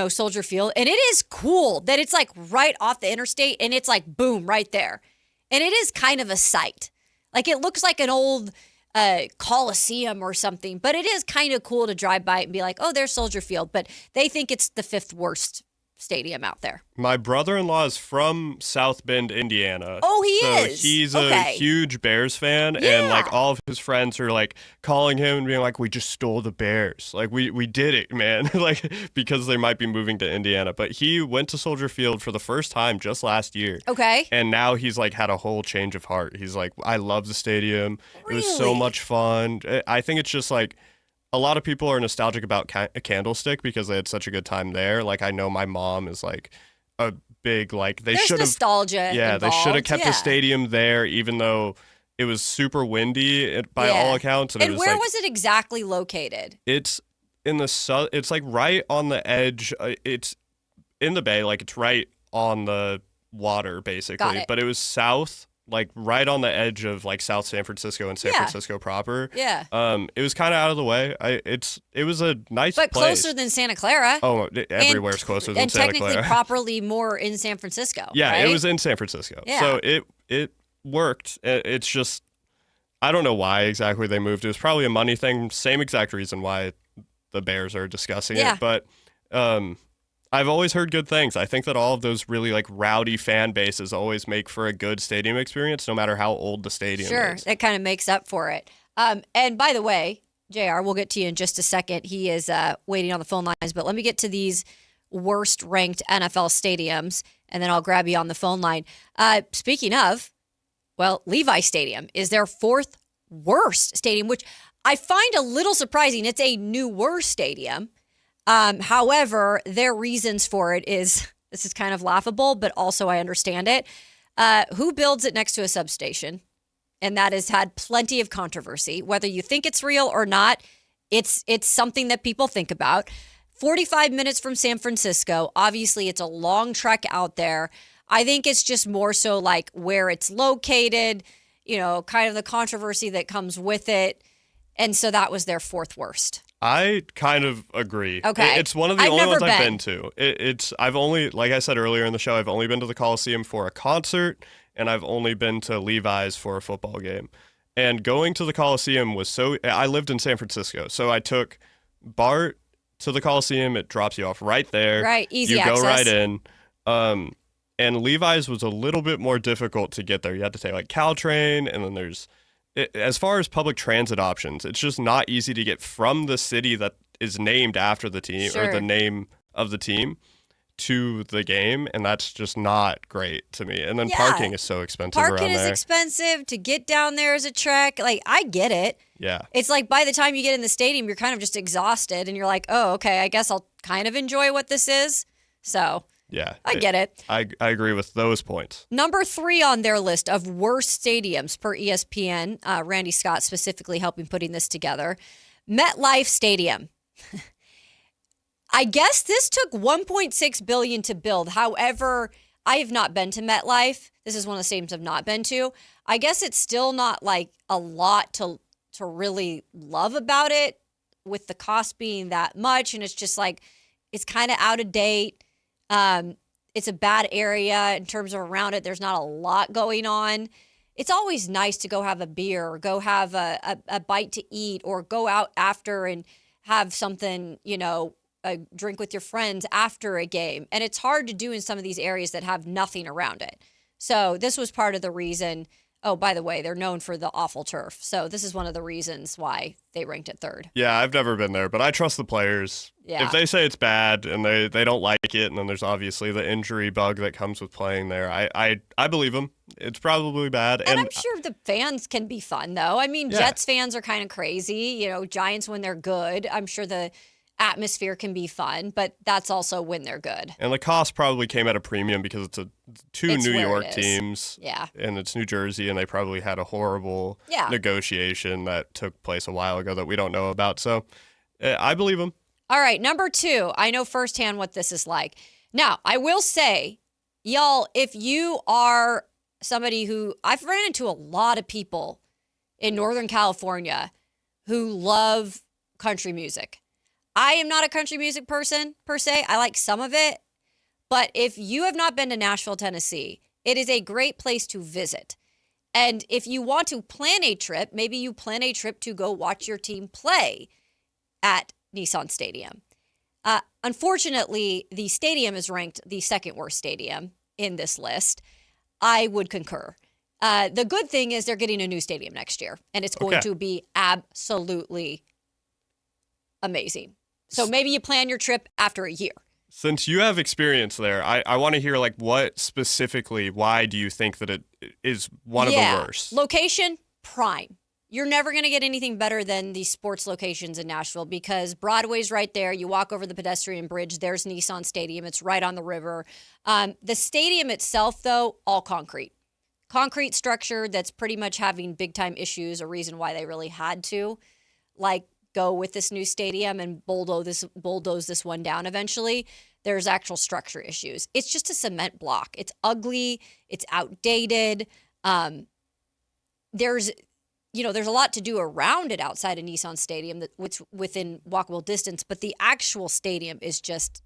Soldier Field. And it is cool that it's like right off the interstate, and it's like, boom, right there. And it is kind of a sight. Like it looks like an old Coliseum or something, but it is kind of cool to drive by it and be like, oh, there's Soldier Field, but they think it's the 5th worst stadium out there. My brother-in-law is from South Bend, Indiana. Oh, he is? So he's a huge Bears fan, and like all of his friends are like calling him and being like, we just stole the Bears. Like we did it, man. Like because they might be moving to Indiana. But he went to Soldier Field for the first time just last year. Okay. And now he's like had a whole change of heart. He's like, I love the stadium. Really? It was so much fun. I think it's just like a lot of people are nostalgic about Candlestick because they had such a good time there. Like I know my mom is like a big they should have nostalgia. Yeah, involved. they should have kept the stadium there, even though it was super windy by all accounts. And where was it exactly located? It's in the it's like right on the edge. It's in the bay, like it's right on the water basically. Got it. But it was south. Like right on the edge of like South San Francisco and San Francisco proper. Yeah. It was kind of out of the way. It was a nice but place. closer than Santa Clara. Oh, everywhere's closer than Santa Clara. And technically properly more in San Francisco. Yeah, right? it was in San Francisco. Yeah. So it worked. It's just, I don't know why exactly they moved. It was probably a money thing. Same exact reason why the Bears are discussing it. But I've always heard good things. I think that all of those really like rowdy fan bases always make for a good stadium experience, no matter how old the stadium is. Sure, it kind of makes up for it. And by the way, JR, we'll get to you in just a second. He is waiting on the phone lines, but let me get to these worst ranked NFL stadiums, and then I'll grab you on the phone line. Speaking of, well, Levi Stadium is their fourth worst stadium, which I find a little surprising. It's a newer stadium. However, their reasons for it is, this is kind of laughable, but also I understand it. Who builds it next to a substation? And that has had plenty of controversy. Whether you think it's real or not, it's something that people think about. 45 minutes from San Francisco. Obviously, it's a long trek out there. I think it's just more so like where it's located, kind of the controversy that comes with it. And so that was their fourth worst. I kind of agree. Okay. It's one of the only ones I've been to. I've only, like I said earlier in the show, I've only been to the Coliseum for a concert, and I've only been to Levi's for a football game. And going to the Coliseum I lived in San Francisco, so I took BART to the Coliseum. It drops you off right there. Right, easy access. You go right in. And Levi's was a little bit more difficult to get there. You had to take like Caltrain, and then as far as public transit options, it's just not easy to get from the city that is named after the team or the name of the team to the game, and that's just not great to me. And then parking is so expensive around there. Parking is expensive. To get down there is a trek. Like, I get it. Yeah. It's like by the time you get in the stadium, you're kind of just exhausted, and you're like, oh, okay, I guess I'll kind of enjoy what this is. So, yeah, I get it. I agree with those points. Number 3 on their list of worst stadiums per ESPN, Randy Scott specifically helping putting this together, MetLife Stadium. I guess this took $1.6 billion to build. However, I have not been to MetLife. This is one of the stadiums I've not been to. I guess it's still not like a lot to really love about it, with the cost being that much, and it's just like it's kind of out of date. It's a bad area in terms of around it. There's not a lot going on. It's always nice to go have a beer or go have a bite to eat or go out after and have something, a drink with your friends after a game. And it's hard to do in some of these areas that have nothing around it. So this was part of the reason. Oh, by the way, they're known for the awful turf. So this is one of the reasons why they ranked it third. Yeah, I've never been there, but I trust the players. Yeah. If they say it's bad and they don't like it, and then there's obviously the injury bug that comes with playing there, I believe them. It's probably bad. And I'm sure the fans can be fun, though. I mean, Jets fans are kind of crazy. Giants when they're good. I'm sure the atmosphere can be fun, but that's also when they're good. And the cost probably came at a premium because it's two New York teams. Yeah. And it's New Jersey, and they probably had a horrible negotiation that took place a while ago that we don't know about. So I believe them. All right, number 2. I know firsthand what this is like. Now, I will say, y'all, if you are somebody who, I've ran into a lot of people in Northern California who love country music. I am not a country music person per se. I like some of it. But if you have not been to Nashville, Tennessee, it is a great place to visit. And if you want to plan a trip, maybe you plan a trip to go watch your team play at Nissan Stadium. Unfortunately, the stadium is ranked the second worst stadium in this list. I would concur. The good thing is they're getting a new stadium next year, and it's going to be absolutely amazing. So maybe you plan your trip after a year. Since you have experience there, I want to hear what specifically, why do you think that it is one of the worst? Location, prime. You're never going to get anything better than the sports locations in Nashville because Broadway's right there. You walk over the pedestrian bridge. There's Nissan Stadium. It's right on the river. The stadium itself, though, all concrete. Concrete structure that's pretty much having big-time issues, a reason why they really had to, go with this new stadium and bulldoze this one down eventually. There's actual structure issues. It's just a cement block. It's ugly. It's outdated. There's a lot to do around it outside of Nissan Stadium that's within walkable distance, but the actual stadium is just,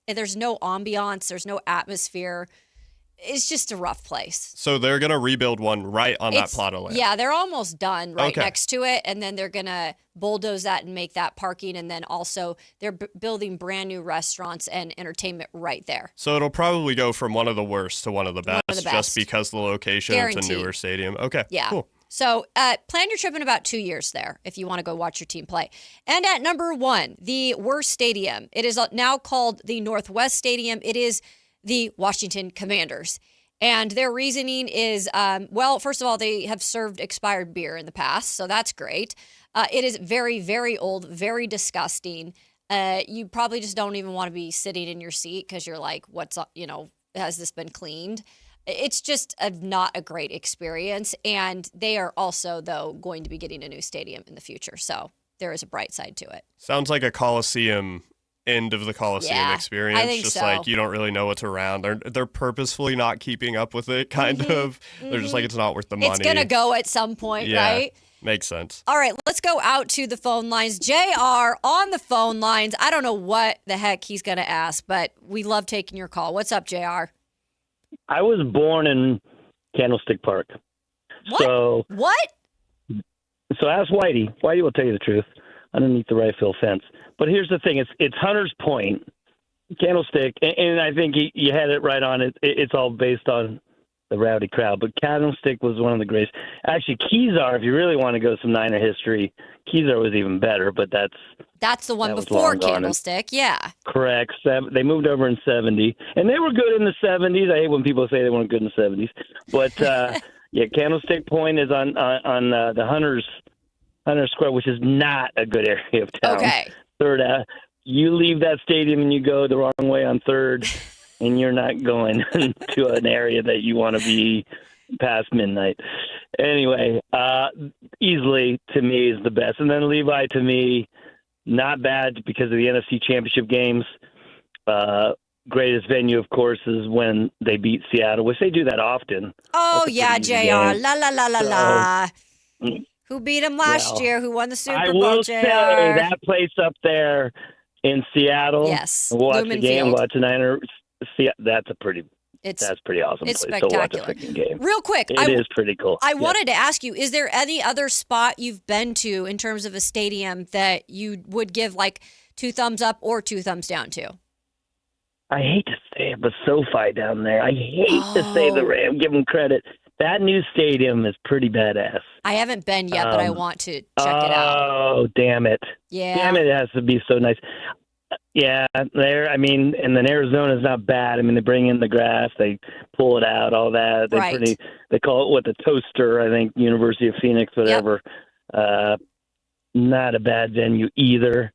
there's no ambiance, there's no atmosphere. it's just a rough place. So they're going to rebuild one right on that plot of land. Yeah, they're almost done right next to it. And then they're going to bulldoze that and make that parking. And then also they're building brand new restaurants and entertainment right there. So it'll probably go from one of the worst to one of the best, just because the location. It's a newer stadium. Okay, yeah. Cool. So plan your trip in about 2 years there if you want to go watch your team play. And at number 1, the worst stadium. It is now called the Northwest Stadium. It is the Washington Commanders. And their reasoning is, well, first of all, they have served expired beer in the past, so that's great. It is very, very old, very disgusting. You probably just don't even want to be sitting in your seat because you're like, has this been cleaned? It's just not a great experience. And they are also, though, going to be getting a new stadium in the future. So there is a bright side to it. Sounds like a Coliseum end of the Coliseum experience. I think just so. Like you don't really know what's around. They're purposefully not keeping up with it, kind of. They're just like, it's not worth the money. It's going to go at some point, right? Makes sense. All right, let's go out to the phone lines. JR on the phone lines. I don't know what the heck he's going to ask, but we love taking your call. What's up, JR? I was born in Candlestick Park. What? So ask Whitey. Whitey will tell you the truth underneath the right field fence. But here's the thing. It's Hunter's Point, Candlestick, and I think you had it right on. It's all based on the rowdy crowd. But Candlestick was one of the greatest. Actually, Kezar, if you really want to go some Niner history, Kezar was even better, but that's the one before Candlestick, yeah. Correct. They moved over in 70, and they were good in the 70s. I hate when people say they weren't good in the 70s. But, yeah, Candlestick Point is on the Hunter's Square, which is not a good area of town. Okay. Third, you leave that stadium and you go the wrong way on Third, and you're not going to an area that you want to be past midnight. Anyway, easily to me is the best. And then Levi to me, not bad because of the NFC Championship games. Greatest venue, of course, is when they beat Seattle, which they do that often. Oh, yeah, JR. La, la, la, la, la. Who beat them last year? Who won the Super Bowl, I will JR? say that place up there in Seattle. Yes, watch Lumen the game, Field. watch the Niners. That's pretty awesome. It's place spectacular. to watch a freaking game. Real quick, it is pretty cool. I wanted to ask you: is there any other spot you've been to in terms of a stadium that you would give like 2 thumbs up or 2 thumbs down to? I hate to say it, but SoFi down there. I hate to say the Ram. Give them credit. That new stadium is pretty badass. I haven't been yet, but I want to check it out. Oh, damn it. Yeah. Damn it, it has to be so nice. Yeah, there. I mean, and then Arizona's not bad. I mean, they bring in the grass, they pull it out, all that. They call it the toaster, I think, University of Phoenix, whatever. Yep. Not a bad venue either.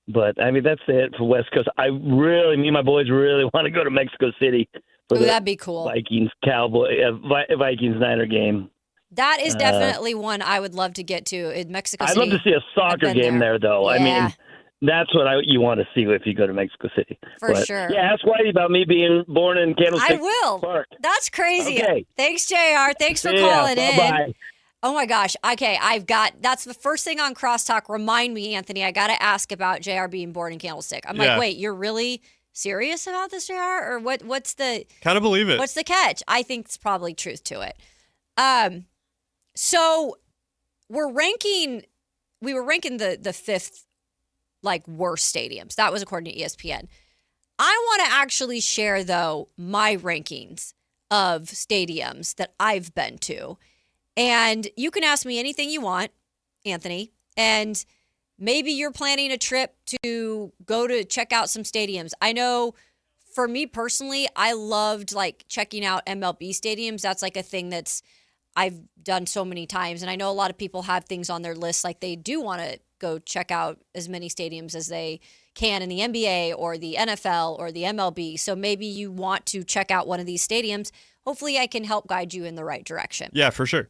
But, I mean, that's it for West Coast. Me and my boys really want to go to Mexico City. That'd be cool. Vikings Niner game. That is definitely one I would love to get to in Mexico City. I'd love to see a soccer game there, though. Yeah. I mean, that's what you want to see if you go to Mexico City. For sure. Yeah, ask Whitey about me being born in Candlestick I will. Park. That's crazy. Okay. Thanks, JR. Thanks for See ya. calling in. Bye-bye. Oh my gosh. Okay, that's the first thing on Crosstalk. Remind me, Anthony, I got to ask about JR being born in Candlestick. I'm like, wait, you're really serious about this, JR? Or what's the... Kind of believe it. What's the catch? I think it's probably truth to it. So we were ranking the fifth worst stadiums. That was according to ESPN. I want to actually share, though, my rankings of stadiums that I've been to. And you can ask me anything you want, Anthony. And maybe you're planning a trip to go to check out some stadiums. I know for me personally, I loved checking out MLB stadiums. That's a thing I've done so many times. And I know a lot of people have things on their list they do want to go check out as many stadiums as they can in the NBA or the NFL or the MLB. So maybe you want to check out one of these stadiums. Hopefully I can help guide you in the right direction. Yeah, for sure.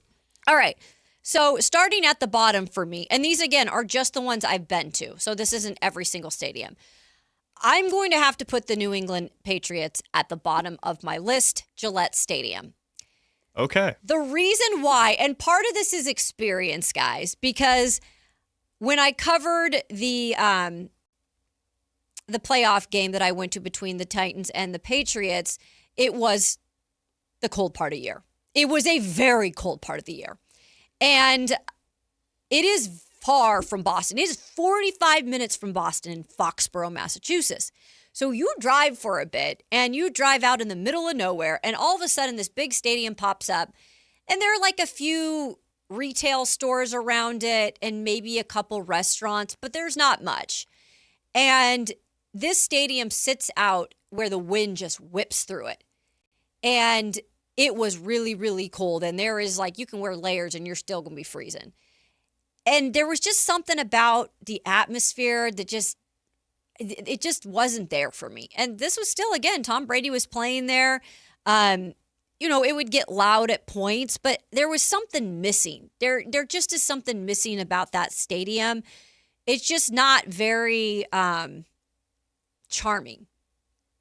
All right. So starting at the bottom for me, and these again are just the ones I've been to. So this isn't every single stadium. I'm going to have to put the New England Patriots at the bottom of my list, Gillette Stadium. Okay. The reason why, and part of this is experience, guys, because when I covered the playoff game that I went to between the Titans and the Patriots, it was the cold part of the year. It was a very cold part of the year. And it is far from Boston. It is 45 minutes from Boston in Foxborough, Massachusetts. So you drive for a bit and you drive out in the middle of nowhere and all of a sudden this big stadium pops up and there are like a few retail stores around it and maybe a couple restaurants, but there's not much. And this stadium sits out where the wind just whips through it. And it was really, really cold. And there is like, you can wear layers and you're still going to be freezing. And there was just something about the atmosphere that it just wasn't there for me. And this was still, again, Tom Brady was playing there. It would get loud at points, but there was something missing. There just is something missing about that stadium. It's just not very charming.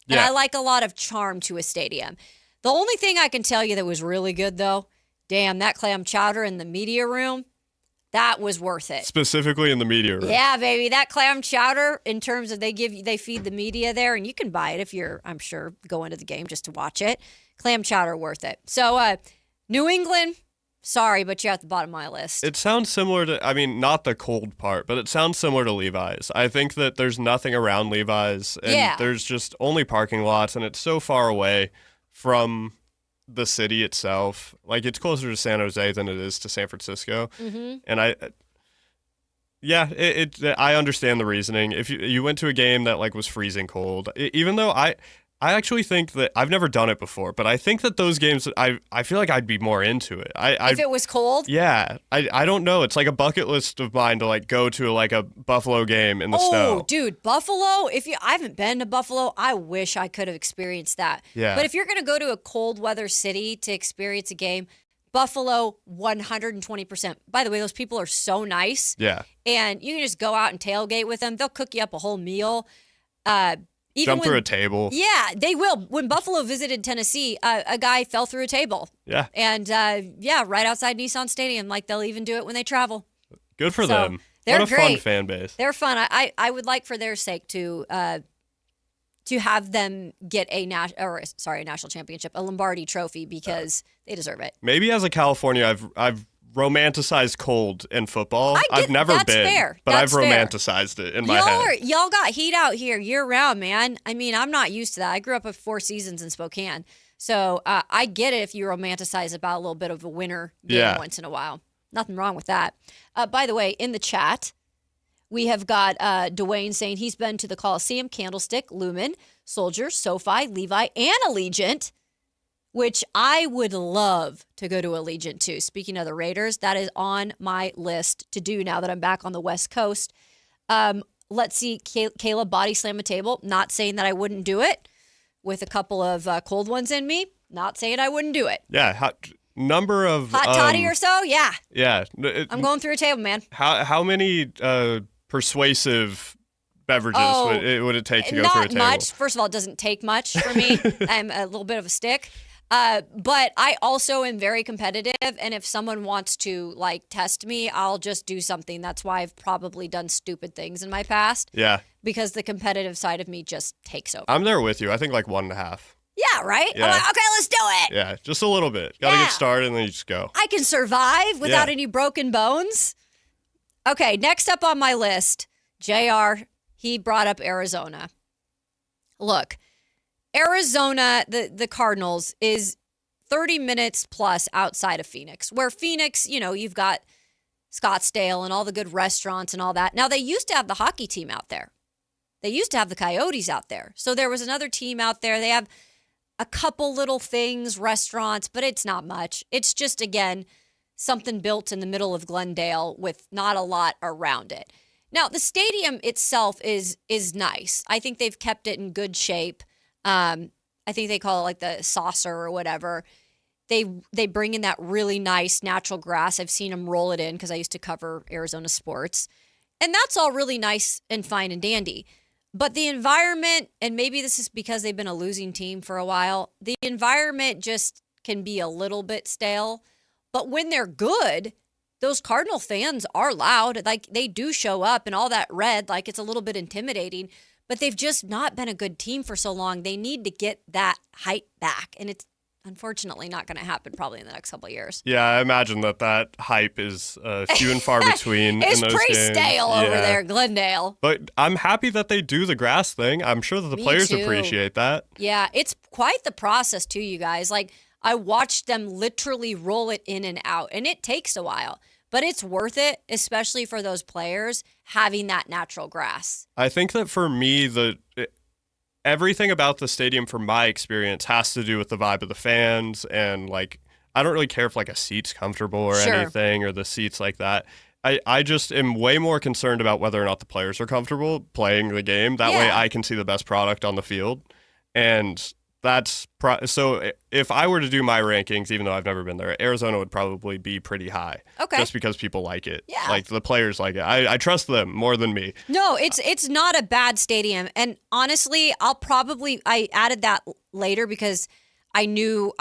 And I like a lot of charm to a stadium. The only thing I can tell you that was really good, though, damn, that clam chowder in the media room, that was worth it. Specifically in the media room. Yeah, baby. That clam chowder, in terms of they feed the media there, and you can buy it if you're, I'm sure, going to the game just to watch it. Clam chowder, worth it. So, New England, sorry, but you're at the bottom of my list. It sounds similar to, not the cold part, but it sounds similar to Levi's. I think that there's nothing around Levi's, and there's just only parking lots, and it's so far away from the city itself. Like, it's closer to San Jose than it is to San Francisco. Mm-hmm. And I understand the reasoning. If you went to a game that like was freezing cold, even though I actually think that I've never done it before, but I think that those games, I feel like I'd be more into it. If it was cold? Yeah. I don't know. It's like a bucket list of mine to like go to like a Buffalo game in the snow. Oh, dude, Buffalo. I haven't been to Buffalo, I wish I could have experienced that. Yeah. But if you're going to go to a cold weather city to experience a game, Buffalo, 120%. By the way, those people are so nice. Yeah. And you can just go out and tailgate with them. They'll cook you up a whole meal. Jump through a table. Yeah, they will. When Buffalo visited Tennessee, a guy fell through a table. Yeah. And, right outside Nissan Stadium. Like, they'll even do it when they travel. Good for them. They're what a great. fun fan base. They're fun. I would like, for their sake, to have them get a national championship, a Lombardi trophy, because they deserve it. Maybe as a California, I've romanticized cold in football. I've never been, fair. but That's I've romanticized it in my head. Y'all got heat out here year round, man. I'm not used to that. I grew up with 4 seasons in Spokane. So I get it if you romanticize about a little bit of a winter game once in a while. Nothing wrong with that. By the way, in the chat, we have got Dwayne saying he's been to the Coliseum, Candlestick, Lumen, Soldier, SoFi, Levi, and Allegiant, which I would love to go to Allegiant too. Speaking of the Raiders, that is on my list to do now that I'm back on the West Coast. Let's see, Kayla body slam a table. Not saying that I wouldn't do it with a couple of cold ones in me. Not saying I wouldn't do it. Yeah, number of hot toddy or so. Yeah. Yeah, I'm going through a table, man. How many persuasive beverages would it take to go through a table? Not much. First of all, it doesn't take much for me. I'm a little bit of a stick. But I also am very competitive, and if someone wants to like test me, I'll just do something. That's why I've probably done stupid things in my past. Yeah. Because the competitive side of me just takes over. I'm there with you. I think like 1.5. Yeah, right? Yeah. I'm like, okay, let's do it. Yeah, just a little bit. Got to get started, and then you just go. I can survive without any broken bones. Okay, next up on my list, JR, he brought up Arizona. Look, Arizona, the Cardinals, is 30 minutes plus outside of Phoenix, where Phoenix, you've got Scottsdale and all the good restaurants and all that. Now, they used to have the hockey team out there. They used to have the Coyotes out there. So there was another team out there. They have a couple little things, restaurants, but it's not much. It's just, again, something built in the middle of Glendale with not a lot around it. Now, the stadium itself is nice. I think they've kept it in good shape. I think they call it like the saucer or whatever. They bring in that really nice natural grass. I've seen them roll it in because I used to cover Arizona sports. And that's all really nice and fine and dandy. But the environment, and maybe this is because they've been a losing team for a while, the environment just can be a little bit stale. But when they're good, those Cardinal fans are loud. Like, they do show up and all that red, like it's a little bit intimidating. But they've just not been a good team for so long. They need to get that hype back. And unfortunately not going to happen probably in the next couple of years. Yeah, I imagine that hype is few and far between. It's in those pretty games. stale over there, Glendale. But I'm happy that they do the grass thing. I'm sure that the players appreciate that. Yeah, it's quite the process too, you guys. Like, I watched them literally roll it in and out, and it takes a while. But it's worth it, especially for those players having that natural grass. I think that for me, everything about the stadium, from my experience, has to do with the vibe of the fans. And, like, I don't really care if, like, a seat's comfortable or anything, or the seats like that. I just am way more concerned about whether or not the players are comfortable playing the game. That way I can see the best product on the field. And that's so if I were to do my rankings, even though I've never been there, Arizona would probably be pretty high. Okay. Just because people like it. Yeah. Like, the players like it. I trust them more than me. No, it's not a bad stadium. And honestly, I added that later because I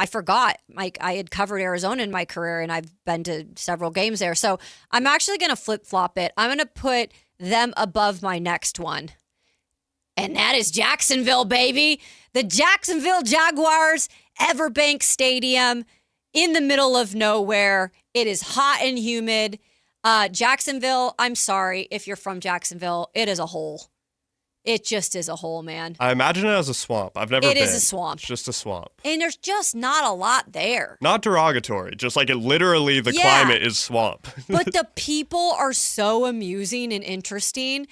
forgot. Like, I had covered Arizona in my career, and I've been to several games there. So I'm actually going to flip-flop it. I'm going to put them above my next one. And that is Jacksonville, baby. The Jacksonville Jaguars, Everbank Stadium, in the middle of nowhere. It is hot and humid. Jacksonville, I'm sorry if you're from Jacksonville. It is a hole. It just is a hole, man. I imagine it as a swamp. I've never been. It is a swamp. It's just a swamp. And there's just not a lot there. Not derogatory. Just like, it literally, the climate is swamp. But the people are so amusing and interesting.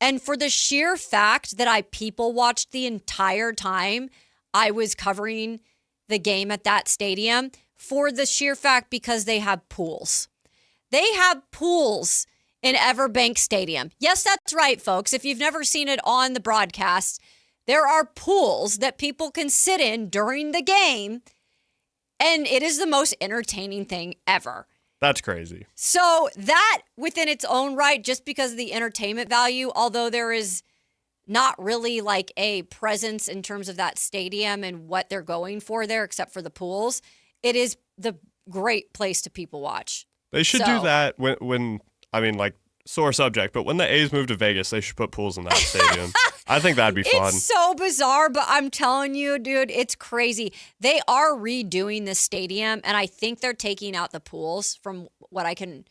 And for the sheer fact that I people watched the entire time I was covering the game at that stadium, for the sheer fact because they have pools. They have pools in Everbank Stadium. Yes, that's right, folks. If you've never seen it on the broadcast, there are pools that people can sit in during the game, and it is the most entertaining thing ever. That's crazy. So that, within its own right, just because of the entertainment value, although there is not really like a presence in terms of that stadium and what they're going for there, except for the pools, it is the great place to people watch. They should do that when I mean, like, sore subject, but when the A's move to Vegas, they should put pools in that stadium. I think that'd be fun. It's so bizarre, but I'm telling you, dude, it's crazy. They are redoing the stadium, and I think they're taking out the pools from what I can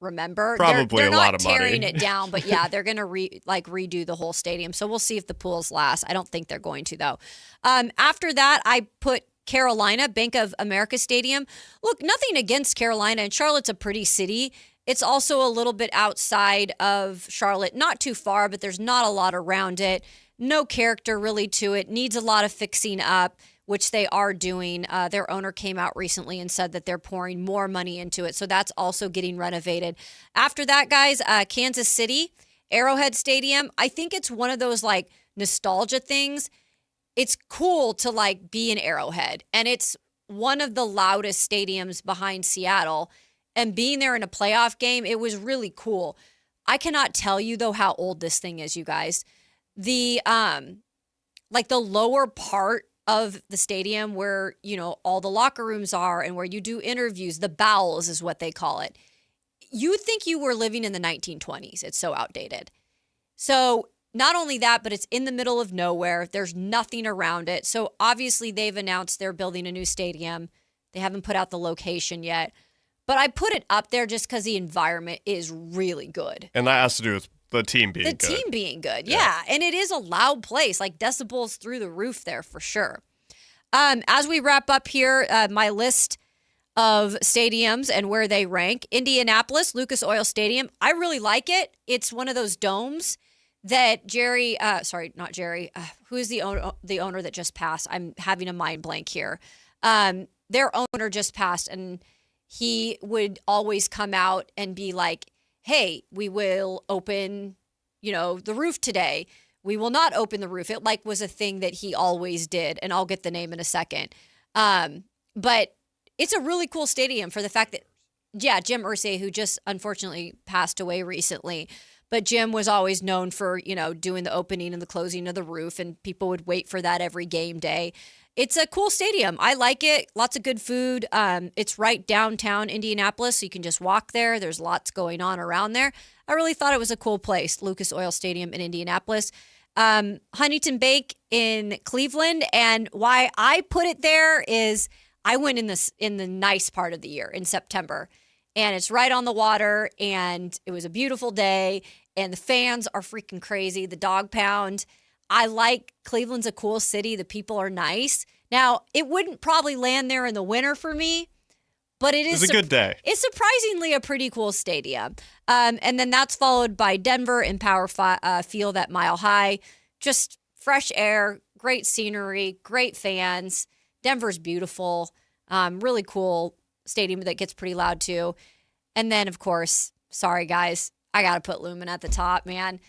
remember. Probably they're a lot of not money. tearing it down, but yeah, they're going to redo the whole stadium. So we'll see if the pools last. I don't think they're going to, though. After that, I put Carolina, Bank of America Stadium. Look, nothing against Carolina, and Charlotte's a pretty city. It's also a little bit outside of Charlotte, not too far, but there's not a lot around it. No character really to it. Needs a lot of fixing up, which they are doing. Their owner came out recently and said that they're pouring more money into it. So that's also getting renovated. After that, guys, Kansas City, Arrowhead Stadium. I think it's one of those like nostalgia things. It's cool to like be in Arrowhead, and it's one of the loudest stadiums behind Seattle. And being there in a playoff game, it was really cool. I cannot tell you, though, how old this thing is, you guys. The the lower part of the stadium where, you know, all the locker rooms are and where you do interviews, the bowels is what they call it. You think you were living in the 1920s. It's so outdated. So not only that, but it's in the middle of nowhere. There's nothing around it. So obviously they've announced they're building a new stadium. They haven't put out the location yet. But I put it up there just because the environment is really good. And that has to do with the team being good. The team being good, yeah. And it is a loud place, like decibels through the roof there for sure. As we wrap up here, my list of stadiums and where they rank. Indianapolis, Lucas Oil Stadium. I really like it. It's one of those domes that who is the owner that just passed? I'm having a mind blank here. Their owner just passed, and he would always come out and be like, hey, we will open, the roof today. We will not open the roof. It was a thing that he always did, and I'll get the name in a second. But it's a really cool stadium for the fact that, Jim Irsay, who just unfortunately passed away recently, but Jim was always known for, doing the opening and the closing of the roof, and people would wait for that every game day. It's a cool stadium. I like it. Lots of good food. It's right downtown Indianapolis, so you can just walk there. There's lots going on around there. I really thought it was a cool place, Lucas Oil Stadium in Indianapolis. Huntington Bake in Cleveland, and why I put it there is I went in the nice part of the year in September, and it's right on the water, and it was a beautiful day, and the fans are freaking crazy. The dog pound. I like Cleveland's a cool city. The people are nice. Now, it wouldn't probably land there in the winter for me, but it's a good day. It's surprisingly a pretty cool stadium. And then that's followed by Denver and Power Field at Mile High. Just fresh air, great scenery, great fans. Denver's beautiful. Really cool stadium that gets pretty loud too. And then, of course, sorry guys, I got to put Lumen at the top, man.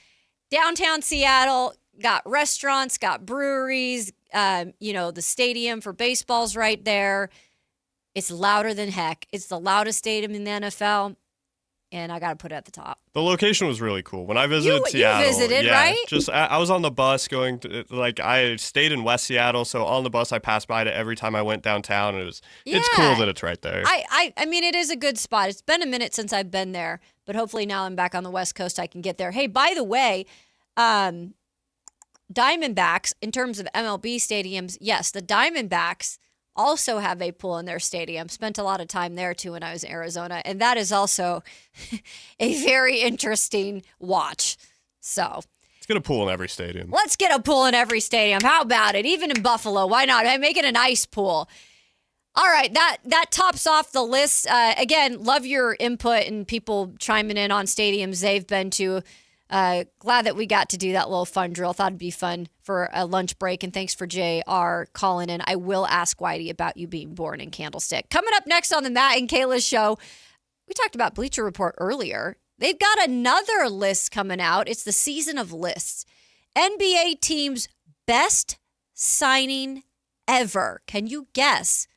Downtown Seattle got restaurants, got breweries, the stadium for baseball's right there. It's louder than heck. It's the loudest stadium in the NFL, and I got to put it at the top. The location was really cool. When I visited Seattle. You visited, right? I was on the bus going to, I stayed in West Seattle, so on the bus I passed by it every time I went downtown, and it's cool that it's right there. I mean, it is a good spot. It's been a minute since I've been there, but hopefully now I'm back on the West Coast, I can get there. Hey, by the way, Diamondbacks, in terms of MLB stadiums, yes, the Diamondbacks also have a pool in their stadium. Spent a lot of time there, too, when I was in Arizona. And that is also a very interesting watch. So let's get a pool in every stadium. Let's get a pool in every stadium. How about it? Even in Buffalo. Why not? Make it an ice pool. All right, that tops off the list. Again, love your input and people chiming in on stadiums they've been to. Glad that we got to do that little fun drill. Thought it'd be fun for a lunch break. And thanks for JR calling in. I will ask Whitey about you being born in Candlestick. Coming up next on the Matt and Kayla Show, we talked about Bleacher Report earlier. They've got another list coming out. It's the season of lists. NBA team's best signing ever. Can you guess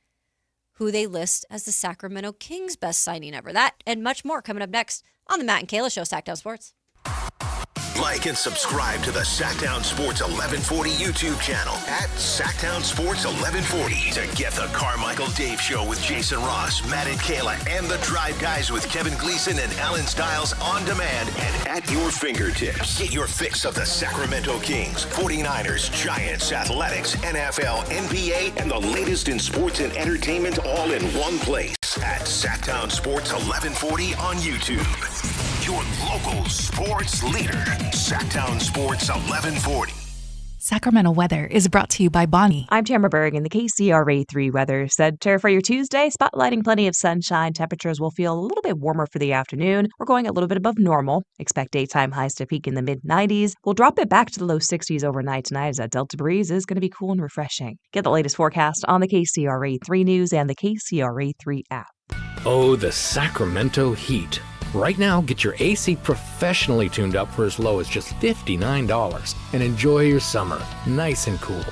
who they list as the Sacramento Kings' best signing ever? That and much more coming up next on the Matt and Kayla Show, Sactown Sports. Like and subscribe to the Sactown Sports 1140 YouTube channel at Sactown Sports 1140 to get the Carmichael Dave Show with Jason Ross, Matt and Kayla, and the Drive Guys with Kevin Gleason and Alan Stiles on demand and at your fingertips. Get your fix of the Sacramento Kings, 49ers, Giants, Athletics, NFL, NBA, and the latest in sports and entertainment all in one place at Sactown Sports 1140 on YouTube. Your local sports leader, Sactown Sports 1140. Sacramento weather is brought to you by Bonnie. I'm Tamara Berg, and the KCRA 3 weather said for your Tuesday, spotlighting plenty of sunshine. Temperatures will feel a little bit warmer for the afternoon. We're going a little bit above normal. Expect daytime highs to peak in the mid-90s. We'll drop it back to the low 60s overnight tonight as that Delta breeze is going to be cool and refreshing. Get the latest forecast on the KCRA 3 News and the KCRA 3 app. Oh, the Sacramento heat. Right now, get your AC professionally tuned up for as low as just $59 and enjoy your summer nice and cool.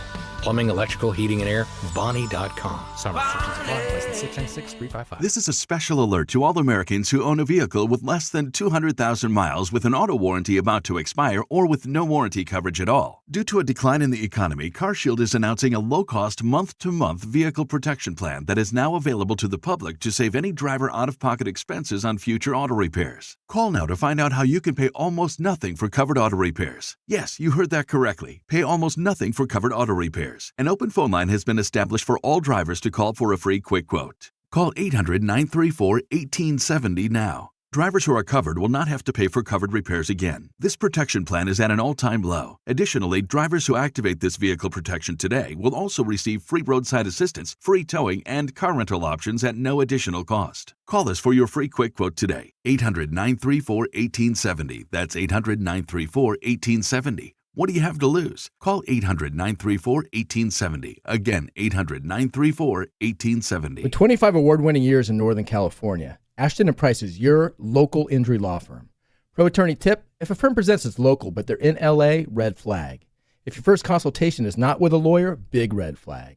Plumbing, electrical, heating, and air, Bonnie.com. Summer restrictions apply. License 696-355. This is a special alert to all Americans who own a vehicle with less than 200,000 miles with an auto warranty about to expire or with no warranty coverage at all. Due to a decline in the economy, CarShield is announcing a low-cost month-to-month vehicle protection plan that is now available to the public to save any driver out-of-pocket expenses on future auto repairs. Call now to find out how you can pay almost nothing for covered auto repairs. Yes, you heard that correctly. Pay almost nothing for covered auto repairs. An open phone line has been established for all drivers to call for a free quick quote. Call 800-934-1870 now. Drivers who are covered will not have to pay for covered repairs again. This protection plan is at an all-time low. Additionally, drivers who activate this vehicle protection today will also receive free roadside assistance, free towing, and car rental options at no additional cost. Call us for your free quick quote today. 800-934-1870. That's 800-934-1870. What do you have to lose? Call 800-934-1870. Again, 800-934-1870. With 25 award-winning years in Northern California, Ashton & Price is your local injury law firm. Pro attorney tip, if a firm presents it's local but they're in L.A., red flag. If your first consultation is not with a lawyer, big red flag.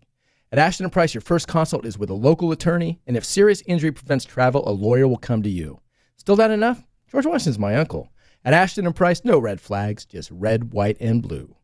At Ashton & Price, your first consult is with a local attorney, and if serious injury prevents travel, a lawyer will come to you. Still not enough? George Washington's my uncle. At Ashton & Price, no red flags, just red, white, and blue.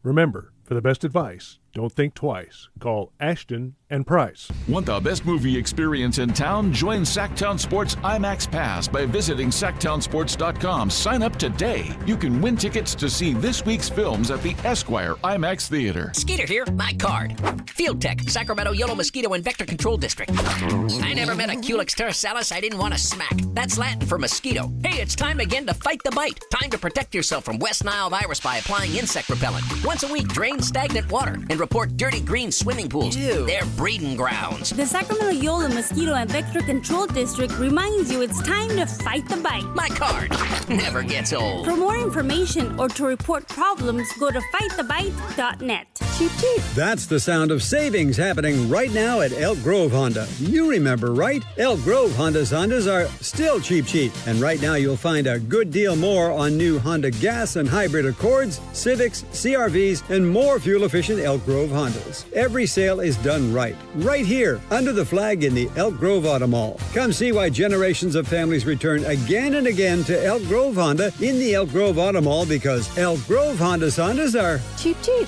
Remember, for the best advice, Don't think twice. Call Ashton and Price. Want the best movie experience in town? Join Sactown Sports IMAX Pass by visiting SactownSports.com. Sign up today. You can win tickets to see this week's films at the Esquire IMAX Theater. Skeeter here, my card. Field Tech, Sacramento Yellow Mosquito and Vector Control District. I never met a Culex terrasalis I didn't want to smack. That's Latin for mosquito. Hey, it's time again to fight the bite. Time to protect yourself from West Nile virus by applying insect repellent. Once a week, drain stagnant water and report dirty green swimming pools. Ew. They're breeding grounds. The Sacramento Yellow Mosquito and Vector Control District reminds you it's time to fight the bite. My card never gets old. For more information or to report problems, go to fightthebite.net. Cheap, cheap. That's the sound of savings happening right now at Elk Grove Honda. You remember, right? Elk Grove Hondas are still cheap, cheap. And right now you'll find a good deal more on new Honda gas and hybrid Accords, Civics, CRVs, and more fuel-efficient Elk Grove Hondas. Every sale is done right here, under the flag in the Elk Grove Auto Mall. Come see why generations of families return again and again to Elk Grove Honda in the Elk Grove Auto Mall, because Elk Grove Hondas are cheap, cheap.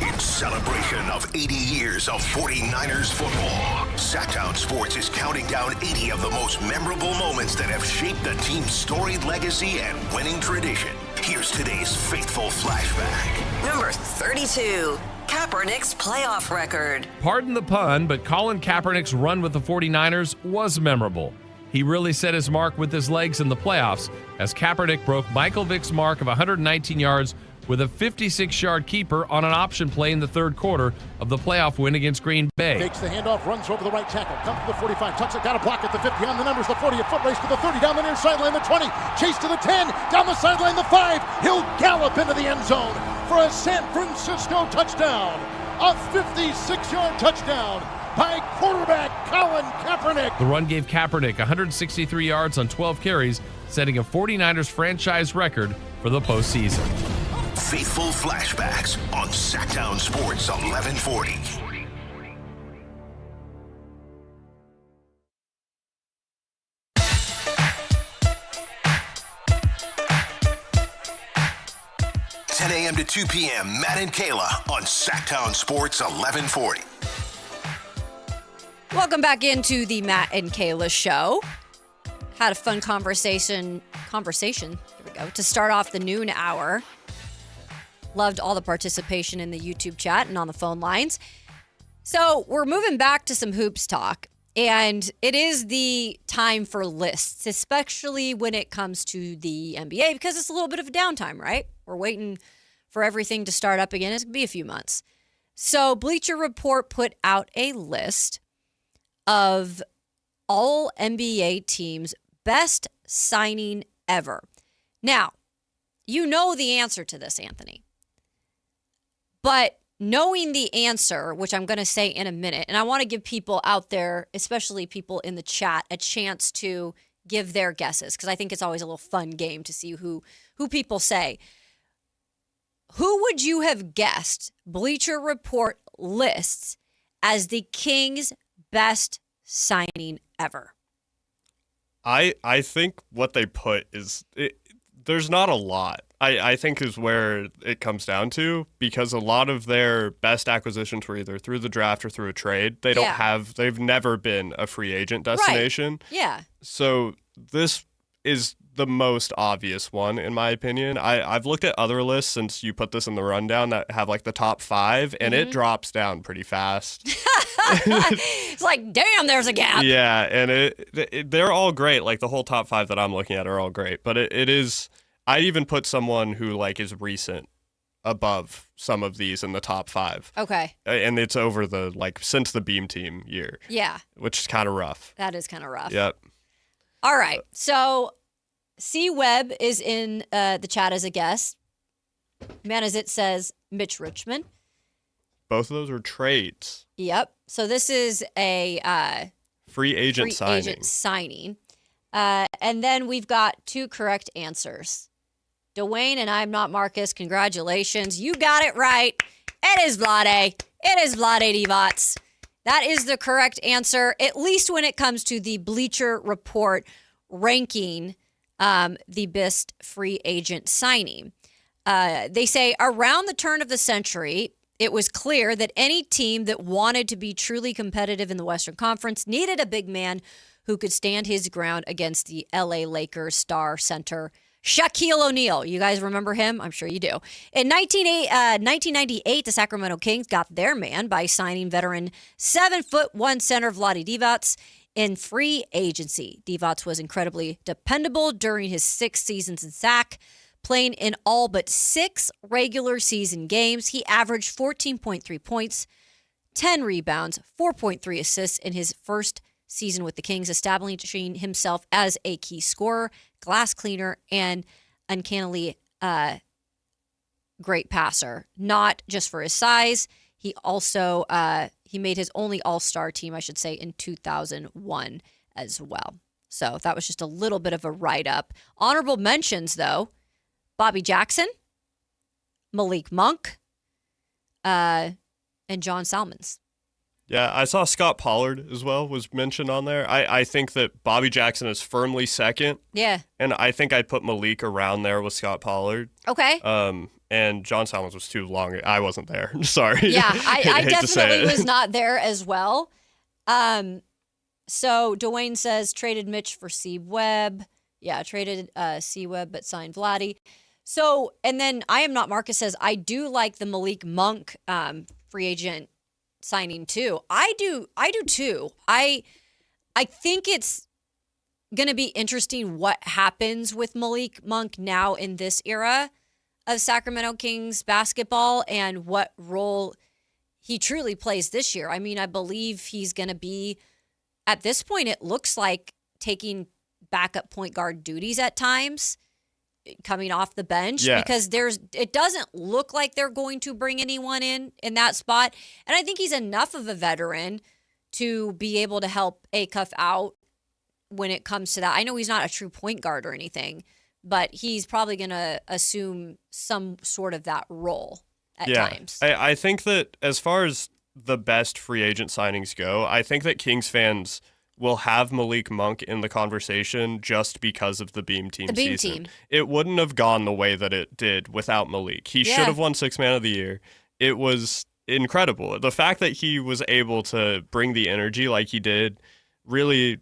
In celebration of 80 years of 49ers football, Sactown Sports is counting down 80 of the most memorable moments that have shaped the team's storied legacy and winning tradition. Here's today's faithful flashback. Number 32, Kaepernick's playoff record. Pardon the pun, but Colin Kaepernick's run with the 49ers was memorable. He really set his mark with his legs in the playoffs, as Kaepernick broke Michael Vick's mark of 119 yards with a 56-yard keeper on an option play in the third quarter of the playoff win against Green Bay. Takes the handoff, runs over the right tackle, comes to the 45, tucks it, got a block at the 50, on the numbers, the 40, a foot race to the 30, down the near sideline, the 20, chase to the 10, down the sideline, the 5, he'll gallop into the end zone for a San Francisco touchdown, a 56-yard touchdown by quarterback Colin Kaepernick. The run gave Kaepernick 163 yards on 12 carries, setting a 49ers franchise record for the postseason. Faithful flashbacks on Sactown Sports 1140. a.m. to 2 p.m. Matt and Kayla on Sactown Sports 1140. Welcome back into the Matt and Kayla Show. Had a fun conversation, there we go, to start off the noon hour. Loved all the participation in the YouTube chat and on the phone lines. So we're moving back to some hoops talk, and it is the time for lists, especially when it comes to the NBA, because it's a little bit of a downtime, right? We're waiting for everything to start up again. It's going to be a few months. So Bleacher Report put out a list of all NBA teams' best signing ever. Now, you know the answer to this, Anthony. But knowing the answer, which I'm going to say in a minute, and I want to give people out there, especially people in the chat, a chance to give their guesses, because I think it's always a little fun game to see who people say. Who would you have guessed Bleacher Report lists as the Kings' best signing ever? I think what they put is there's not a lot. I think is where it comes down to, because a lot of their best acquisitions were either through the draft or through a trade. They've never been a free agent destination. Right. Yeah. So this is the most obvious one, in my opinion. I've looked at other lists since you put this in the rundown that have like the top 5, and it drops down pretty fast. It's like, damn, there's a gap. Yeah, and they're all great. Like the whole top 5 that I'm looking at are all great, but it is. I even put someone who like is recent above some of these in the top 5. Okay. And it's over the since the Beam Team year. Yeah. Which is kind of rough. That is kind of rough. Yep. All right. So C Webb is in the chat as a guest. Manazit says Mitch Richmond. Both of those are trades. Yep. So this is a free agent signing. And then we've got 2 correct answers. Dwayne and I'm not Marcus. Congratulations. You got it right. It is Vlade. It is Vlade Divac. That is the correct answer, at least when it comes to the Bleacher Report ranking the best free agent signing. They say around the turn of the century, it was clear that any team that wanted to be truly competitive in the Western Conference needed a big man who could stand his ground against the LA Lakers star center Shaquille O'Neal. You guys remember him? I'm sure you do. In 1998, the Sacramento Kings got their man by signing veteran 7'1" center Vlade Divac in free agency. Divac was incredibly dependable during his 6 seasons in Sac. Playing in all but 6 regular season games, he averaged 14.3 points, 10 rebounds, 4.3 assists in his first season with the Kings, establishing himself as a key scorer, glass cleaner, and uncannily great passer. Not just for his size, he also he made his only All-Star team, I should say, in 2001 as well. So that was just a little bit of a write-up. Honorable mentions, though. Bobby Jackson, Malik Monk, and John Salmons. Yeah, I saw Scott Pollard as well was mentioned on there. I think that Bobby Jackson is firmly second. Yeah. And I think I'd put Malik around there with Scott Pollard. Okay. And John Salmons was too long. I wasn't there. Sorry. Yeah, I definitely was not there as well. So Dwayne says traded Mitch for C-Webb. Yeah, traded C-Webb but signed Vladdy. So, and then I Am Not Marcus says, I do like the Malik Monk free agent signing too. I do too. I think it's going to be interesting what happens with Malik Monk now in this era of Sacramento Kings basketball and what role he truly plays this year. I mean, I believe he's going to be, at this point, it looks like taking backup point guard duties at times, coming off the bench, because it doesn't look like they're going to bring anyone in that spot. And I think he's enough of a veteran to be able to help Acuff out when it comes to that. I know he's not a true point guard or anything, but he's probably going to assume some sort of that role at times. I think that as far as the best free agent signings go, I think that Kings fans will have Malik Monk in the conversation just because of the Beam Team season. It wouldn't have gone the way that it did without Malik. He should have won 6th Man of the Year. It was incredible. The fact that he was able to bring the energy like he did, really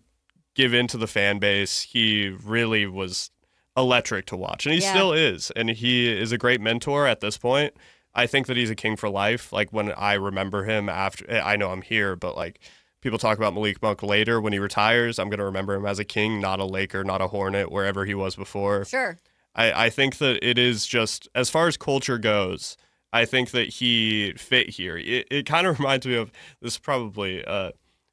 give into the fan base, he really was electric to watch. And he still is. And he is a great mentor at this point. I think that he's a King for life. Like when I remember him after, I know I'm here, but like, people talk about Malik Monk later when he retires. I'm going to remember him as a King, not a Laker, not a Hornet, wherever he was before. Sure. I think that it is just, as far as culture goes, I think that he fit here. It kind of reminds me of, this is probably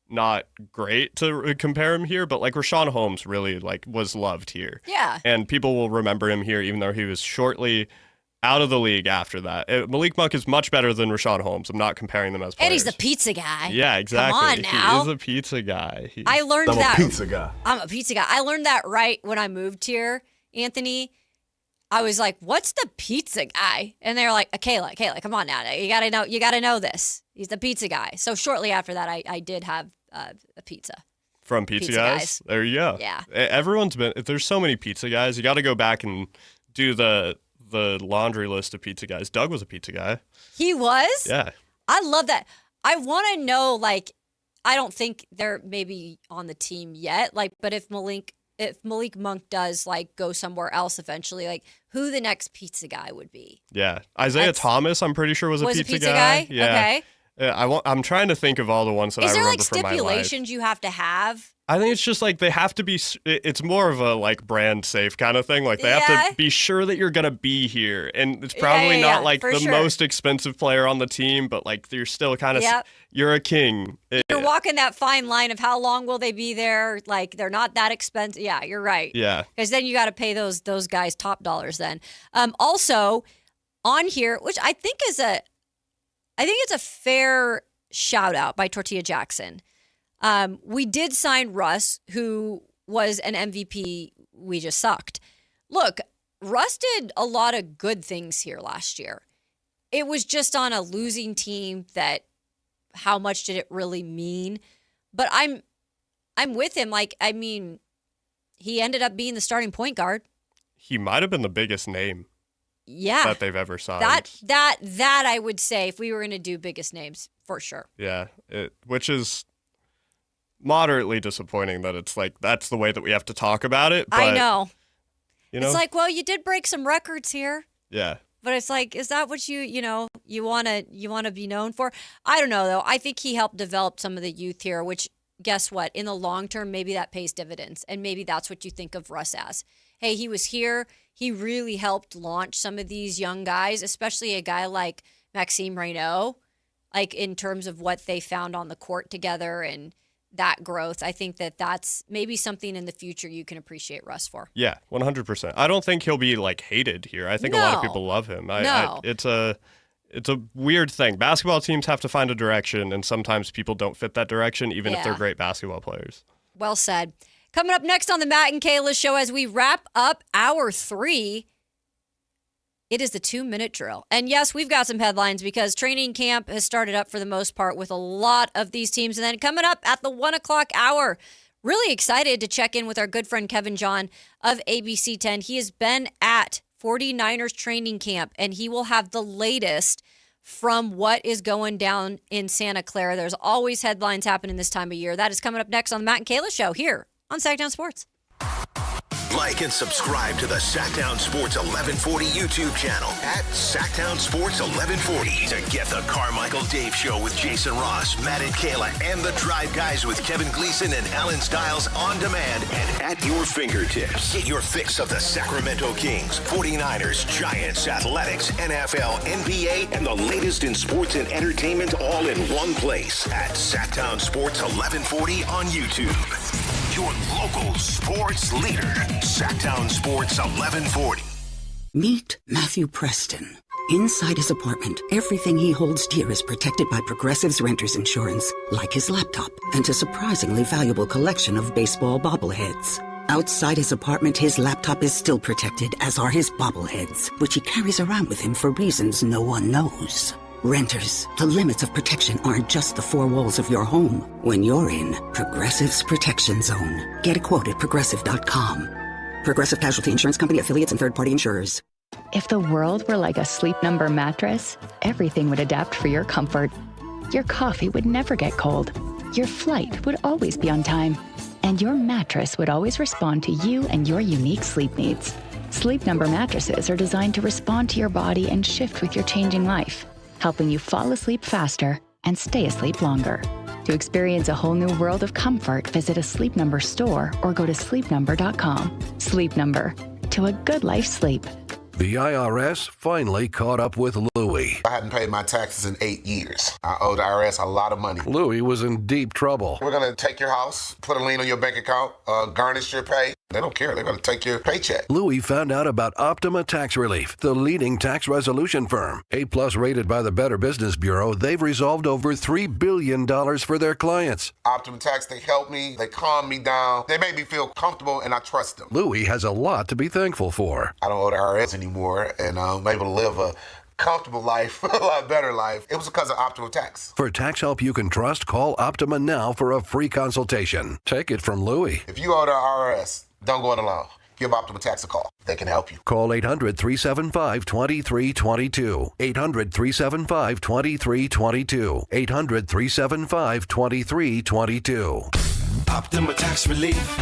not great to compare him here, but like Rashawn Holmes really like was loved here. Yeah. And people will remember him here, even though he was shortly out of the league after that. Malik Monk is much better than Rashawn Holmes. I'm not comparing them as players. And he's the pizza guy. Yeah, exactly. Come on now. He is a pizza guy. I learned that. I'm a pizza guy. I'm a pizza guy. I learned that right when I moved here, Anthony. I was like, what's the pizza guy? And they're like, Kayla, come on now. You gotta know this. He's the pizza guy. So shortly after that, I did have a pizza. From Pizza Guys? There you go. Yeah. Everyone's been, there's so many pizza guys. You got to go back and do the laundry list of pizza guys. Doug was a pizza guy. He was? Yeah. I love that. I want to know, like, I don't think they're maybe on the team yet, like, but if Malik Monk does, like, go somewhere else eventually, like, who the next pizza guy would be? Yeah. Isaiah Thomas, I'm pretty sure, was a pizza guy. Yeah. Okay. I'm trying to think of all the ones that I remember from my life. Is there, like, stipulations you have to have? I think it's just like they have to be, it's more of a like brand safe kind of thing. Like they have to be sure that you're going to be here. And it's probably not like the most expensive player on the team, but like you're still kind of, you're a king. You're walking that fine line of how long will they be there? Like they're not that expensive. Yeah, you're right. Yeah. Because then you got to pay those guys top dollars then. Also on here, which I think it's a fair shout out by Tortilla Jackson. We did sign Russ, who was an MVP. We just sucked. Look, Russ did a lot of good things here last year. It was just on a losing team that how much did it really mean? But I'm with him. Like, I mean, he ended up being the starting point guard. He might have been the biggest name. that they've ever signed. That I would say, if we were going to do biggest names, for sure. Yeah, which is moderately disappointing that it's like that's the way that we have to talk about it. But, I know. It's like, well, you did break some records here. Yeah. But it's like, is that what you want to be known for? I don't know, though. I think he helped develop some of the youth here, which, guess what? In the long term, maybe that pays dividends. And maybe that's what you think of Russ as. Hey, he was here. He really helped launch some of these young guys, especially a guy like Maxime Reynaud, like in terms of what they found on the court together and that growth. I think that's maybe something in the future you can appreciate Russ for. Yeah, 100%. I don't think he'll be like hated here. I think a lot of people love him. It's a weird thing. Basketball teams have to find a direction, and sometimes people don't fit that direction, even if they're great basketball players. Well said. Coming up next on the Matt and Kayla Show as we wrap up hour 3, it is the 2-minute drill. And yes, we've got some headlines because training camp has started up for the most part with a lot of these teams. And then coming up at the 1 o'clock hour, really excited to check in with our good friend Kevin John of ABC 10. He has been at 49ers training camp, and he will have the latest from what is going down in Santa Clara. There's always headlines happening this time of year. That is coming up next on the Matt and Kayla Show here on Sactown Sports. Like and subscribe to the Sactown Sports 1140 YouTube channel at Sactown Sports 1140 to get the Carmichael Dave Show with Jason Ross, Matt and Kayla, and the Drive Guys with Kevin Gleason and Alan Stiles on demand and at your fingertips. Get your fix of the Sacramento Kings, 49ers, Giants, Athletics, NFL, NBA, and the latest in sports and entertainment all in one place at Sactown Sports 1140 on YouTube. Your local sports leader, Sactown Sports 1140. Meet Matthew Preston. Inside his apartment, everything he holds dear is protected by Progressive's Renter's Insurance, like his laptop and a surprisingly valuable collection of baseball bobbleheads. Outside his apartment, his laptop is still protected, as are his bobbleheads, which he carries around with him for reasons no one knows. Renters, the limits of protection aren't just the four walls of your home. When you're in Progressive's Protection Zone. Get a quote at Progressive.com. Progressive Casualty Insurance Company, affiliates, and third-party insurers. If the world were like a Sleep Number mattress, everything would adapt for your comfort. Your coffee would never get cold. Your flight would always be on time. And your mattress would always respond to you and your unique sleep needs. Sleep Number mattresses are designed to respond to your body and shift with your changing life, helping you fall asleep faster and stay asleep longer. To experience a whole new world of comfort, visit a Sleep Number store or go to sleepnumber.com. Sleep Number, to a good night's sleep. The IRS finally caught up with Louie. I hadn't paid my taxes in 8 years. I owed the IRS a lot of money. Louie was in deep trouble. We're going to take your house, put a lien on your bank account, garnish your pay. They don't care. They're going to take your paycheck. Louie found out about Optima Tax Relief, the leading tax resolution firm. A+ rated by the Better Business Bureau, they've resolved over $3 billion for their clients. Optima Tax, they help me. They calm me down. They make me feel comfortable, and I trust them. Louie has a lot to be thankful for. I don't owe the IRS anymore, and I'm able to live a comfortable life, a lot better life. It was because of Optima Tax. For tax help you can trust, call Optima now for a free consultation. Take it from Louie. If you owe the IRS, don't go it alone. Give Optima Tax a call. They can help you. Call 800-375-2322. 800-375-2322. 800-375-2322. Optima Tax Relief.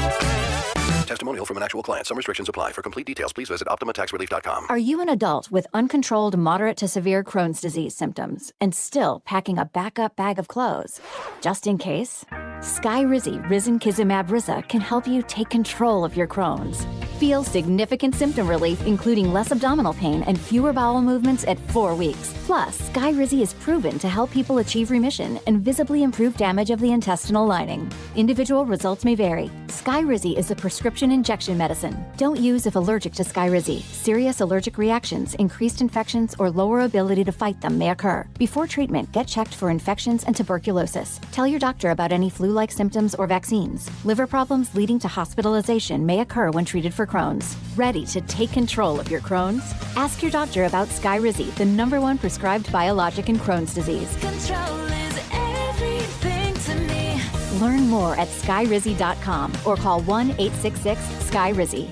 Testimonial from an actual client. Some restrictions apply. For complete details, please visit OptimaTaxRelief.com. Are you an adult with uncontrolled moderate to severe Crohn's disease symptoms and still packing a backup bag of clothes? Just in case, Skyrizi Risankizumab Riza can help you take control of your Crohn's. Feel significant symptom relief, including less abdominal pain and fewer bowel movements at 4 weeks. Plus, Skyrizi is proven to help people achieve remission and visibly improve damage of the intestinal lining. Individual results may vary. Skyrizi is a prescription injection medicine. Don't use if allergic to Skyrizi. Serious allergic reactions, increased infections, or lower ability to fight them may occur. Before treatment, get checked for infections and tuberculosis. Tell your doctor about any flu-like symptoms or vaccines. Liver problems leading to hospitalization may occur when treated for Crohn's. Ready to take control of your Crohn's? Ask your doctor about Skyrizi, the #1 prescribed biologic in Crohn's disease. Control is everything to me. Learn more at skyrizi.com or call 1-866-SKYRIZI.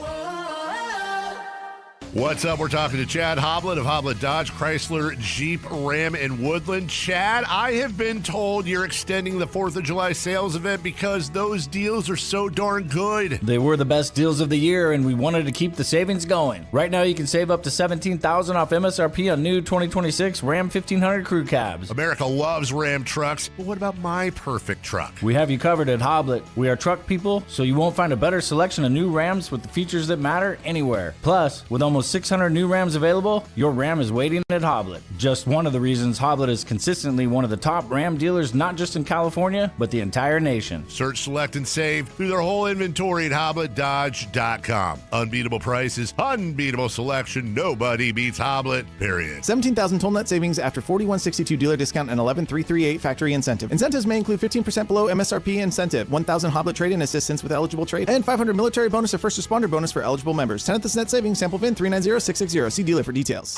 What's up? We're talking to Chad Hoblet of Hoblet Dodge, Chrysler, Jeep, Ram, and Woodland. Chad, I have been told you're extending the 4th of July sales event because those deals are so darn good. They were the best deals of the year, and we wanted to keep the savings going. Right now, you can save up to $17,000 off MSRP on new 2026 Ram 1500 crew cabs. America loves Ram trucks, but what about my perfect truck? We have you covered at Hoblet. We are truck people, so you won't find a better selection of new Rams with the features that matter anywhere. Plus, with almost 600 new Rams available, your Ram is waiting at Hoblet. Just one of the reasons Hoblet is consistently one of the top Ram dealers, not just in California, but the entire nation. Search, select, and save through their whole inventory at HobletDodge.com. Unbeatable prices, unbeatable selection. Nobody beats Hoblet, period. 17,000 total net savings after 4162 dealer discount and 11,338 factory incentive. Incentives may include 15% below MSRP incentive, 1,000 Hoblet trade-in assistance with eligible trade, and 500 military bonus or first responder bonus for eligible members. 10th net savings, sample VIN 390660. See dealer for details.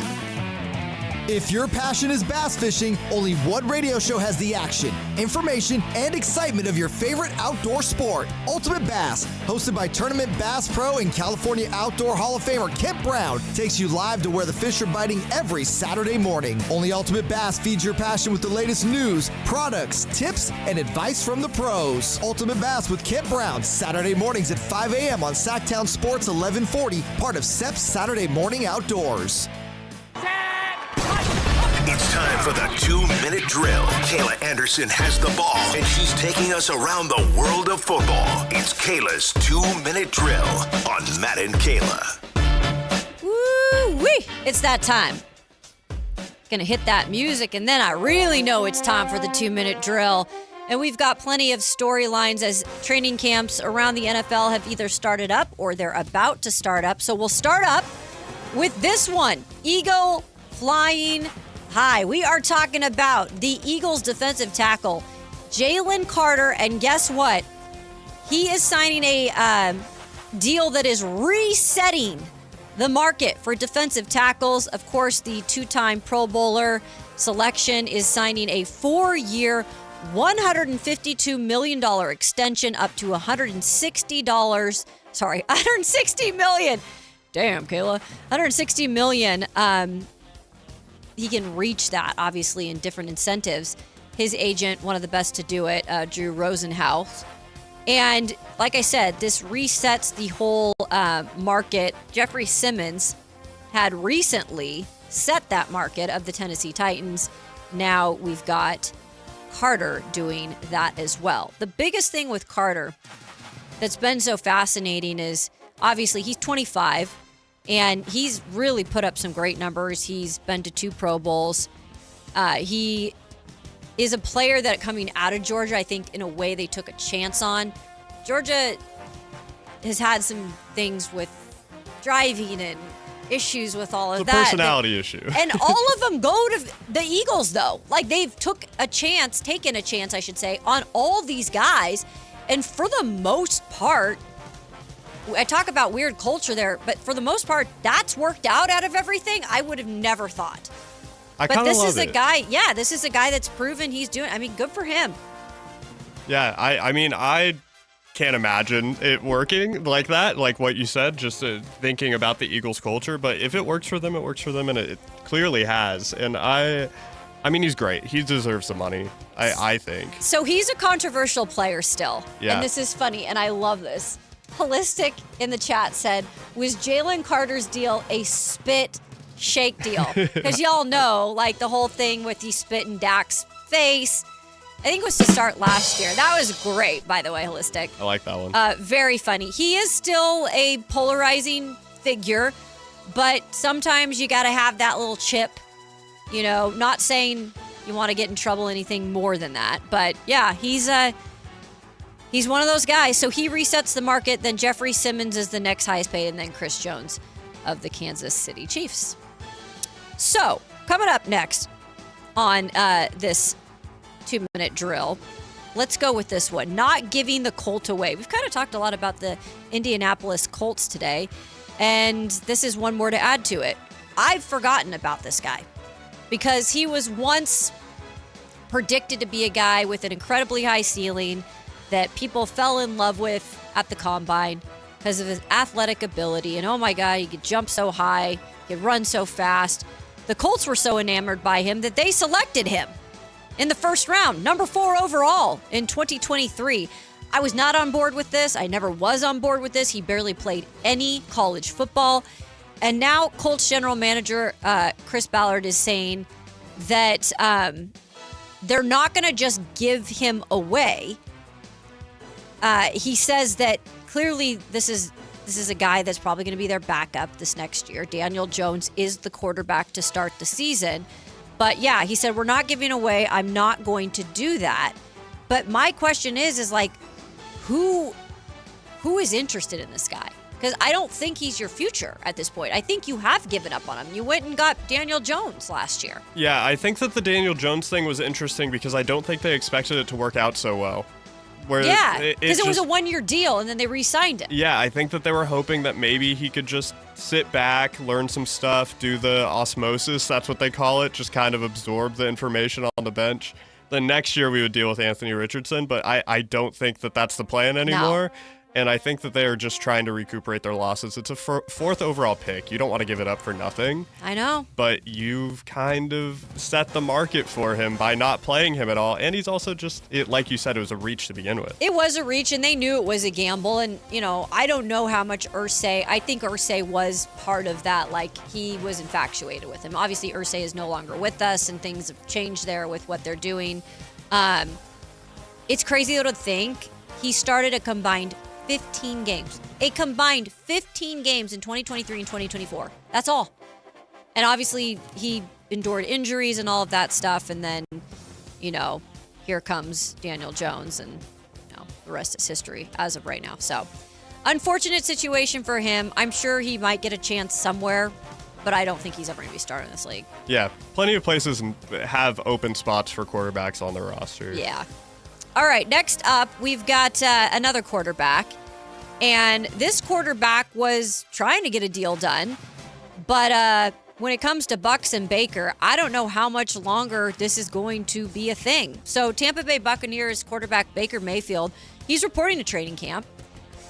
If your passion is bass fishing, only one radio show has the action, information, and excitement of your favorite outdoor sport. Ultimate Bass, hosted by Tournament Bass Pro and California Outdoor Hall of Famer Kent Brown, takes you live to where the fish are biting every Saturday morning. Only Ultimate Bass feeds your passion with the latest news, products, tips, and advice from the pros. Ultimate Bass with Kent Brown, Saturday mornings at 5 a.m. on Sactown Sports 1140, part of SEP's Saturday Morning Outdoors. It's time for the 2-minute drill. Kayla Anderson has the ball, and she's taking us around the world of football. It's Kayla's 2-minute drill on Matt and Kayla. Woo-wee! It's that time. Gonna hit that music, and then I really know it's time for the 2-minute drill. And we've got plenty of storylines as training camps around the NFL have either started up or they're about to start up. So we'll start up with this one. Eagle flying high. We are talking about the Eagles defensive tackle, Jalen Carter, and guess what? He is signing a deal that is resetting the market for defensive tackles. Of course, the two-time Pro Bowler selection is signing a 4-year, $152 million extension up to $160 million. Damn, Kayla. $160 million. He can reach that, obviously, in different incentives. His agent, one of the best to do it, Drew Rosenhaus. And like I said, this resets the whole market. Jeffrey Simmons had recently set that market of the Tennessee Titans. Now we've got Carter doing that as well. The biggest thing with Carter that's been so fascinating is, obviously, he's 25. And he's really put up some great numbers. He's been to 2 Pro Bowls. He is a player that coming out of Georgia, I think in a way they took a chance on. Georgia has had some things with driving and issues with all of the that. Personality issue. And all of them go to the Eagles, though. Like, they've taken a chance, I should say, on all these guys. And for the most part, I talk about weird culture there, but for the most part, that's worked out of everything. I would have never thought. But this is a guy, this is a guy that's proven he's doing, good for him. Yeah, I can't imagine it working like that, like what you said, just thinking about the Eagles culture. But if it works for them, it works for them, and it clearly has. And he's great. He deserves the money, I think. So he's a controversial player still. Yeah. And this is funny, and I love this. Holistic in the chat said, was Jalen Carter's deal a spit shake deal? Because y'all know, like, the whole thing with the spit in Dak's face. I think it was to start last year. That was great, by the way, Holistic. I like that one. Very funny. He is still a polarizing figure, but sometimes you got to have that little chip. You know, not saying you want to get in trouble anything more than that. But, yeah, he's one of those guys. So he resets the market. Then Jeffrey Simmons is the next highest paid, and then Chris Jones of the Kansas City Chiefs. So coming up next on this 2-minute drill, let's go with this one. Not giving the Colt away. We've kind of talked a lot about the Indianapolis Colts today, and this is one more to add to it. I've forgotten about this guy because he was once predicted to be a guy with an incredibly high ceiling that people fell in love with at the Combine. because of his athletic ability. And oh my God, he could jump so high, he could run so fast. The Colts were so enamored by him that they selected him in the first round, number 4 overall in 2023. I was not on board with this. I never was on board with this. He barely played any college football. And now Colts general manager Chris Ballard is saying that they're not going to just give him away. He says that clearly this is a guy that's probably going to be their backup this next year. Daniel Jones is the quarterback to start the season. But yeah, he said, we're not giving away. I'm not going to do that. But my question is like, who is interested in this guy? Because I don't think he's your future at this point. I think you have given up on him. You went and got Daniel Jones last year. Yeah, I think that the Daniel Jones thing was interesting because I don't think they expected it to work out so well. Yeah, because it was a 1-year deal and then they re-signed him. Yeah, I think that they were hoping that maybe he could just sit back, learn some stuff, do the osmosis, that's what they call it, just kind of absorb the information on the bench. Then next year we would deal with Anthony Richardson, but I don't think that that's the plan anymore. No. And I think that they are just trying to recuperate their losses. It's a 4th overall pick. You don't want to give it up for nothing. I know. But you've kind of set the market for him by not playing him at all. And he's also like you said, it was a reach to begin with. It was a reach, and they knew it was a gamble. And, I don't know how much Irsay, I think Irsay was part of that. Like, he was infatuated with him. Obviously, Irsay is no longer with us, and things have changed there with what they're doing. It's crazy, though, to think he started a combined 15 games. A combined 15 games in 2023 and 2024. That's all. And obviously, he endured injuries and all of that stuff. And then, here comes Daniel Jones. And, the rest is history as of right now. So, unfortunate situation for him. I'm sure he might get a chance somewhere. But I don't think he's ever going to be starting this league. Yeah. Plenty of places have open spots for quarterbacks on their roster. Yeah. All right, next up, we've got another quarterback. And this quarterback was trying to get a deal done. But when it comes to Bucs and Baker, I don't know how much longer this is going to be a thing. So Tampa Bay Buccaneers quarterback Baker Mayfield, he's reporting to training camp,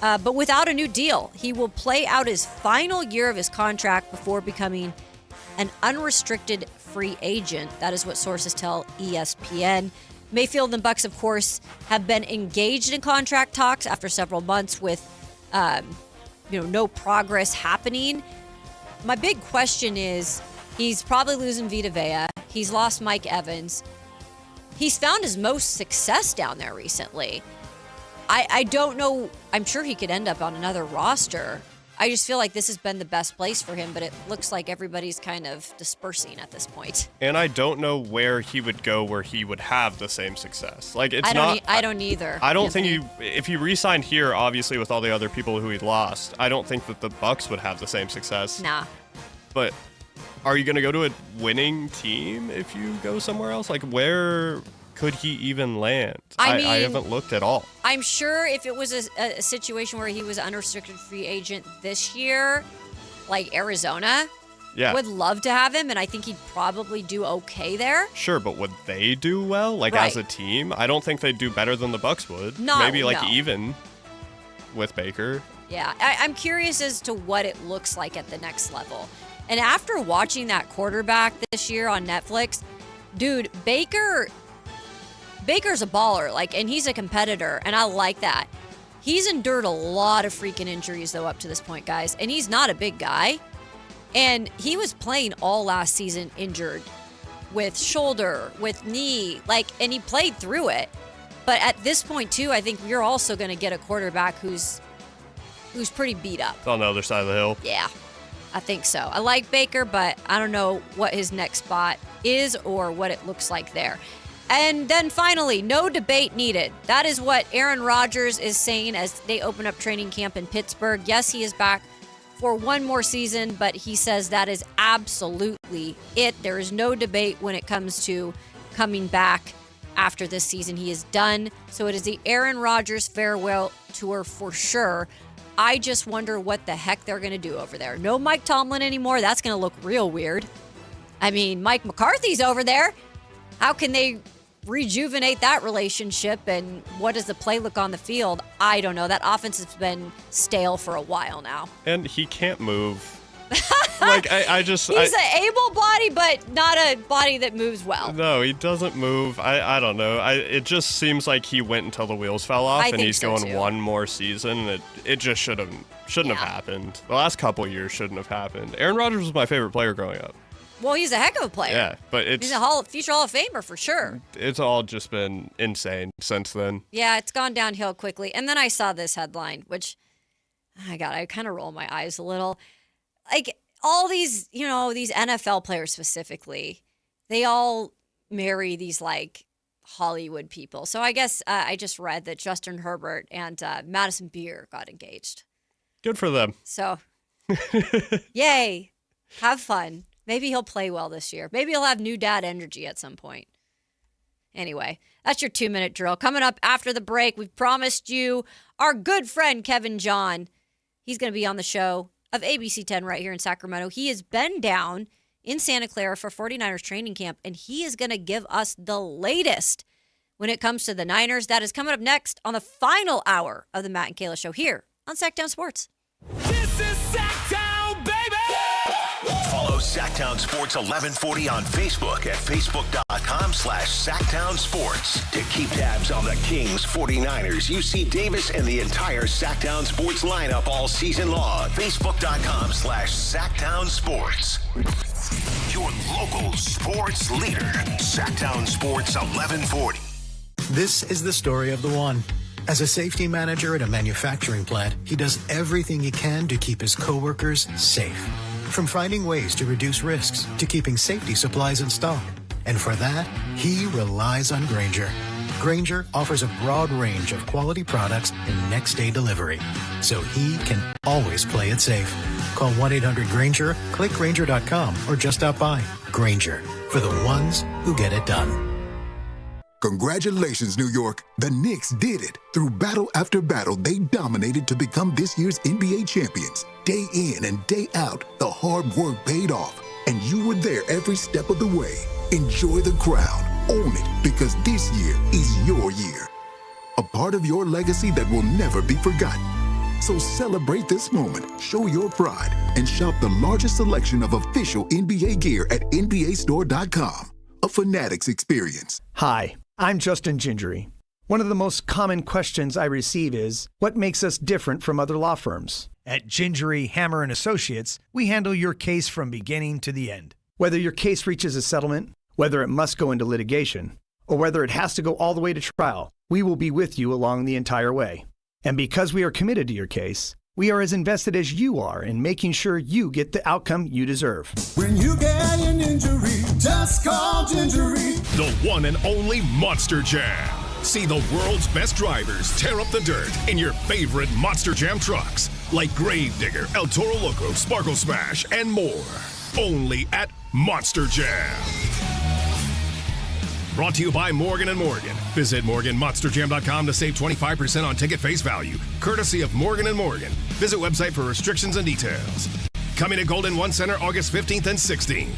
but without a new deal. He will play out his final year of his contract before becoming an unrestricted free agent. That is what sources tell ESPN. Mayfield and Bucs, of course, have been engaged in contract talks after several months with, no progress happening. My big question is, he's probably losing Vita Vea. He's lost Mike Evans. He's found his most success down there recently. I don't know. I'm sure he could end up on another roster. I just feel like this has been the best place for him, but it looks like everybody's kind of dispersing at this point. And I don't know where he would go where he would have the same success. Like, it's I don't either. I don't think if he re-signed here, obviously with all the other people who he lost, I don't think that the Bucs would have the same success. Nah. But are you going to go to a winning team if you go somewhere else? Like, where could he even land? I haven't looked at all. I'm sure if it was a situation where he was unrestricted free agent this year, like Arizona, would love to have him, and I think he'd probably do okay there. Sure, but would they do well, like as a team? I don't think they'd do better than the Bucs would. Maybe even with Baker. Yeah, I'm curious as to what it looks like at the next level. And after watching that quarterback this year on Netflix, dude, Baker's a baller, and he's a competitor, and I like that. He's endured a lot of freaking injuries, though, up to this point, guys, and he's not a big guy. And he was playing all last season injured with shoulder, with knee, and he played through it. But at this point, too, I think you're also going to get a quarterback who's pretty beat up. It's on the other side of the hill. Yeah, I think so. I like Baker, but I don't know what his next spot is or what it looks like there. And then finally, no debate needed. That is what Aaron Rodgers is saying as they open up training camp in Pittsburgh. Yes, he is back for one more season, but he says that is absolutely it. There is no debate when it comes to coming back after this season. He is done. So it is the Aaron Rodgers farewell tour for sure. I just wonder what the heck they're going to do over there. No Mike Tomlin anymore. That's going to look real weird. I mean, Mike McCarthy's over there. How can they rejuvenate that relationship, and what does the play look on the field? I don't know. That offense has been stale for a while now. And he can't move. Like, he's an able body, but not a body that moves well. No, he doesn't move. I don't know. It just seems like he went until the wheels fell off, and he's going too. One more season. And it just shouldn't have happened. The last couple of years shouldn't have happened. Aaron Rodgers was my favorite player growing up. Well, he's a heck of a player. Yeah, but he's a future Hall of Famer for sure. It's all just been insane since then. Yeah, it's gone downhill quickly. And then I saw this headline, which, I kind of roll my eyes a little. Like, all these, these NFL players specifically, they all marry these, like, Hollywood people. So I guess I just read that Justin Herbert and Madison Beer got engaged. Good for them. So, yay. Have fun. Maybe he'll play well this year. Maybe he'll have new dad energy at some point. Anyway, that's your 2-minute drill. Coming up after the break, we've promised you our good friend Kevin John. He's going to be on the show of ABC 10 right here in Sacramento. He has been down in Santa Clara for 49ers training camp, and he is going to give us the latest when it comes to the Niners. That is coming up next on the final hour of the Matt and Kayla Show here on Sactown Sports. This is Sactown, baby! Follow Sactown Sports 1140 on Facebook at facebook.com/Sactown Sports to keep tabs on the Kings, 49ers, UC Davis, and the entire Sactown Sports lineup all season long. Facebook.com/Sactown Sports. Your local sports leader, Sactown Sports 1140. This is the story of the one. As a safety manager at a manufacturing plant, he does everything he can to keep his coworkers safe. From finding ways to reduce risks to keeping safety supplies in stock. And for that, he relies on Grainger. Grainger offers a broad range of quality products and next-day delivery, so he can always play it safe. Call 1-800-GRAINGER, click Grainger.com, or just stop by. Grainger, for the ones who get it done. Congratulations, New York. The Knicks did it. Through battle after battle, they dominated to become this year's NBA champions. Day in and day out, the hard work paid off, and you were there every step of the way. Enjoy the crown. Own it, because this year is your year. A part of your legacy that will never be forgotten. So celebrate this moment, show your pride, and shop the largest selection of official NBA gear at NBAstore.com. A Fanatics experience. Hi, I'm Justin Gingery. One of the most common questions I receive is, what makes us different from other law firms? At Gingery, Hammer & Associates, we handle your case from beginning to the end. Whether your case reaches a settlement, whether it must go into litigation, or whether it has to go all the way to trial, we will be with you along the entire way. And because we are committed to your case, we are as invested as you are in making sure you get the outcome you deserve. When you get an injury, just call Gingery. The one and only Monster Jam. See the world's best drivers tear up the dirt in your favorite Monster Jam trucks, like Gravedigger, El Toro Loco, Sparkle Smash, and more. Only at Monster Jam. Brought to you by Morgan & Morgan. Visit MorganMonsterJam.com to save 25% on ticket face value, courtesy of Morgan & Morgan. Visit website for restrictions and details. Coming to Golden One Center August 15th and 16th.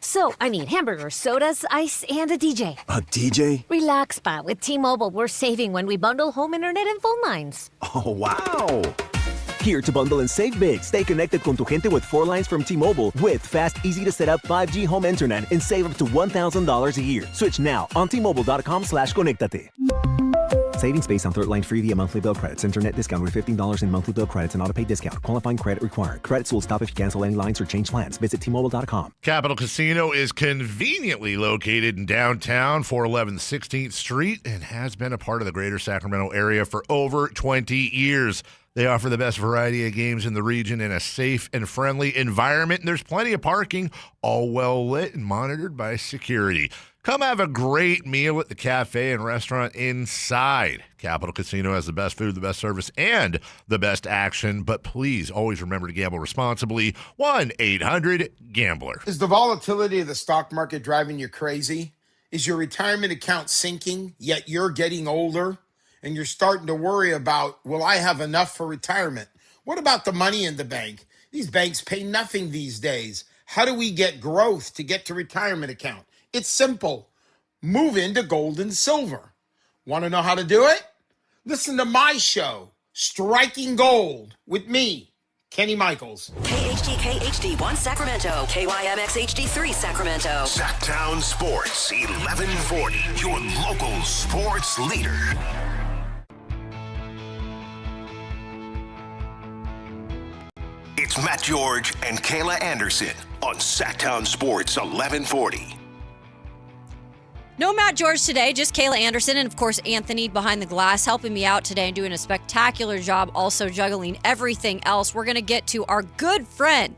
So, hamburgers, sodas, ice, and a DJ. A DJ? Relax, Pa. With T-Mobile, we're saving when we bundle home internet and phone lines. Oh, wow. Here to bundle and save big. Stay connected con tu gente with 4 lines from T-Mobile with fast, easy-to-set-up 5G home internet and save up to $1,000 a year. Switch now on T-Mobile.com/conectate. Savings based on 3rd line free via monthly bill credits. Internet discount with $15 in monthly bill credits and auto-pay discount. Qualifying credit required. Credits will stop if you cancel any lines or change plans. Visit T-Mobile.com. Capital Casino is conveniently located in downtown, 411 16th Street, and has been a part of the greater Sacramento area for over 20 years. They offer the best variety of games in the region in a safe and friendly environment, and there's plenty of parking, all well lit and monitored by security. Come have a great meal at the cafe and restaurant inside. Capital Casino has the best food, the best service, and the best action, but please always remember to gamble responsibly. 1-800-GAMBLER. Is the volatility of the stock market driving you crazy? Is your retirement account sinking, yet you're getting older? And you're starting to worry about, will I have enough for retirement? What about the money in the bank? These banks pay nothing these days. How do we get growth to get to retirement account? It's simple. Move into gold and silver. Want to know how to do it? Listen to my show, Striking Gold, with me, Kenny Michaels. KHTK HD1 Sacramento, KYMX HD3 Sacramento. Sactown Sports 1140, your local sports leader. It's Matt George and Kayla Anderson on Sactown Sports 1140. No Matt George today, just Kayla Anderson and, of course, Anthony behind the glass helping me out today and doing a spectacular job also juggling everything else. We're going to get to our good friend,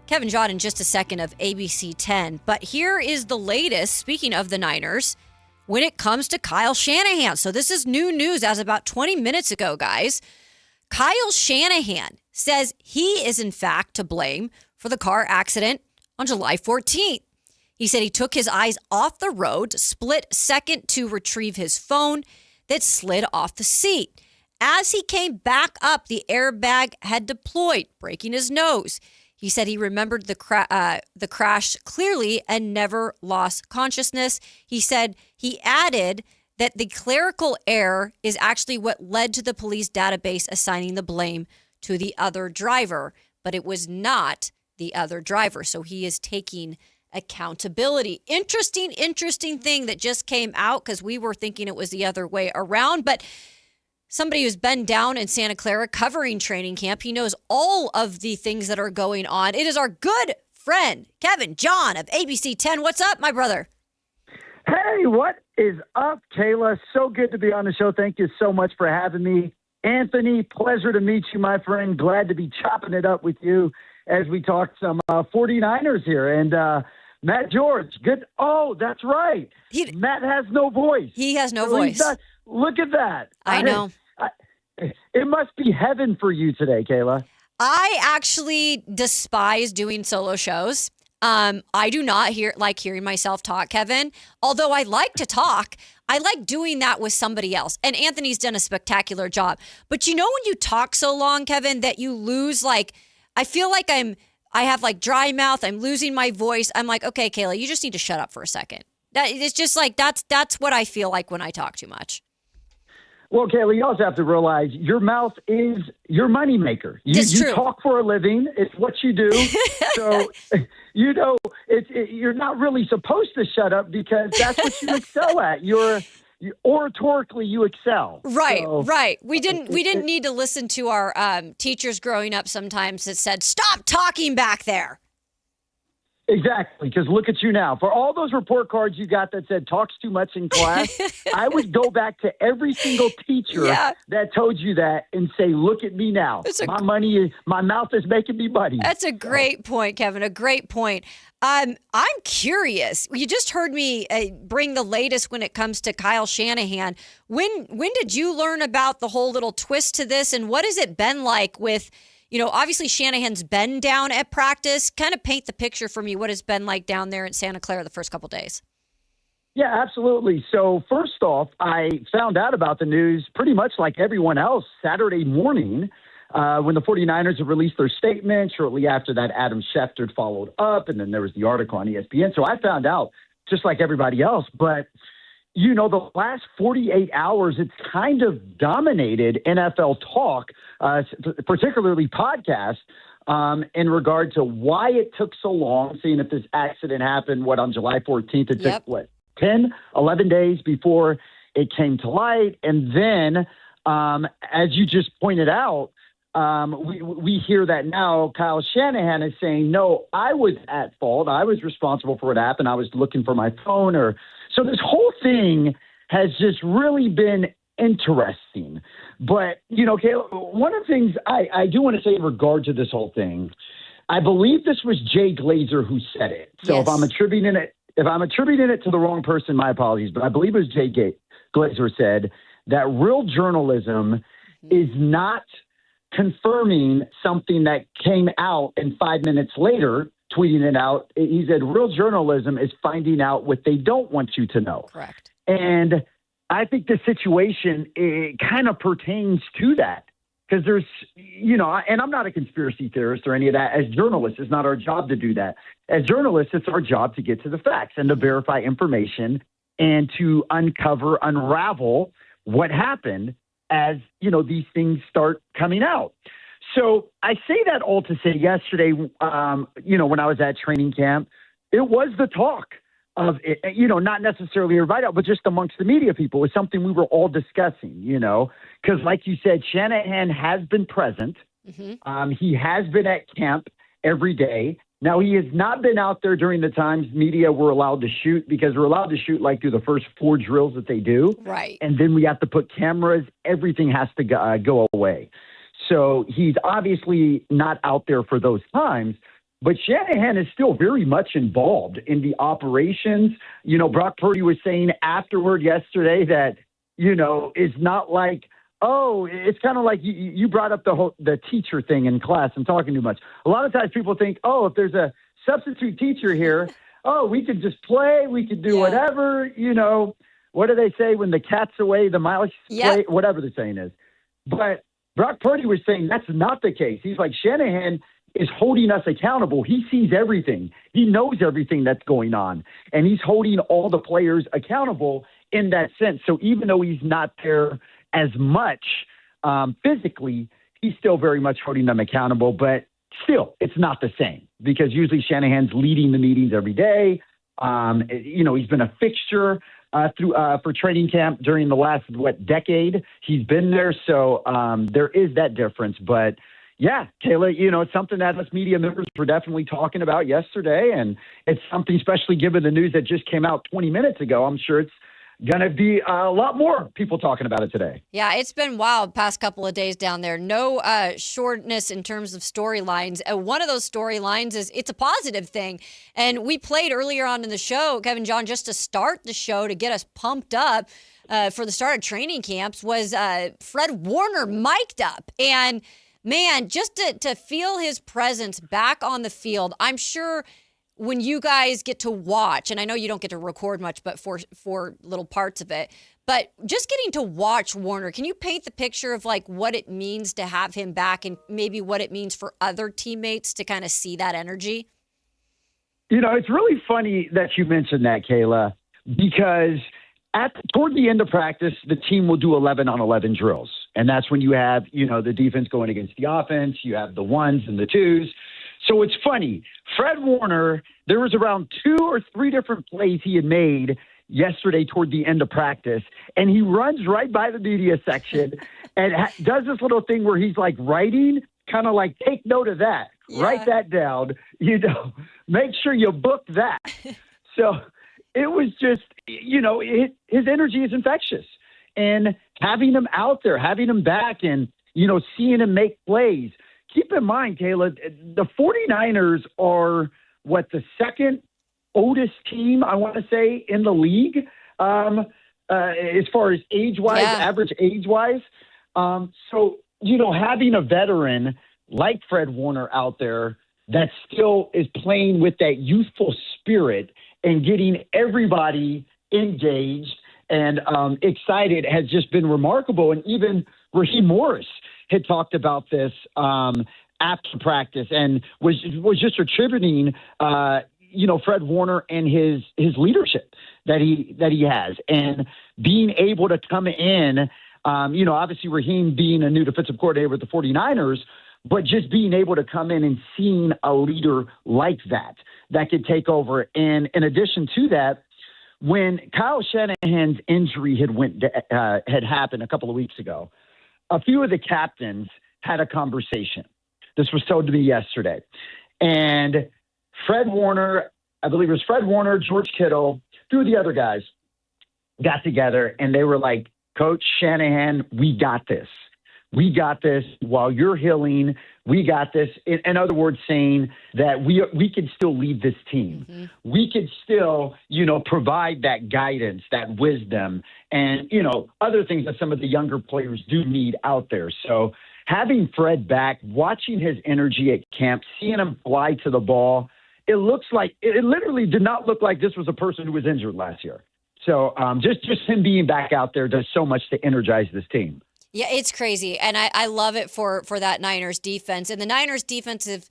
Kevin Jott, in just a second of ABC 10. But here is the latest, speaking of the Niners, when it comes to Kyle Shanahan. So this is new news as about 20 minutes ago, guys. Kyle Shanahan says he is, in fact, to blame for the car accident on July 14th. He said he took his eyes off the road, split second to retrieve his phone that slid off the seat. As he came back up, the airbag had deployed, breaking his nose. He said he remembered the crash clearly and never lost consciousness. He said he added that the clerical error is actually what led to the police database assigning the blame to the other driver, but it was not the other driver. So he is taking accountability. Interesting thing that just came out because we were thinking it was the other way around. But somebody who's been down in Santa Clara covering training camp, he knows all of the things that are going on. It is our good friend, Kevin John of ABC 10. What's up, my brother? Hey, what is up, Kayla? So good to be on the show. Thank you so much for having me. Anthony, pleasure to meet you, my friend. Glad to be chopping it up with you as we talk some 49ers here. And Matt George, good. Oh, that's right. Matt has no voice. He has no voice. Look at that. I know. It must be heaven for you today, Kayla. I actually despise doing solo shows. I do not like hearing myself talk, Kevin. Although I like to talk, I like doing that with somebody else. And Anthony's done a spectacular job. But you know when you talk so long, Kevin, that you lose, I feel like I have dry mouth. I'm losing my voice. I'm like, okay, Kayla, you just need to shut up for a second. It's just that's what I feel like when I talk too much. Well, Kayla, you also have to realize your mouth is your moneymaker. You talk for a living. It's what you do. So, you're not really supposed to shut up because that's what you excel at. Oratorically, you excel. Right, so, right. We didn't need to listen to our teachers growing up sometimes that said, "Stop talking back there." Exactly, because look at you now. For all those report cards you got that said talks too much in class, I would go back to every single teacher that told you that and say, look at me now. My mouth is making me money. That's a great point, Kevin, a great point. I'm curious. You just heard me bring the latest when it comes to Kyle Shanahan. When did you learn about the whole little twist to this, and what has it been like with obviously Shanahan's been down at practice. Kind of paint the picture for me what it's been like down there in Santa Clara the first couple days. Yeah, absolutely. So first off, I found out about the news pretty much like everyone else Saturday morning when the 49ers had released their statement. Shortly after that, Adam Schefter followed up, and then there was the article on ESPN. So I found out just like everybody else. But, the last 48 hours, it's kind of dominated NFL talk, particularly podcasts, in regard to why it took so long, seeing if this accident happened, on July 14th. It took, 10, 11 days before it came to light. And then, as you just pointed out, we hear that now Kyle Shanahan is saying, no, I was at fault. I was responsible for what happened. I was looking for my phone. So this whole thing has just really been interesting. But, Kayla, one of the things I do want to say in regard to this whole thing, I believe this was Jay Glazer who said it. So if I'm attributing it to the wrong person, my apologies. But I believe it was Jay Glazer said that real journalism is not confirming something that came out and 5 minutes later tweeting it out. He said real journalism is finding out what they don't want you to know. Correct. And I think the situation kind of pertains to that. Because there's, and I'm not a conspiracy theorist or any of that. As journalists, it's not our job to do that. As journalists, it's our job to get to the facts and to verify information and to unravel what happened as, these things start coming out. So I say that all to say yesterday, when I was at training camp, it was the talk of it, not necessarily everybody out, but just amongst the media people. It was something we were all discussing, because like you said, Shanahan has been present. Mm-hmm. He has been at camp every day. Now, he has not been out there during the times media were allowed to shoot, because we're allowed to shoot like through the first 4 drills that they do. Right. And then we have to put cameras. Everything has to go away. So he's obviously not out there for those times. But Shanahan is still very much involved in the operations. Brock Purdy was saying afterward yesterday that, it's not like, it's kind of like you brought up the teacher thing in class and talking too much. A lot of times people think, if there's a substitute teacher here, we could just play, we could do whatever, what do they say when the cat's away, the mouse play, whatever the saying is. But Brock Purdy was saying that's not the case. He's like, Shanahan is holding us accountable. He sees everything. He knows everything that's going on. And he's holding all the players accountable in that sense. So even though he's not there as much physically, he's still very much holding them accountable. But still, it's not the same, because usually Shanahan's leading the meetings every day. He's been a fixture for training camp during the last, decade. He's been there. So there is that difference. But yeah, Kayla, it's something that us media members were definitely talking about yesterday. And it's something, especially given the news that just came out 20 minutes ago, I'm sure it's going to be a lot more people talking about it today. Yeah, it's been wild past couple of days down there. No shortness in terms of storylines. One of those storylines is it's a positive thing. And we played earlier on in the show, Kevin John, just to start the show to get us pumped up for the start of training camps, was Fred Warner mic'd up. And man, just to feel his presence back on the field, I'm sure when you guys get to watch, and I know you don't get to record much, but for little parts of it, but just getting to watch Warner, can you paint the picture of like what it means to have him back and maybe what it means for other teammates to kind of see that energy? It's really funny that you mentioned that, Kayla, because toward the end of practice, the team will do 11-on-11 drills. And that's when you have, the defense going against the offense. You have the 1s and the 2s. So it's funny. Fred Warner, there was around 2 or 3 different plays he had made yesterday toward the end of practice. And he runs right by the media section and does this little thing where he's like writing, kind of like, take note of that. Yeah. Write that down. Make sure you book that. So it was just, his energy is infectious. And having him out there, having him back and, seeing him make plays. Keep in mind, Kayla, the 49ers are, the second oldest team, I want to say, in the league as far as age-wise, average age-wise. So, having a veteran like Fred Warner out there that still is playing with that youthful spirit and getting everybody engaged and excited has just been remarkable. And even Raheem Morris had talked about this after practice and was just attributing, Fred Warner and his leadership that he has, and being able to come in, obviously Raheem being a new defensive coordinator with the 49ers, but just being able to come in and seeing a leader like that could take over. And in addition to that, when Kyle Shanahan's injury had happened a couple of weeks ago, a few of the captains had a conversation. This was told to me yesterday. And Fred Warner, I believe it was Fred Warner, George Kittle, 2 of the other guys got together and they were like, Coach Shanahan, we got this. We got this while you're healing. We got this. In other words, saying that we could still lead this team. Mm-hmm. We could still, provide that guidance, that wisdom, and, other things that some of the younger players do need out there. So having Fred back, watching his energy at camp, seeing him fly to the ball, it literally did not look like this was a person who was injured last year. So just him being back out there does so much to energize this team. Yeah, it's crazy. And I love it for that Niners defense. And the Niners defensive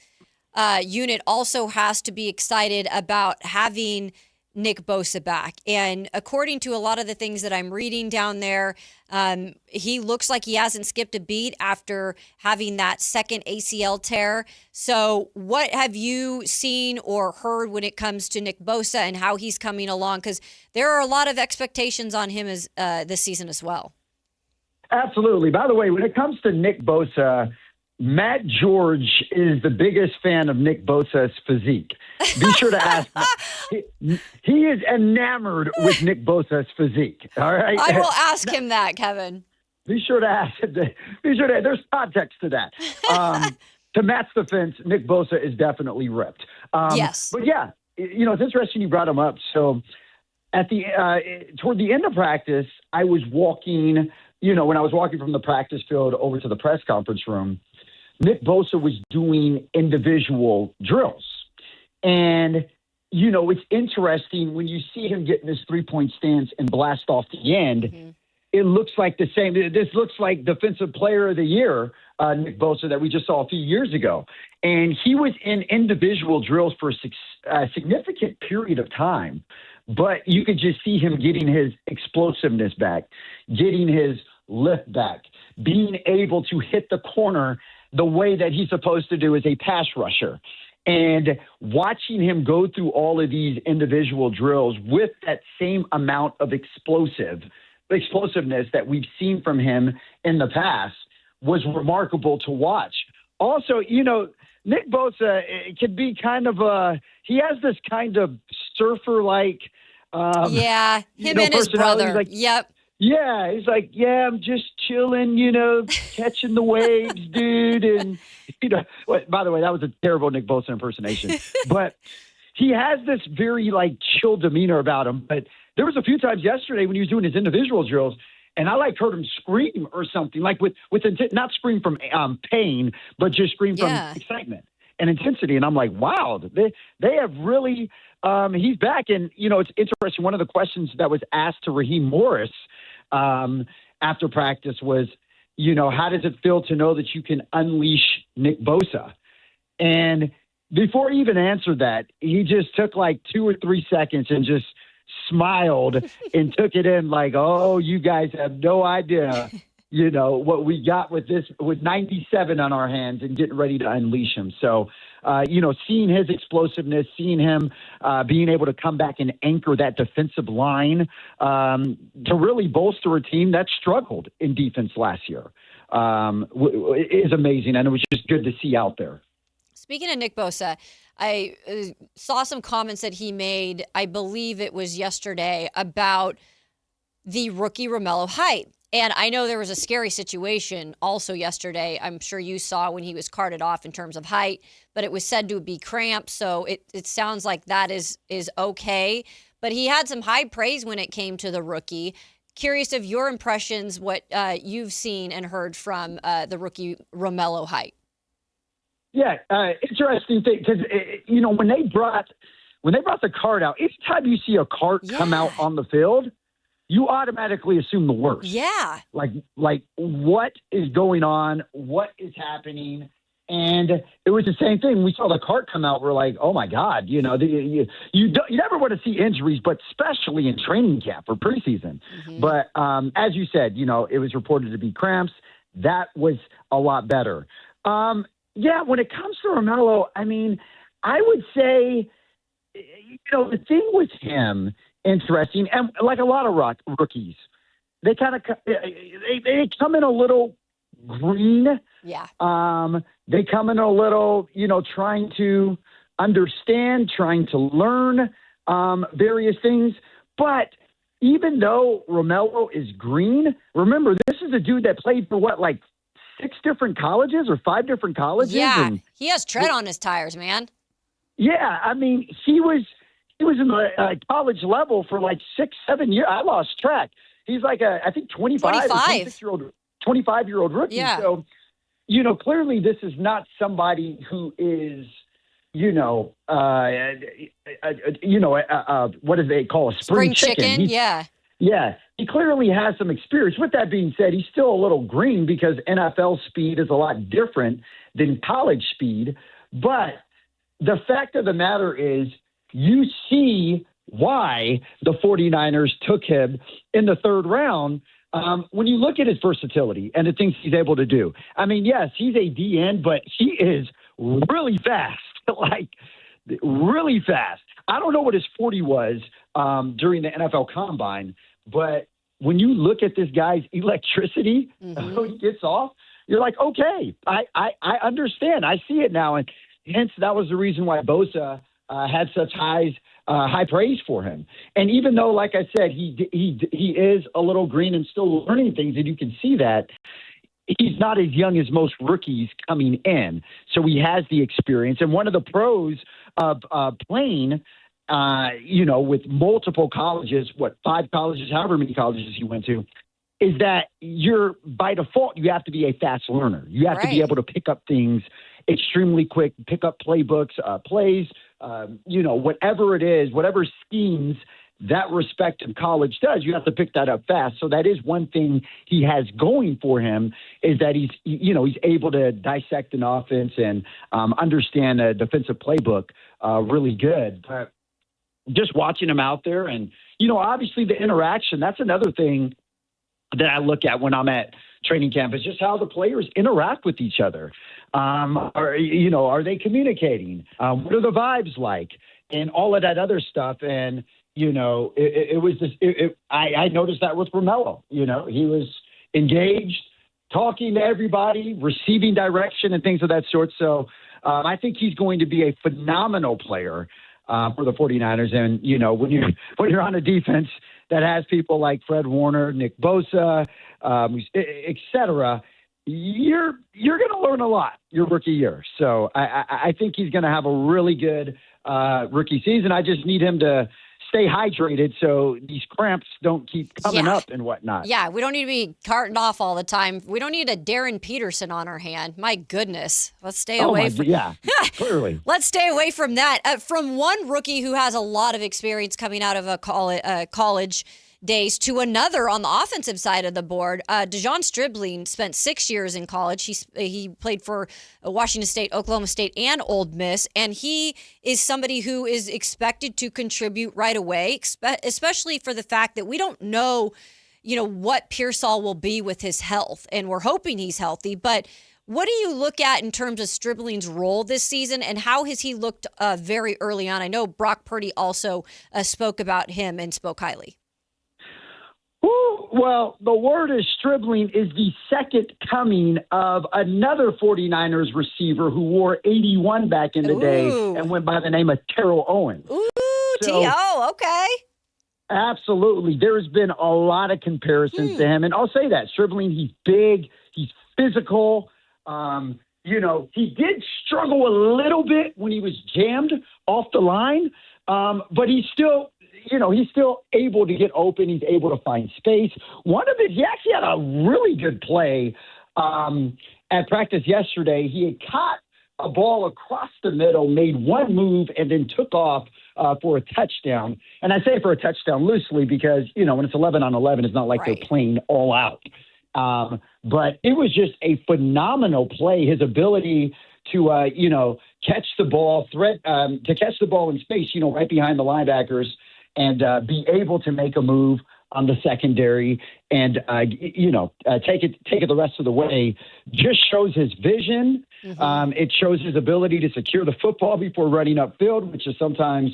unit also has to be excited about having Nick Bosa back. And according to a lot of the things that I'm reading down there, he looks like he hasn't skipped a beat after having that second ACL tear. So what have you seen or heard when it comes to Nick Bosa and how he's coming along? Because there are a lot of expectations on him as this season as well. Absolutely. By the way, when it comes to Nick Bosa, Matt George is the biggest fan of Nick Bosa's physique. Be sure to ask. He is enamored with Nick Bosa's physique. All right. I will ask him that, Kevin. Be sure to ask. There's context to that. To Matt's defense, Nick Bosa is definitely ripped. Yes. But yeah, it's interesting you brought him up. So at the toward the end of practice, I was walking. When I was walking from the practice field over to the press conference room, Nick Bosa was doing individual drills. And, it's interesting when you see him get in this three-point stance and blast off the end, it looks like the same. This looks like Defensive Player of the Year, Nick Bosa, that we just saw a few years ago. And he was in individual drills for a significant period of time. But you could just see him getting his explosiveness back, getting his lift back, being able to hit the corner the way that he's supposed to do as a pass rusher. And watching him go through all of these individual drills with that same amount of explosiveness that we've seen from him in the past was remarkable to watch. Also, Nick Bosa can be kind of he has this kind of surfer-like him and his brother. Like, yep. Yeah, he's like, I'm just chilling, catching the waves, dude. And, by the way, that was a terrible Nick Bosa impersonation. But he has this very, chill demeanor about him. But there was a few times yesterday when he was doing his individual drills, and I, heard him scream or something, with intent, not scream from pain, but just scream from excitement and intensity. And I'm like, wow, they have really he's back. And, it's interesting. One of the questions that was asked to Raheem Morris after practice was, how does it feel to know that you can unleash Nick Bosa? And before he even answered that, he just took 2 or 3 seconds and just smiled and took it in oh, you guys have no idea, what we got with 97 on our hands and getting ready to unleash him. So, seeing his explosiveness, seeing him being able to come back and anchor that defensive line to really bolster a team that struggled in defense last year is amazing. And it was just good to see out there. Speaking of Nick Bosa, I saw some comments that he made, I believe it was yesterday, about the rookie Romello Height. And I know there was a scary situation also yesterday. I'm sure you saw when he was carted off in terms of height, but it was said to be cramped. So it sounds like that is okay. But he had some high praise when it came to the rookie. Curious of your impressions, what you've seen and heard from the rookie Romello Height. Yeah, interesting thing because when they brought the cart out, each time you see a cart come out on the field, you automatically assume the worst. Yeah. Like what is going on? What is happening? And it was the same thing. We saw the cart come out. We're like, oh my God, you never want to see injuries, but especially in training camp or preseason. Mm-hmm. But as you said, it was reported to be cramps. That was a lot better. When it comes to Romello, I would say, the thing with him, interesting, and like a lot of rookies, they kind of they come in a little green. Yeah. They come in a little, trying to understand, trying to learn various things. But even though Romello is green, remember this is a dude that played for 6 different colleges or 5 different colleges. Yeah, he has tread on his tires, man. Yeah, he was in the college level for 6-7 years. I lost track. He's I think 25 or 25-year-old rookie. Yeah. So, clearly this is not somebody who is, what do they call a spring chicken? Yeah. Yeah, he clearly has some experience. With that being said, he's still a little green because NFL speed is a lot different than college speed. But the fact of the matter is, you see why the 49ers took him in the third round when you look at his versatility and the things he's able to do. I mean, yes, he's a DN, but he is really fast, like really fast. I don't know what his 40 was during the NFL Combine, but when you look at this guy's electricity, when he gets off, you're like, okay, I understand. I see it now. And hence, that was the reason why Bosa had such high praise for him. And even though, like I said, he is a little green and still learning things, and you can see that, he's not as young as most rookies coming in. So he has the experience. And one of the pros of playing with multiple colleges, 5 colleges, however many colleges he went to, is that by default, you have to be a fast learner. You have to be able to pick up things extremely quick, pick up playbooks, plays, whatever it is, whatever schemes that respective college does, you have to pick that up fast. So that is one thing he has going for him, is that he's able to dissect an offense and understand a defensive playbook really good. But just watching him out there and, obviously the interaction, that's another thing that I look at when I'm at training camp, is just how the players interact with each other. Are they communicating? What are the vibes like? And all of that other stuff. And, it was just, I noticed that with Romello. He was engaged, talking to everybody, receiving direction and things of that sort. So I think he's going to be a phenomenal player for the 49ers. And, when you're on a defense that has people like Fred Warner, Nick Bosa, et cetera, you're going to learn a lot your rookie year. So I think he's going to have a really good rookie season. I just need him to stay hydrated so these cramps don't keep coming up and whatnot. Yeah, we don't need to be carting off all the time. We don't need a Darren Peterson on our hand. My goodness. Let's stay away from clearly. Let's stay away from that. From one rookie who has a lot of experience coming out of a college days to another on the offensive side of the board. Dejon Stribling spent 6 years in college. He played for Washington State, Oklahoma State, and Ole Miss, and he is somebody who is expected to contribute right away, especially for the fact that we don't know, what Pearsall will be with his health, and we're hoping he's healthy. But what do you look at in terms of Stribling's role this season, and how has he looked very early on? I know Brock Purdy also spoke about him and spoke highly. Well, the word is Stribling is the second coming of another 49ers receiver who wore 81 back in the day and went by the name of Terrell Owens. T.O., okay. Absolutely. There's been a lot of comparisons to him. And I'll say that. Stribling, he's big, he's physical. He did struggle a little bit when he was jammed off the line, but he's still able to get open. He's able to find space. One of he actually had a really good play at practice yesterday. He had caught a ball across the middle, made one move, and then took off for a touchdown. And I say for a touchdown loosely because, when it's 11 on 11, it's not like they're playing all out. But it was just a phenomenal play. His ability to, catch the ball, to catch the ball in space, right behind the linebackers, and be able to make a move on the secondary and, take it the rest of the way, just shows his vision. It shows his ability to secure the football before running upfield, which is sometimes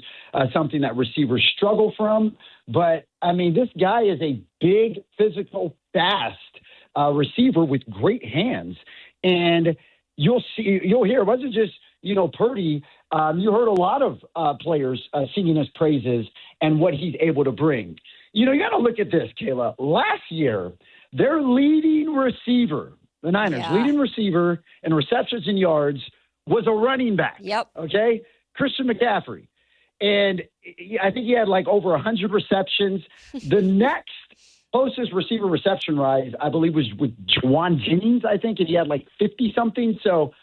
something that receivers struggle from. But, this guy is a big, physical, fast receiver with great hands. And you'll hear, it wasn't just, Purdy. You heard a lot of players singing his praises and what he's able to bring. You got to look at this, Kayla. Last year, their leading receiver, the Niners' leading receiver in receptions and yards, was a running back. Yep. Okay? Christian McCaffrey. And I think he had over 100 receptions. The next closest receiver reception rise, I believe, was with Juwan Jennings, I think, and he had 50-something. So,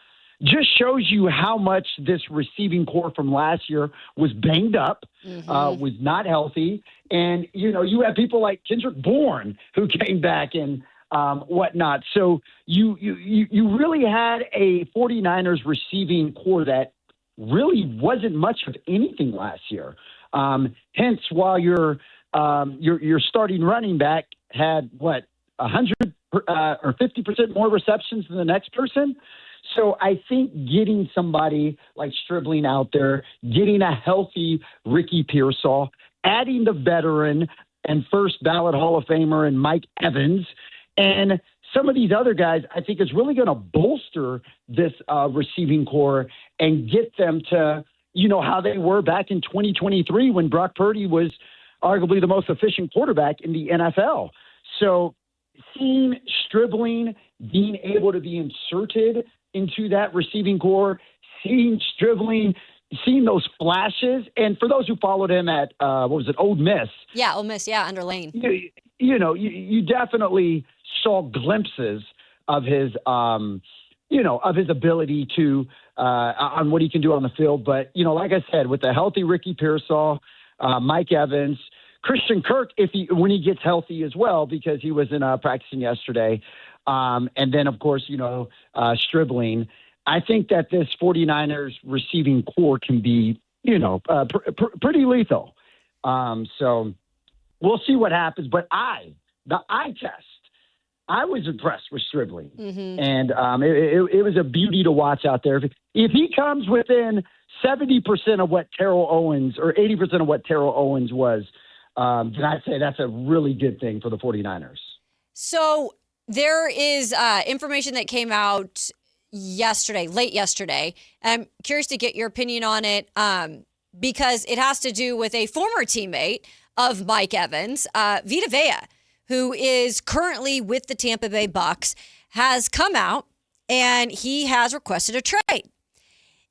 just shows you how much this receiving core from last year was banged up, was not healthy. And, you have people like Kendrick Bourne who came back and whatnot. So you really had a 49ers receiving core that really wasn't much of anything last year. Hence, while your starting running back had, 100 or 50% more receptions than the next person. So I think getting somebody like Stribling out there, getting a healthy Ricky Pearsall, adding the veteran and first ballot Hall of Famer and Mike Evans, and some of these other guys, I think is really going to bolster this receiving core and get them to, how they were back in 2023 when Brock Purdy was arguably the most efficient quarterback in the NFL. So seeing Stribling being able to be inserted into that receiving core, seeing Stribling, seeing those flashes, and for those who followed him at Old Miss? Yeah, Old Miss, under Lane. You definitely saw glimpses of his, of his ability to on what he can do on the field. But like I said, with the healthy Ricky Pearsall, Mike Evans, Christian Kirk, when he gets healthy as well, because he wasn't practicing yesterday. And then, of course, Stribling. I think that this 49ers receiving core can be, pretty lethal. So we'll see what happens. But the eye test, I was impressed with Stribling. And it was a beauty to watch out there. If he comes within 70% of what Terrell Owens or 80% of what Terrell Owens was, then I'd say that's a really good thing for the 49ers. So there is information that came out late yesterday. I'm curious to get your opinion on it because it has to do with a former teammate of Mike Evans, Vita Vea, who is currently with the Tampa Bay Bucks, has come out and he has requested a trade.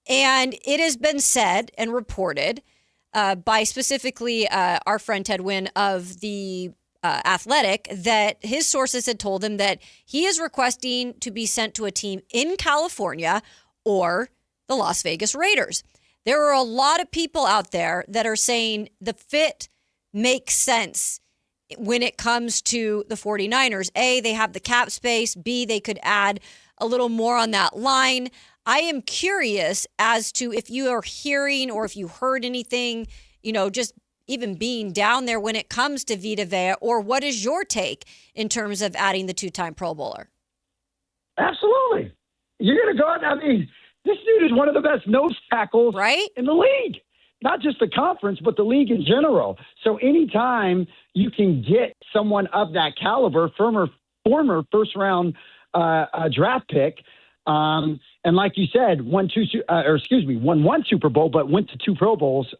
And it has been said and reported by specifically our friend Ted Wynn of the Athletic that his sources had told him that he is requesting to be sent to a team in California or the Las Vegas Raiders. There are a lot of people out there that are saying the fit makes sense when it comes to the 49ers. A, they have the cap space. B, they could add a little more on that line. I am curious as to if you are hearing or if you heard anything, just even being down there when it comes to Vita Vea, or what is your take in terms of adding the two-time Pro Bowler? Absolutely. You're going to go out. I mean, this dude is one of the best nose tackles in the league. Not just the conference, but the league in general. So anytime you can get someone of that caliber, former first-round draft pick, and like you said, won one Super Bowl, but went to 2 Pro Bowls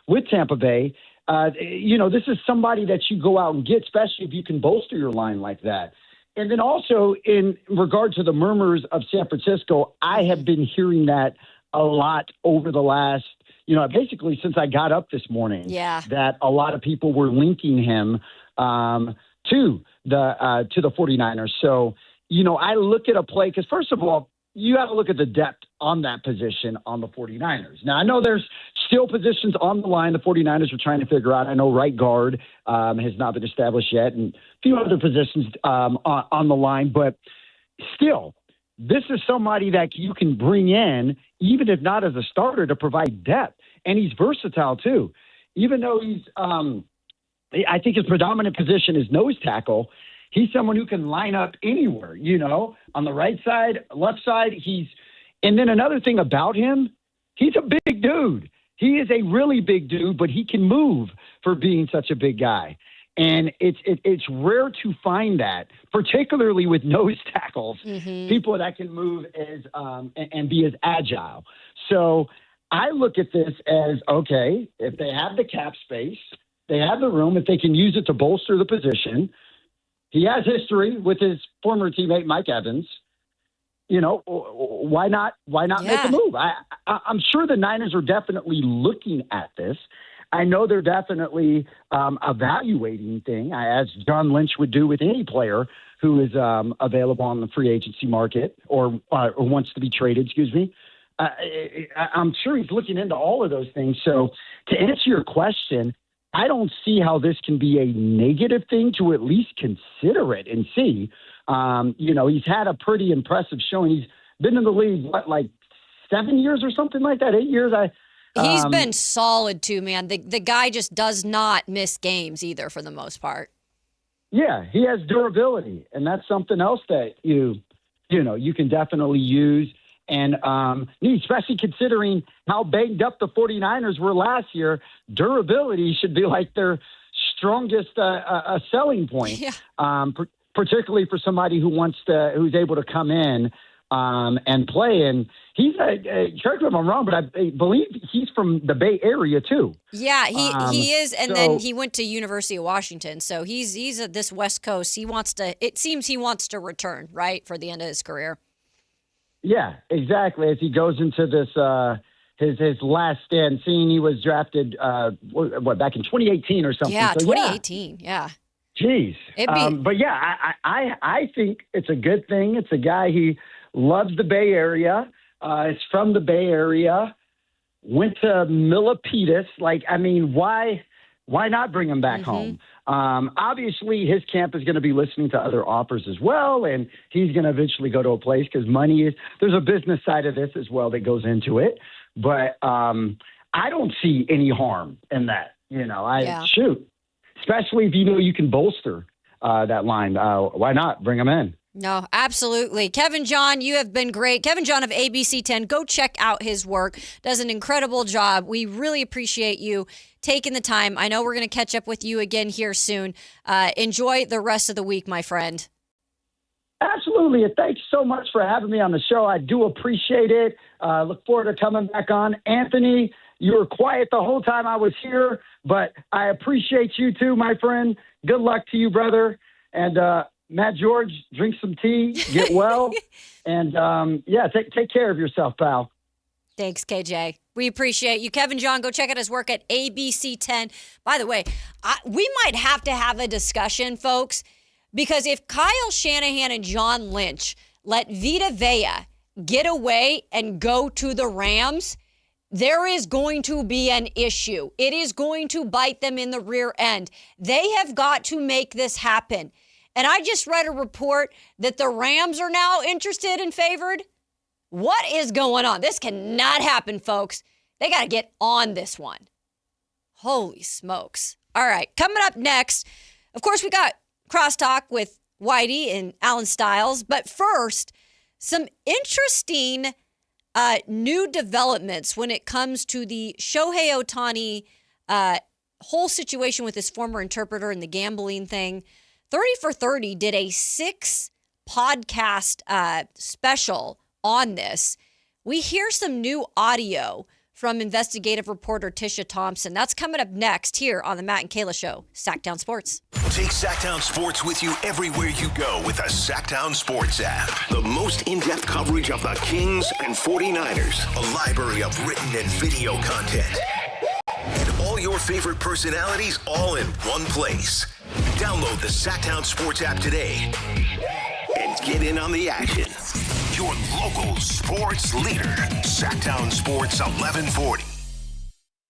with Tampa Bay. This is somebody that you go out and get, especially if you can bolster your line like that. And then also in regard to the murmurs of San Francisco, I have been hearing that a lot over the last, basically since I got up this morning. Yeah. That a lot of people were linking him to the 49ers. So, I look at a play because, first of all, you got to look at the depth on that position on the 49ers. Now, I know there's still positions on the line the 49ers are trying to figure out. I know right guard has not been established yet and a few other positions on the line. But still, this is somebody that you can bring in, even if not as a starter, to provide depth. And he's versatile, too. Even though he's I think his predominant position is nose tackle, he's someone who can line up anywhere, on the right side, left side. And then another thing about him, he's a big dude. He is a really big dude, but he can move for being such a big guy. And it's rare to find that, particularly with nose tackles, people that can move as and be as agile. So I look at this as, okay, if they have the cap space, they have the room, if they can use it to bolster the position. He has history with his former teammate, Mike Evans. Why not make a move? I'm sure the Niners are definitely looking at this. I know they're definitely evaluating thing, as John Lynch would do with any player who is available on the free agency market or wants to be traded, excuse me. I'm sure he's looking into all of those things. So to answer your question, I don't see how this can be a negative thing to at least consider it and see. He's had a pretty impressive showing. He's been in the league, 7 years or something like that, 8 years? He's been solid too, man. The guy just does not miss games either for the most part. Yeah, he has durability, and that's something else that you can definitely use. And especially considering how banged up the 49ers were last year, durability should be like their strongest selling point, particularly for somebody who's able to come in and play. And he's, correct me if I'm wrong, but I believe he's from the Bay Area too. Yeah, he is. And then he went to University of Washington. So he's at this West Coast. It seems he wants to return, right, for the end of his career. Yeah, exactly. As he goes into this, his last stand, seeing he was drafted, back in 2018 or something. Yeah, so, 2018. Yeah. Jeez. But yeah, I think it's a good thing. It's a guy, he loves the Bay Area. Is from the Bay Area. Went to Milpitas. Why not bring him back home? Obviously, his camp is going to be listening to other offers as well, and he's going to eventually go to a place because there's a business side of this as well that goes into it. But I don't see any harm in that. Shoot. Especially if you can bolster that line. Why not bring him in? No, absolutely. Kevin John, you have been great. Kevin John of ABC 10, go check out his work. Does an incredible job. We really appreciate you taking the time. I know we're going to catch up with you again here soon. Enjoy the rest of the week, my friend. Absolutely. And thanks so much for having me on the show. I do appreciate it. Look forward to coming back on. Anthony, you were quiet the whole time I was here, but I appreciate you too, my friend. Good luck to you, brother. And Matt George, drink some tea, get well, and take care of yourself, pal. Thanks, KJ. We appreciate you. Kevin John, go check out his work at ABC 10. By the way, we might have to have a discussion, folks, because if Kyle Shanahan and John Lynch let Vita Vea get away and go to the Rams, there is going to be an issue. It is going to bite them in the rear end. They have got to make this happen. And I just read a report that the Rams are now interested and favored. What is going on? This cannot happen, folks. They got to get on this one. Holy smokes. All right, coming up next, of course, we got Crosstalk with Whitey and Alan Stiles. But first, some interesting new developments when it comes to the Shohei Ohtani whole situation with his former interpreter and the gambling thing. 30 for 30 did a 6-podcast special on this. We hear some new audio from investigative reporter Tisha Thompson. That's coming up next here on the Matt and Kayla Show, Sactown Sports. Take Sactown Sports with you everywhere you go with the Sactown Sports app. The most in-depth coverage of the Kings and 49ers. A library of written and video content. And all your favorite personalities all in one place. Download the Sactown Sports app today and get in on the action. Your local sports leader, Sactown Sports 1140.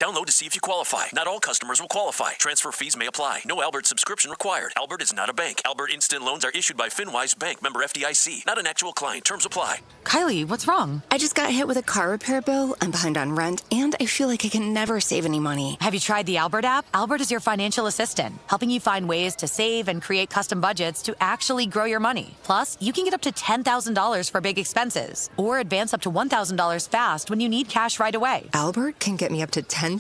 Download to see if you qualify. Not all customers will qualify. Transfer fees may apply. No Albert subscription required. Albert is not a bank. Albert Instant Loans are issued by FinWise Bank, member FDIC. Not an actual client. Terms apply. Kylie, what's wrong? I just got hit with a car repair bill. I'm behind on rent, and I feel like I can never save any money. Have you tried the Albert app? Albert is your financial assistant, helping you find ways to save and create custom budgets to actually grow your money. Plus, you can get up to $10,000 for big expenses, or advance up to $1,000 fast when you need cash right away. Albert can get me up to $10,000?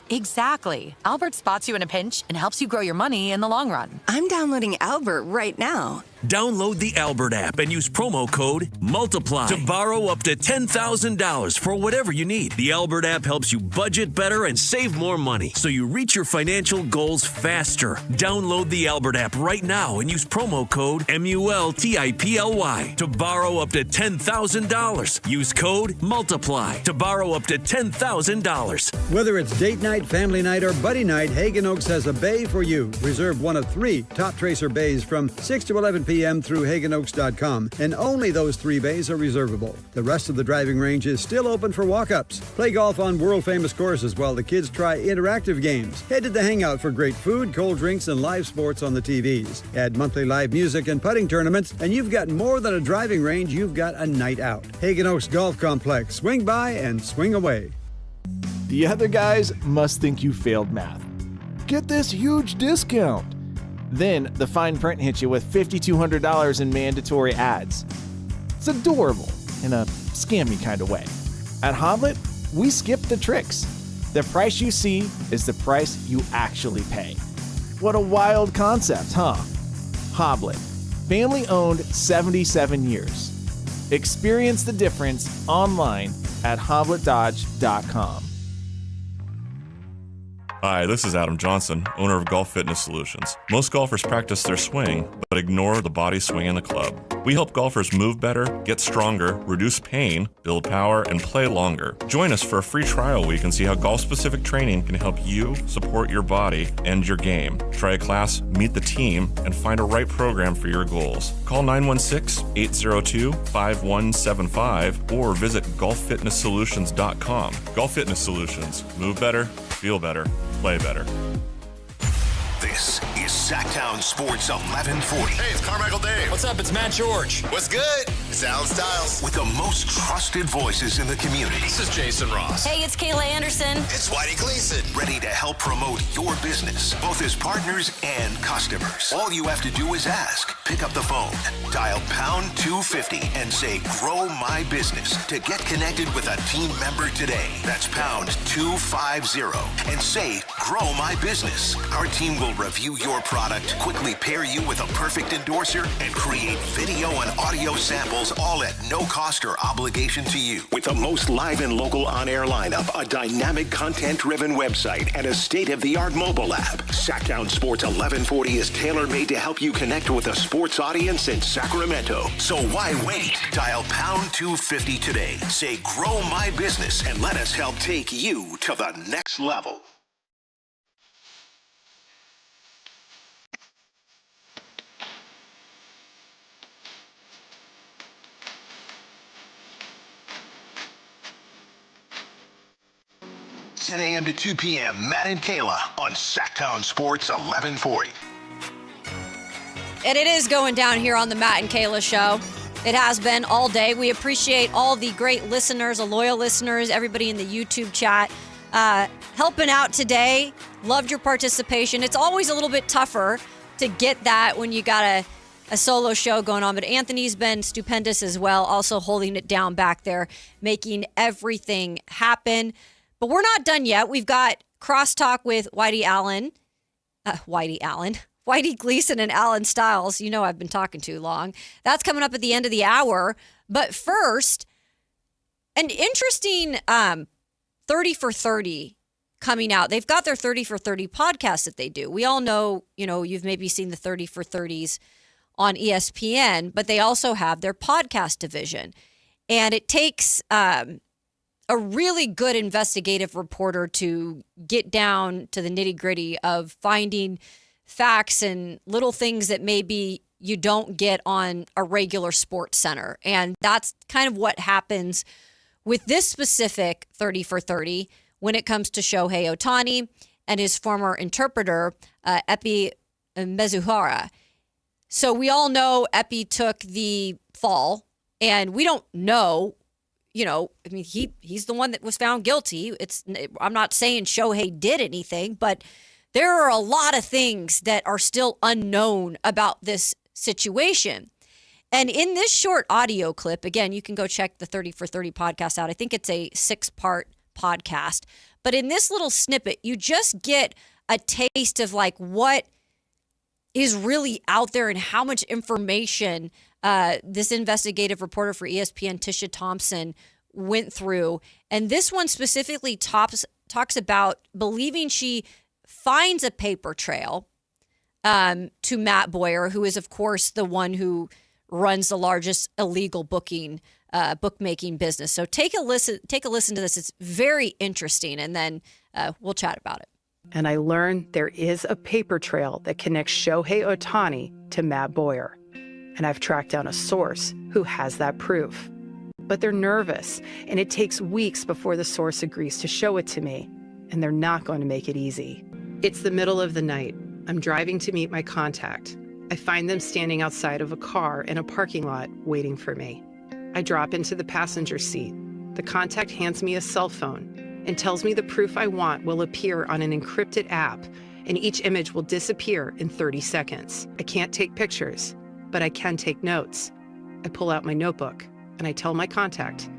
Exactly. Albert spots you in a pinch and helps you grow your money in the long run. I'm downloading Albert right now. Download the Albert app and use promo code MULTIPLY to borrow up to $10,000 for whatever you need. The Albert app helps you budget better and save more money so you reach your financial goals faster. Download the Albert app right now and use promo code MULTIPLY to borrow up to $10,000. Use code MULTIPLY to borrow up to $10,000. Whether it's date night, family night, or buddy night, Hagen Oaks has a bay for you. Reserve one of 3 Top Tracer bays from 6 to 11 p.m. through HagenOaks.com, and only those 3 bays are reservable. The rest of the driving range is still open for walk-ups. Play golf on world-famous courses while the kids try interactive games. Head to the Hangout for great food, cold drinks, and live sports on the TVs. Add monthly live music and putting tournaments, and you've got more than a driving range, you've got a night out. Hagen Oaks Golf Complex. Swing by and swing away. The other guys must think you failed math. Get this huge discount. Then the fine print hits you with $5,200 in mandatory ads. It's adorable in a scammy kind of way. At Hoblet, we skip the tricks. The price you see is the price you actually pay. What a wild concept, huh? Hoblet, family owned 77 years. Experience the difference online at hobletdodge.com. Hi, this is Adam Johnson, owner of Golf Fitness Solutions. Most golfers practice their swing, but ignore the body swing in the club. We help golfers move better, get stronger, reduce pain, build power, and play longer. Join us for a free trial week and see how golf-specific training can help you support your body and your game. Try a class, meet the team, and find a right program for your goals. Call 916-802-5175 or visit golffitnesssolutions.com. Golf Fitness Solutions. Move better, feel better, play better. This is Sactown Sports 1140. Hey, it's Carmichael Dave. What's up? It's Matt George. What's good? It's Alan Stiles. With the most trusted voices in the community. This is Jason Ross. Hey, it's Kayla Anderson. It's Whitey Gleason. Ready to help promote your business, both as partners and customers. All you have to do is ask. Pick up the phone, dial pound 250 and say, grow my business to get connected with a team member today. That's pound 250 and say, grow my business. Our team will review your product, quickly pair you with a perfect endorser, and create video and audio samples, all at no cost or obligation to you. With the most live and local on-air lineup, a dynamic content-driven website, and a state-of-the-art mobile app, Sactown Sports 1140 is tailor-made to help you connect with a sports audience in Sacramento. So why wait? Dial pound 250 today. Say, grow my business, and let us help take you to the next level. $10 a.m. to 2 p.m. Matt and Kayla on Sactown Sports 1140. And it is going down here on the Matt and Kayla Show. It has been all day. We appreciate all the great listeners, the loyal listeners, everybody in the YouTube chat helping out today. Loved your participation. It's always a little bit tougher to get that when you got a solo show going on, but Anthony's been stupendous as well, also holding it down back there, making everything happen. But we're not done yet. We've got crosstalk with Whitey Gleason and Alan Stiles. You know I've been talking too long. That's coming up at the end of the hour. But first, an interesting 30 for 30 coming out. They've got their 30 for 30 podcast that they do. We all know, you've maybe seen the 30 for 30s on ESPN, but they also have their podcast division. And it takes a really good investigative reporter to get down to the nitty-gritty of finding facts and little things that maybe you don't get on a regular sports center. And that's kind of what happens with this specific 30 for 30 when it comes to Shohei Ohtani and his former interpreter, Epi Mizuhara. So we all know Epi took the fall, and we don't know, he's the one that was found guilty. I'm not saying Shohei did anything, but there are a lot of things that are still unknown about this situation. And in this short audio clip, again, you can go check the 30 for 30 podcast out. I think it's a 6-part podcast. But in this little snippet, you just get a taste of what is really out there and how much information this investigative reporter for ESPN, Tisha Thompson, went through. And this one specifically talks about believing she finds a paper trail to Matt Boyer, who is, of course, the one who runs the largest illegal bookmaking business. So take a listen to this. It's very interesting, and then we'll chat about it. And I learned there is a paper trail that connects Shohei Ohtani to Matt Boyer. And I've tracked down a source who has that proof. But they're nervous, and it takes weeks before the source agrees to show it to me. And they're not going to make it easy. It's the middle of the night. I'm driving to meet my contact. I find them standing outside of a car in a parking lot waiting for me. I drop into the passenger seat. The contact hands me a cell phone and tells me the proof I want will appear on an encrypted app, and each image will disappear in 30 seconds. I can't take pictures, but I can take notes. I pull out my notebook, and I tell my contact,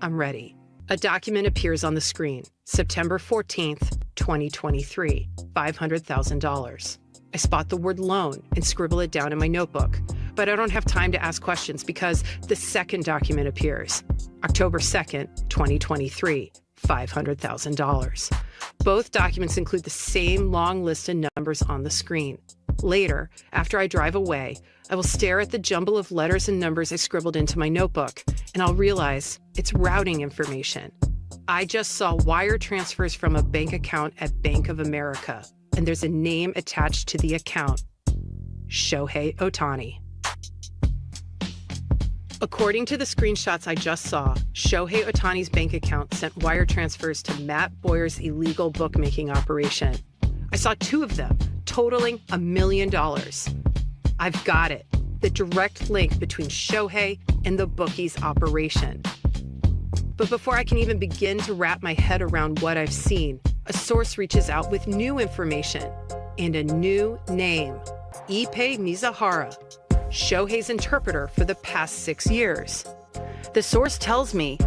I'm ready. A document appears on the screen, September 14th, 2023, $500,000. I spot the word loan and scribble it down in my notebook, but I don't have time to ask questions because the second document appears, October 2nd, 2023, $500,000. Both documents include the same long list of numbers on the screen. Later, after I drive away, I will stare at the jumble of letters and numbers I scribbled into my notebook, and I'll realize it's routing information. I just saw wire transfers from a bank account at Bank of America, and there's a name attached to the account, Shohei Ohtani. According to the screenshots I just saw, Shohei Ohtani's bank account sent wire transfers to Matt Boyer's illegal bookmaking operation. I saw 2 of them, totaling $1 million. I've got it. The direct link between Shohei and the bookie's operation. But before I can even begin to wrap my head around what I've seen, a source reaches out with new information and a new name, Ippei Mizuhara, Shohei's interpreter for the past 6 years. The source tells me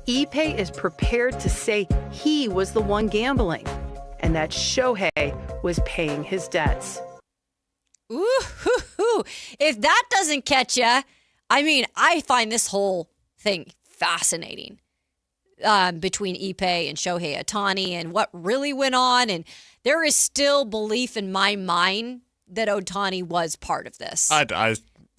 Ippei is prepared to say he was the one gambling and that Shohei was paying his debts. Ooh, if that doesn't catch you, I mean, I find this whole thing fascinating between Ippei and Shohei Ohtani and what really went on. And there is still belief in my mind that Ohtani was part of this.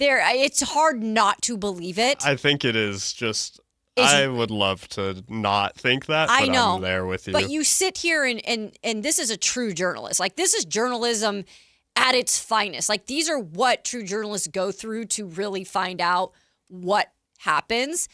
It's hard not to believe it. I think it is just, I would love to not think that, but I know, I'm there with you. But you sit here and this is a true journalist. Like, this is journalism at its finest. Like, these are what true journalists go through to really find out what happens.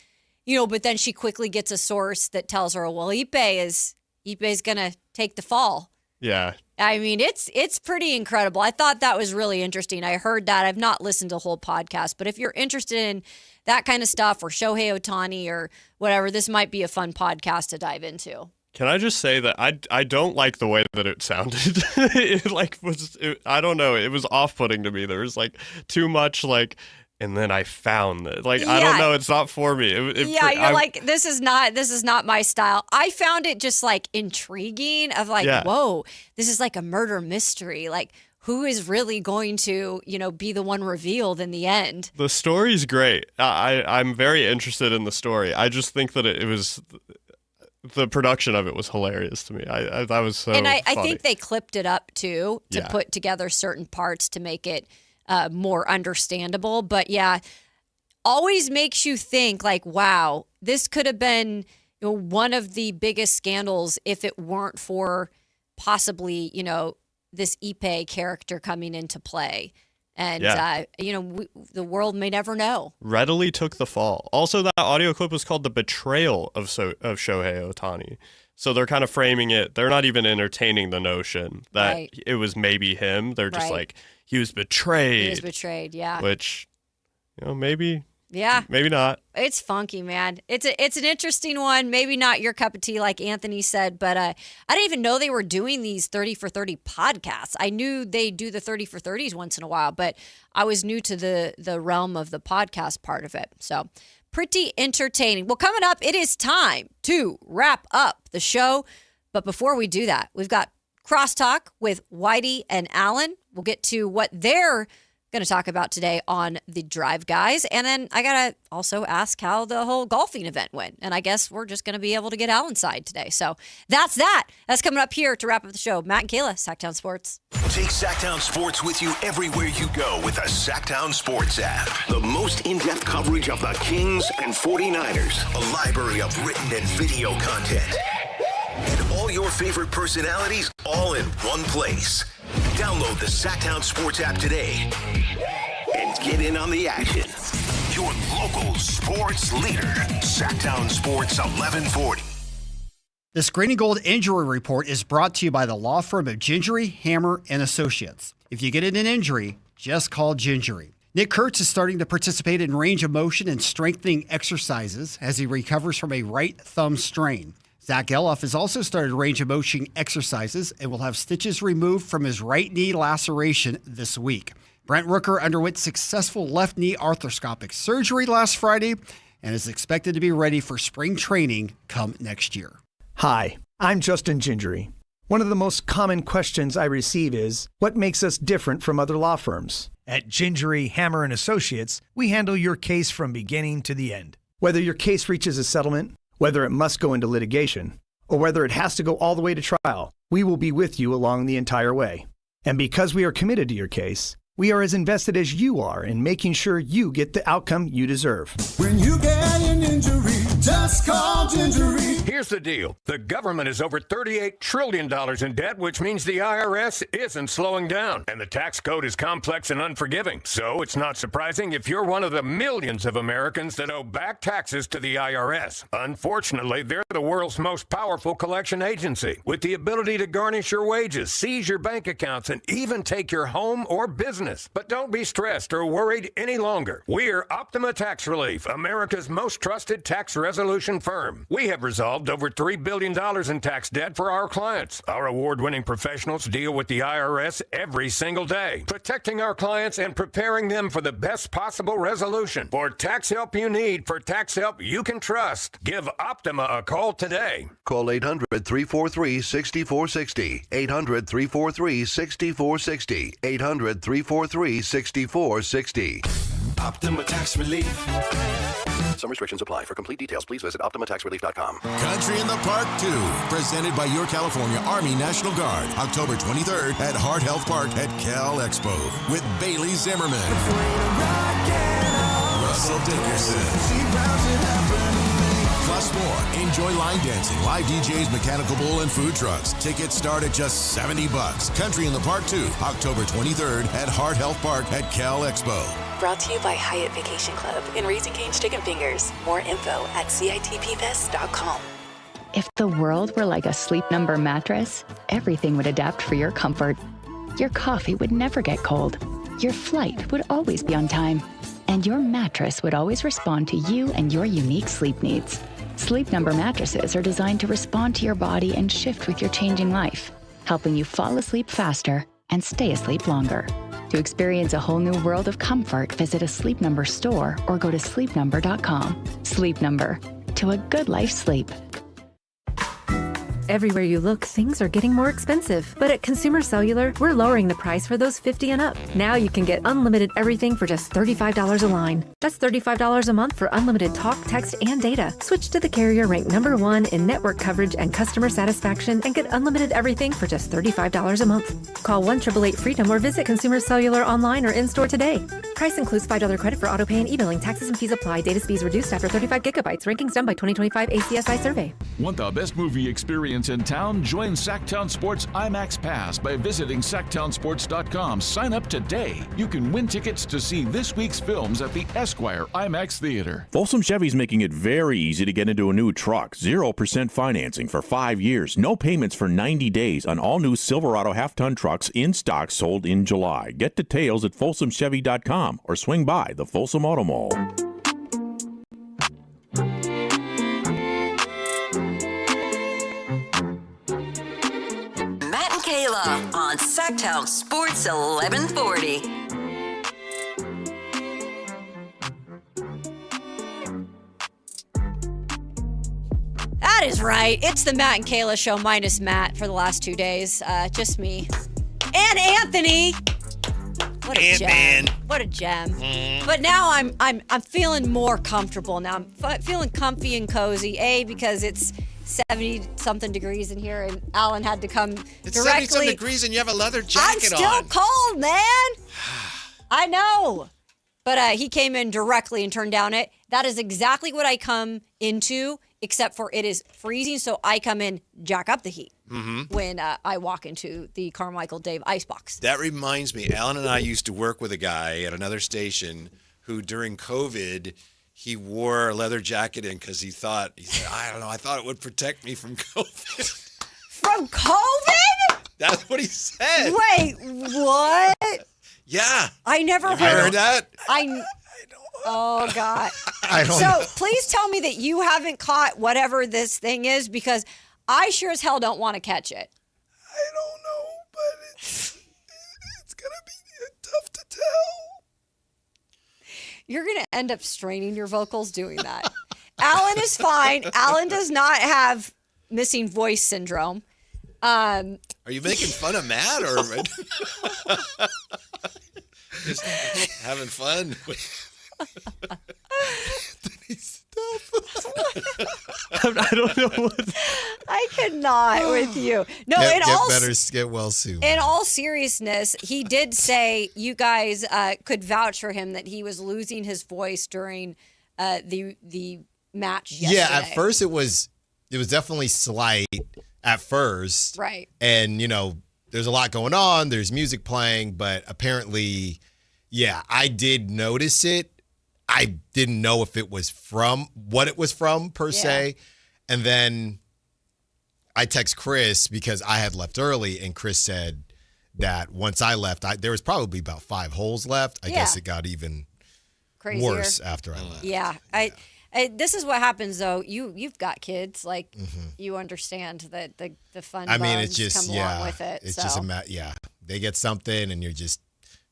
But then she quickly gets a source that tells her, well, Ippei's going to take the fall. Yeah. I mean, it's pretty incredible. I thought that was really interesting. I heard that. I've not listened to the whole podcast, but if you're interested in that kind of stuff or Shohei Ohtani or whatever, this might be a fun podcast to dive into. Can I just say that I don't like the way that it sounded. I don't know. It was off-putting to me. There was too much and then I found it. I don't know. It's not for me. This is not my style. I found it just intriguing of whoa, this is like a murder mystery. Who is really going to, be the one revealed in the end? The story's great. I'm very interested in the story. I just think that it was, the production of it was hilarious to me. That was so And I funny. think they clipped it up too to put together certain parts to make it more understandable. But yeah, always makes you think wow, this could have been one of the biggest scandals if it weren't for possibly, this Ippei character coming into play. And, the world may never know. Readily took the fall. Also, that audio clip was called The Betrayal of Shohei Ohtani. So they're kind of framing it. They're not even entertaining the notion that it was maybe him. They're just he was betrayed. He was betrayed, yeah. Which, maybe. Yeah. Maybe not. It's funky, man. It's an interesting one. Maybe not your cup of tea, like Anthony said, but I didn't even know they were doing these 30 for 30 podcasts. I knew they do the 30 for 30s once in a while, but I was new to the realm of the podcast part of it. So pretty entertaining. Well, coming up, it is time to wrap up the show. But before we do that, we've got Crosstalk with Whitey and Allen We'll get to what they're going to talk about today on the Drive Guys. And then I got to also ask how the whole golfing event went. And I guess we're just going to be able to get Al inside today. So that's that. That's coming up here to wrap up the show. Matt and Kayla, Sactown Sports. Take Sactown Sports with you everywhere you go with the Sactown Sports app. The most in-depth coverage of the Kings and 49ers. A library of written and video content. And all your favorite personalities all in one place. Download the Sactown Sports app today and get in on the action. Your local sports leader, Sactown Sports 1140. This Green and Gold Injury Report is brought to you by the law firm of Gingery, Hammer, and Associates. If you get in an injury, just call Gingery. Nick Kurtz is starting to participate in range of motion and strengthening exercises as he recovers from a right thumb strain. Zach Geloff has also started range of motion exercises and will have stitches removed from his right knee laceration this week. Brent Rooker underwent successful left knee arthroscopic surgery last Friday and is expected to be ready for spring training come next year. Hi, I'm Justin Gingery. One of the most common questions I receive is, what makes us different from other law firms? At Gingery, Hammer, and Associates, we handle your case from beginning to the end. Whether your case reaches a settlement, whether it must go into litigation, or whether it has to go all the way to trial, we will be with you along the entire way. And because we are committed to your case, we are as invested as you are in making sure you get the outcome you deserve. When you get an injury, just call Gingery. Here's the deal. The government is over $38 trillion in debt, which means the IRS isn't slowing down. And the tax code is complex and unforgiving. So it's not surprising if you're one of the millions of Americans that owe back taxes to the IRS. Unfortunately, they're the world's most powerful collection agency, with the ability to garnish your wages, seize your bank accounts, and even take your home or business. But don't be stressed or worried any longer. We're Optima Tax Relief, America's most trusted tax resolution firm. We have resolved over $3 billion in tax debt for our clients. Our award-winning professionals deal with the IRS every single day, protecting our clients and preparing them for the best possible resolution. For tax help you need, for tax help you can trust, give Optima a call today. Call 800-343-6460. 800-343-6460. 800-343-6460. Optima Tax Relief. Some restrictions apply. For complete details, please visit OptimaTaxRelief.com. Country in the Park 2, presented by your California Army National Guard, October 23rd at Hart Health Park at Cal Expo with Bailey Zimmerman, Russell Dickerson, plus more. Enjoy line dancing, live DJs, mechanical bull, and food trucks. Tickets start at just $70. Country in the Park 2, October 23rd at Hart Health Park at Cal Expo. Brought to you by Hyatt Vacation Club and Raising Cane's Chicken Fingers. More info at CITPfest.com. If the world were like a Sleep Number mattress, everything would adapt for your comfort. Your coffee would never get cold. Your flight would always be on time. And your mattress would always respond to you and your unique sleep needs. Sleep Number mattresses are designed to respond to your body and shift with your changing life, helping you fall asleep faster and stay asleep longer. To experience a whole new world of comfort, visit a Sleep Number store or go to sleepnumber.com. Sleep Number. To a good life sleep. Everywhere you look, things are getting more expensive. But at Consumer Cellular, we're lowering the price for those 50 and up. Now you can get unlimited everything for just $35 a line. That's $35 a month for unlimited talk, text, and data. Switch to the carrier ranked #1 in network coverage and customer satisfaction and get unlimited everything for just $35 a month. Call 1-888-FREEDOM or visit Consumer Cellular online or in-store today. Price includes $5 credit for autopay and e-billing. Taxes and fees apply. Data speeds reduced after 35 gigabytes. Rankings done by 2025 ACSI survey. Want the best movie experience in town? Join Sactown Sports IMAX Pass by visiting SactownSports.com. Sign up today. You can win tickets to see this week's films at the Esquire IMAX Theater. Folsom Chevy's making it very easy to get into a new truck. 0% financing for 5 years. No payments for 90 days on all new Silverado half-ton trucks in stock sold in July. Get details at FolsomChevy.com or swing by the Folsom Auto Mall. Matt and Kayla on Sactown Sports 1140. That is right. It's the Matt and Kayla Show minus Matt for the last 2 days. Just me. And Anthony. What a Ant-Man. gem. What a gem. But now I'm feeling more comfortable now. I'm feeling comfy and cozy. Because it's 70-something degrees in here, and Alan had to come It's directly. 70-some degrees and you have a leather I'm jacket still on. cold, man. I know. But he came in directly and turned down it. That is exactly what I come into, except for it is freezing, so I come in, jack up the heat when I walk into the Carmichael Dave Icebox. That reminds me, Alan and I used to work with a guy at another station who during COVID, he wore a leather jacket in because he said, I don't know, I thought it would protect me from COVID. From COVID? That's what he said. Wait, what? Yeah. I never Have you heard that? Oh, God. I don't So know. please tell me that you haven't caught whatever this thing is, because I sure as hell don't want to catch it. I don't know, but it's going to be tough to tell. You're going to end up straining your vocals doing that. Alan is fine. Alan does not have missing voice syndrome. Are you making fun of Matt or just having fun? I don't know what. I cannot with you. No, Get well soon. In all seriousness, he did say you guys could vouch for him that he was losing his voice during the match yesterday. Yeah, at first it was definitely slight at first. Right. And, there's a lot going on. There's music playing, but apparently, yeah, I did notice it. I didn't know if it was what it was from per se. And then I text Chris because I had left early, and Chris said that once I left, there was probably about 5 holes left. I guess it got even crazier. worse after I left. Yeah. This is what happens though. You've got kids, like you understand that the fun. I mean, bugs it's just come along with it. It's so. just they get something, and you're just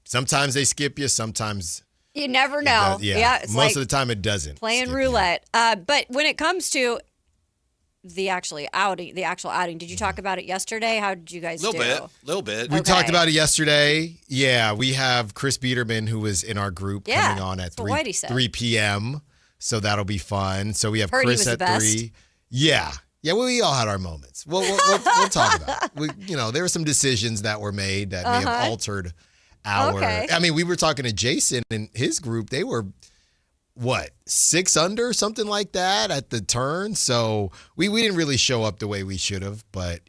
sometimes they skip you, sometimes You never know. It's most like of the time it doesn't. playing roulette. But when it comes to the actual outing, did you talk about it yesterday? How did you guys do? Little bit. We talked about it yesterday. Yeah, we have Chris Biederman, who was in our group, coming on at 3 p.m., so that'll be fun. So we have Heard Chris he was at the best. 3. Yeah. Yeah, we all had our moments. We'll talk about it. There were some decisions that were made that may have altered our. Okay. I mean, we were talking to Jason and his group. They were, 6 under, something like that at the turn. So we didn't really show up the way we should have. But,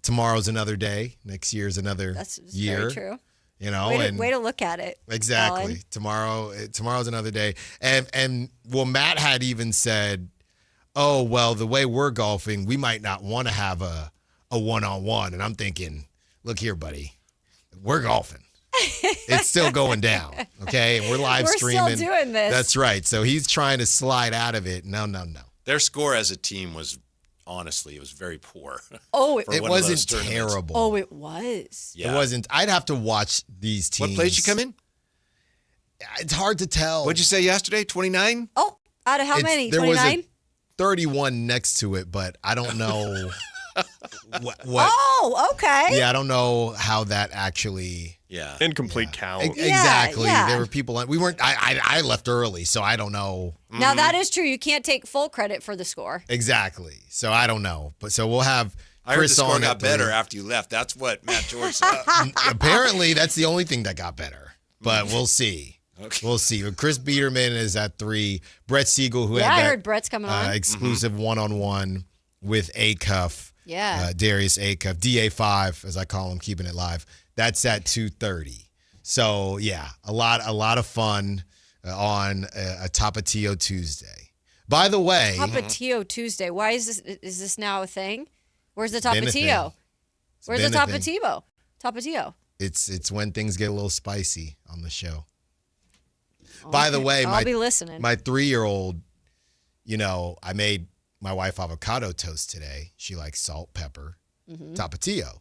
tomorrow's another day. Next year's another year. Very true. Way to look at it. Exactly. Alan. Tomorrow's another day. And Matt had even said, oh, well, the way we're golfing, we might not want to have a one-on-one. And I'm thinking, look here, buddy, we're golfing. It's still going down, okay? And we're live streaming. We're still doing this. That's right. So he's trying to slide out of it. No. Their score as a team was, honestly, it was very poor. Oh, it wasn't terrible. Oh, it was. Yeah. It wasn't. I'd have to watch these teams. What place you come in? It's hard to tell. What'd you say yesterday? 29? Oh, out of how many? There was 29? 31 next to it, but I don't know what. Oh, okay. Yeah, I don't know how that actually. Yeah. Incomplete count. Exactly. Yeah. There were people. We weren't. I left early, so I don't know. Now that is true. You can't take full credit for the score. Exactly. So I don't know, but so we'll have. I heard the Chris score on got at better 3. after you left. That's what Matt George said. Apparently, that's the only thing that got better, but we'll see. Okay. We'll see. Chris Biederman is at 3. Brett Siegel, who had I that heard Brett's coming on. exclusive one-on-one with Acuff. Yeah. Darius Acuff, DA5, as I call him, keeping it live. That's at 2:30. So yeah, a lot of fun on a Tapatio Tuesday. By the way, Tapatio Tuesday. Why is this now a thing? Where's the been a thing. Tapatio? Where's the been a thing. Tapatio? Tapatio. It's when things get a little spicy on the show. By the way, I'll be listening. My 3-year-old, I made my wife avocado toast today. She likes salt, pepper, Tapatio.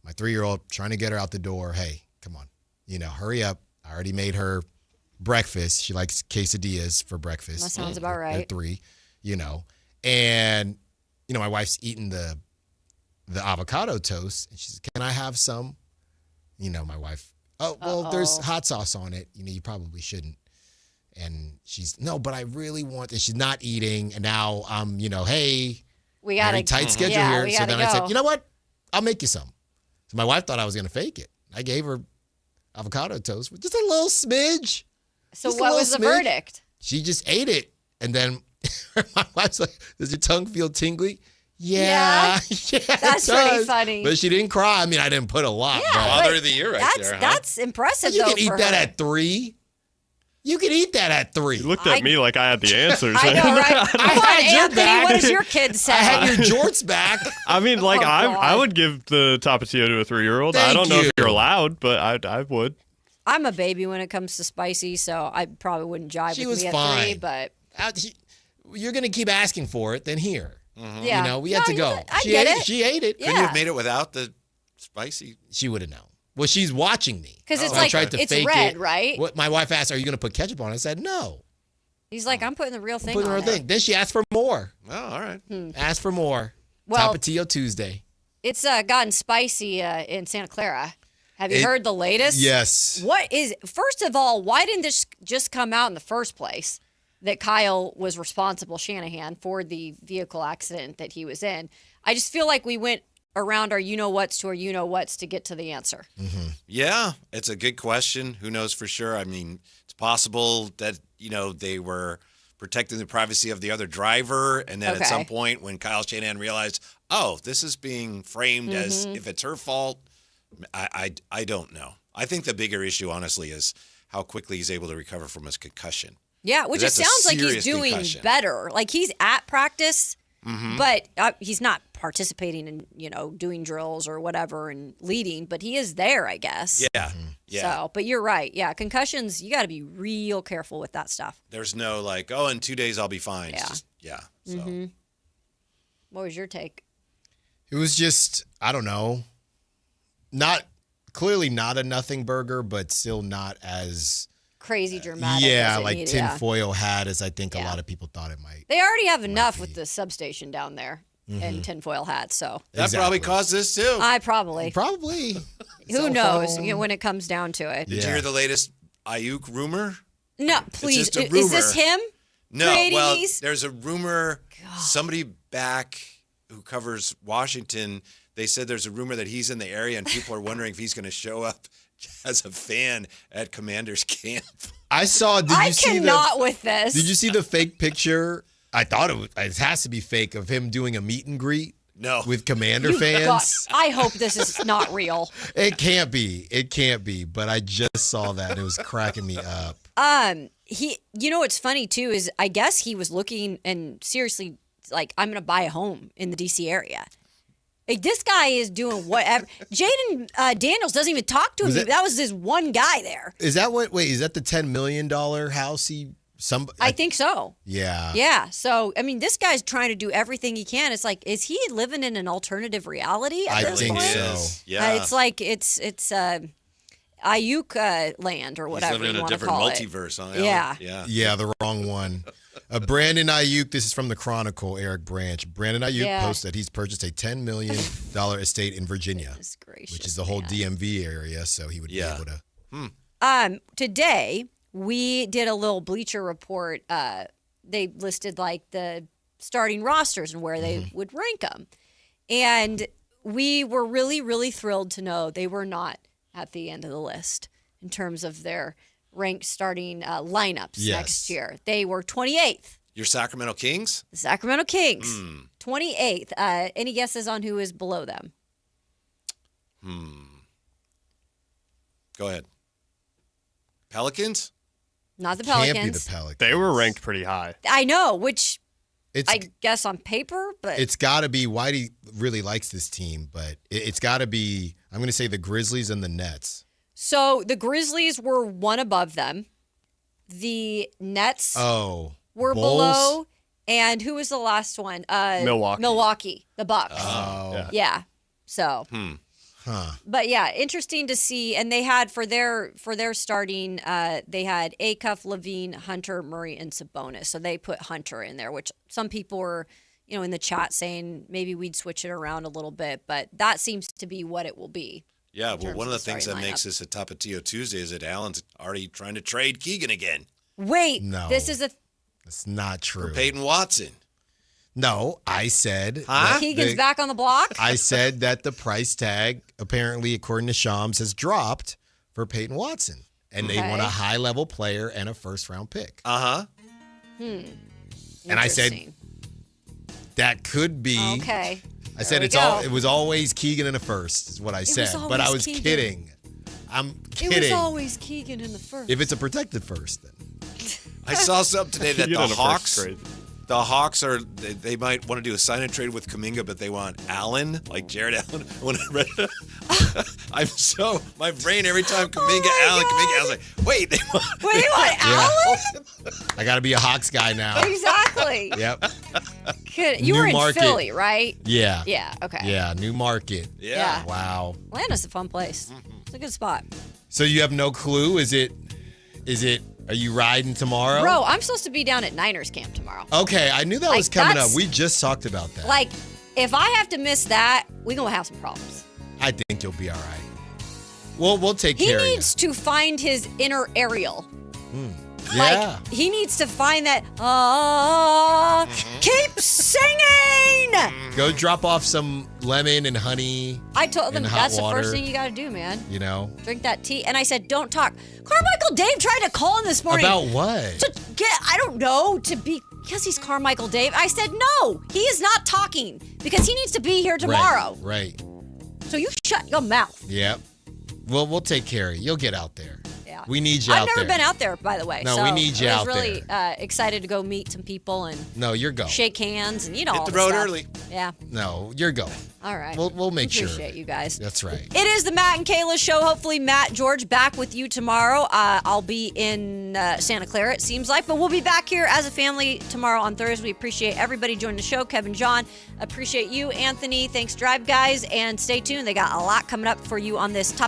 My 3-year-old, trying to get her out the door. Hey, come on, hurry up. I already made her breakfast. She likes quesadillas for breakfast. That sounds about right. At 3, and my wife's eating the avocado toast, and she says, "Can I have some?" My wife Oh, well, there's hot sauce on it. You probably shouldn't. And she's, no, but I really want this. She's not eating. And now I'm, hey, we got a tight schedule here. So then I said, you know what? I'll make you some. So my wife thought I was going to fake it. I gave her avocado toast with just a little smidge. So what was the verdict? She just ate it. And then my wife's like, does your tongue feel tingly? Yeah. That's pretty funny. But she didn't cry. I mean, I didn't put a lot. Yeah, Father of the year there, huh? That's impressive, You though, can eat for that her. at 3. You can eat that at 3. You looked at me like I had the answers. I know, right? Come on, Anthony, what does your kid say? I had your jorts back. I mean, like, Oh, I would give the Tapatio to a 3-year-old. I Thank don't know you. if you're allowed, but I would. I'm a baby when it comes to spicy, so I probably wouldn't jive She with was me at fine. 3, but... You're going to keep asking for it, then here. Yeah. We had to go. I She get ate it. She ate it. Couldn't you have made it without the spicy? She would have known. Well, she's watching me. Because it's So I like, tried to it's fake red, it. right? What my wife asked, are you going to put ketchup on it? I said, no. He's like, I'm putting the real thing Put on her it. thing. Then she asked for more. Oh, all right. Asked for more. Well- Tapatio Tuesday. It's gotten spicy in Santa Clara. Have you heard the latest? Yes. First of all, why didn't this just come out in the first place? That Kyle was responsible, Shanahan, for the vehicle accident that he was in. I just feel like we went around our you-know-whats to our you-know-whats to get to the answer. Yeah, it's a good question. Who knows for sure? I mean, it's possible that, they were protecting the privacy of the other driver. And then at some point when Kyle Shanahan realized, oh, this is being framed as if it's her fault, I don't know. I think the bigger issue, honestly, is how quickly he's able to recover from his concussion. Yeah, which it That's a sounds like he's serious doing concussion. better. Like he's at practice, but he's not participating in, doing drills or whatever and leading, but he is there, I guess. Yeah. Yeah. So, but you're right. Yeah, concussions, you got to be real careful with that stuff. There's no like, oh, in 2 days I'll be fine. Yeah. It's just, So. What was your take? It was just, I don't know. Clearly not a nothing burger, but still not as... Crazy dramatic. Yeah, as it like needed, tinfoil hat as I think a lot of people thought it might. They already have enough with the substation down there and tinfoil hats, so. That probably caused this too. Probably. Who knows when it comes down to it. Did you hear the latest Ayuk rumor? No, please. just a Is this rumor. him? No, creating well, these? there's a rumor. Somebody back who covers Washington, they said there's a rumor that he's in the area and people are wondering if he's going to show up as a fan at Commander's camp. I saw. I cannot with this. Did you see the fake picture? I thought it has to be fake of him doing a meet and greet. No, with Commander You fans. got- I hope this is not real. It can't be. It can't be. But I just saw that. It was cracking me up. What's funny too is I guess he was looking and seriously like, I'm going to buy a home in the DC area. Like, this guy is doing whatever. Jaden Daniels doesn't even talk to him. That was this one guy there. Is that what? Wait, is that the $10 million house I think so. Yeah. Yeah. So, I mean, this guy's trying to do everything he can. It's like, is he living in an alternative reality at I this think point? so. Yeah. It's like, it's Ayuk land or whatever He's living you in a want to different call multiverse, huh? Yeah. Yeah, the wrong one. Brandon Ayuk, this is from the Chronicle, Eric Branch. Brandon Ayuk posted that he's purchased a $10 million estate in Virginia, which is the whole DMV area, so he would be able to. Today, we did a little Bleacher Report. They listed like the starting rosters and where they would rank them. And we were really, really thrilled to know they were not at the end of the list in terms of their ranked starting lineups next year. They were 28th. Your Sacramento Kings? The Sacramento Kings, 28th. Any guesses on who is below them? Go ahead. Pelicans? Not the Pelicans. Can't be the Pelicans. They were ranked pretty high. I know, which It's I guess on paper, but it's got to be. Whitey really likes this team, but it's got to be. I'm going to say the Grizzlies and the Nets. So the Grizzlies were one above them. The Nets were Bulls? Below. And who was the last one? Milwaukee. The Bucks. Oh. Yeah. So. But yeah, interesting to see. And they had for their starting, they had Acuff, Levine, Hunter, Murray, and Sabonis. So they put Hunter in there, which some people were, in the chat saying maybe we'd switch it around a little bit, but that seems to be what it will be. Yeah, well, terms one of the of the things that starting makes this a Tapatio Tuesday is that Alan's already trying to trade Keegan again. Wait, No. this is a It's not true. For Peyton Watson. No, I said. Huh? that Keegan's back on the block? I said that the price tag, apparently, according to Shams, has dropped for Peyton Watson. And they want a high-level player and a first-round pick. Uh-huh. And I said, that could be. Okay. I said it was always Keegan in the first, is what I said. But I was Keegan. kidding. I'm kidding. It was always Keegan in the first. If it's a protected first, then. I saw something today that Keegan the in the Hawks, first grade. the Hawks they might want to do a sign and trade with Kuminga, but they want Allen, like Jared Allen. When I read it, my brain every time Kuminga, Allen, Kuminga, I was like, wait, they want Allen? I got to be a Hawks guy now. Exactly. Yep. You were in market. Philly, right? Yeah. Yeah, okay. Yeah, new market. Yeah. Wow. Atlanta's a fun place. It's a good spot. So you have no clue? Is it, are you riding tomorrow? Bro, I'm supposed to be down at Niners camp tomorrow. Okay, I knew that was coming up. We just talked about that. Like, if I have to miss that, we're going to have some problems. I think you'll be all right. We'll take He care of you. needs to find his inner Ariel. Yeah. Like, he needs to find that, keep singing! Go drop off some lemon and honey. I told them and hot that's water, the first thing you got to do, man. You know? Drink that tea. And I said, don't talk. Carmichael Dave tried to call him this morning. About what? Because he's Carmichael Dave. I said, no, he is not talking because he needs to be here tomorrow. Right. So you shut your mouth. Yep. We'll take care of you. You'll get out there. Yeah. We need you I've out there. never been out there, by the way. No, so we need you out I was really excited to go meet some people and No, you're going. shake hands and all Hit the the road stuff. early. Yeah. No, you're going. All right. We'll make sure. Appreciate you guys. That's right. It is the Matt and Kayla Show. Hopefully, Matt, George, back with you tomorrow. I'll be in Santa Clara, it seems like. But we'll be back here as a family tomorrow on Thursday. We appreciate everybody joining the show. Kevin, John, appreciate you. Anthony, thanks, Drive Guys. And stay tuned. They got a lot coming up for you on this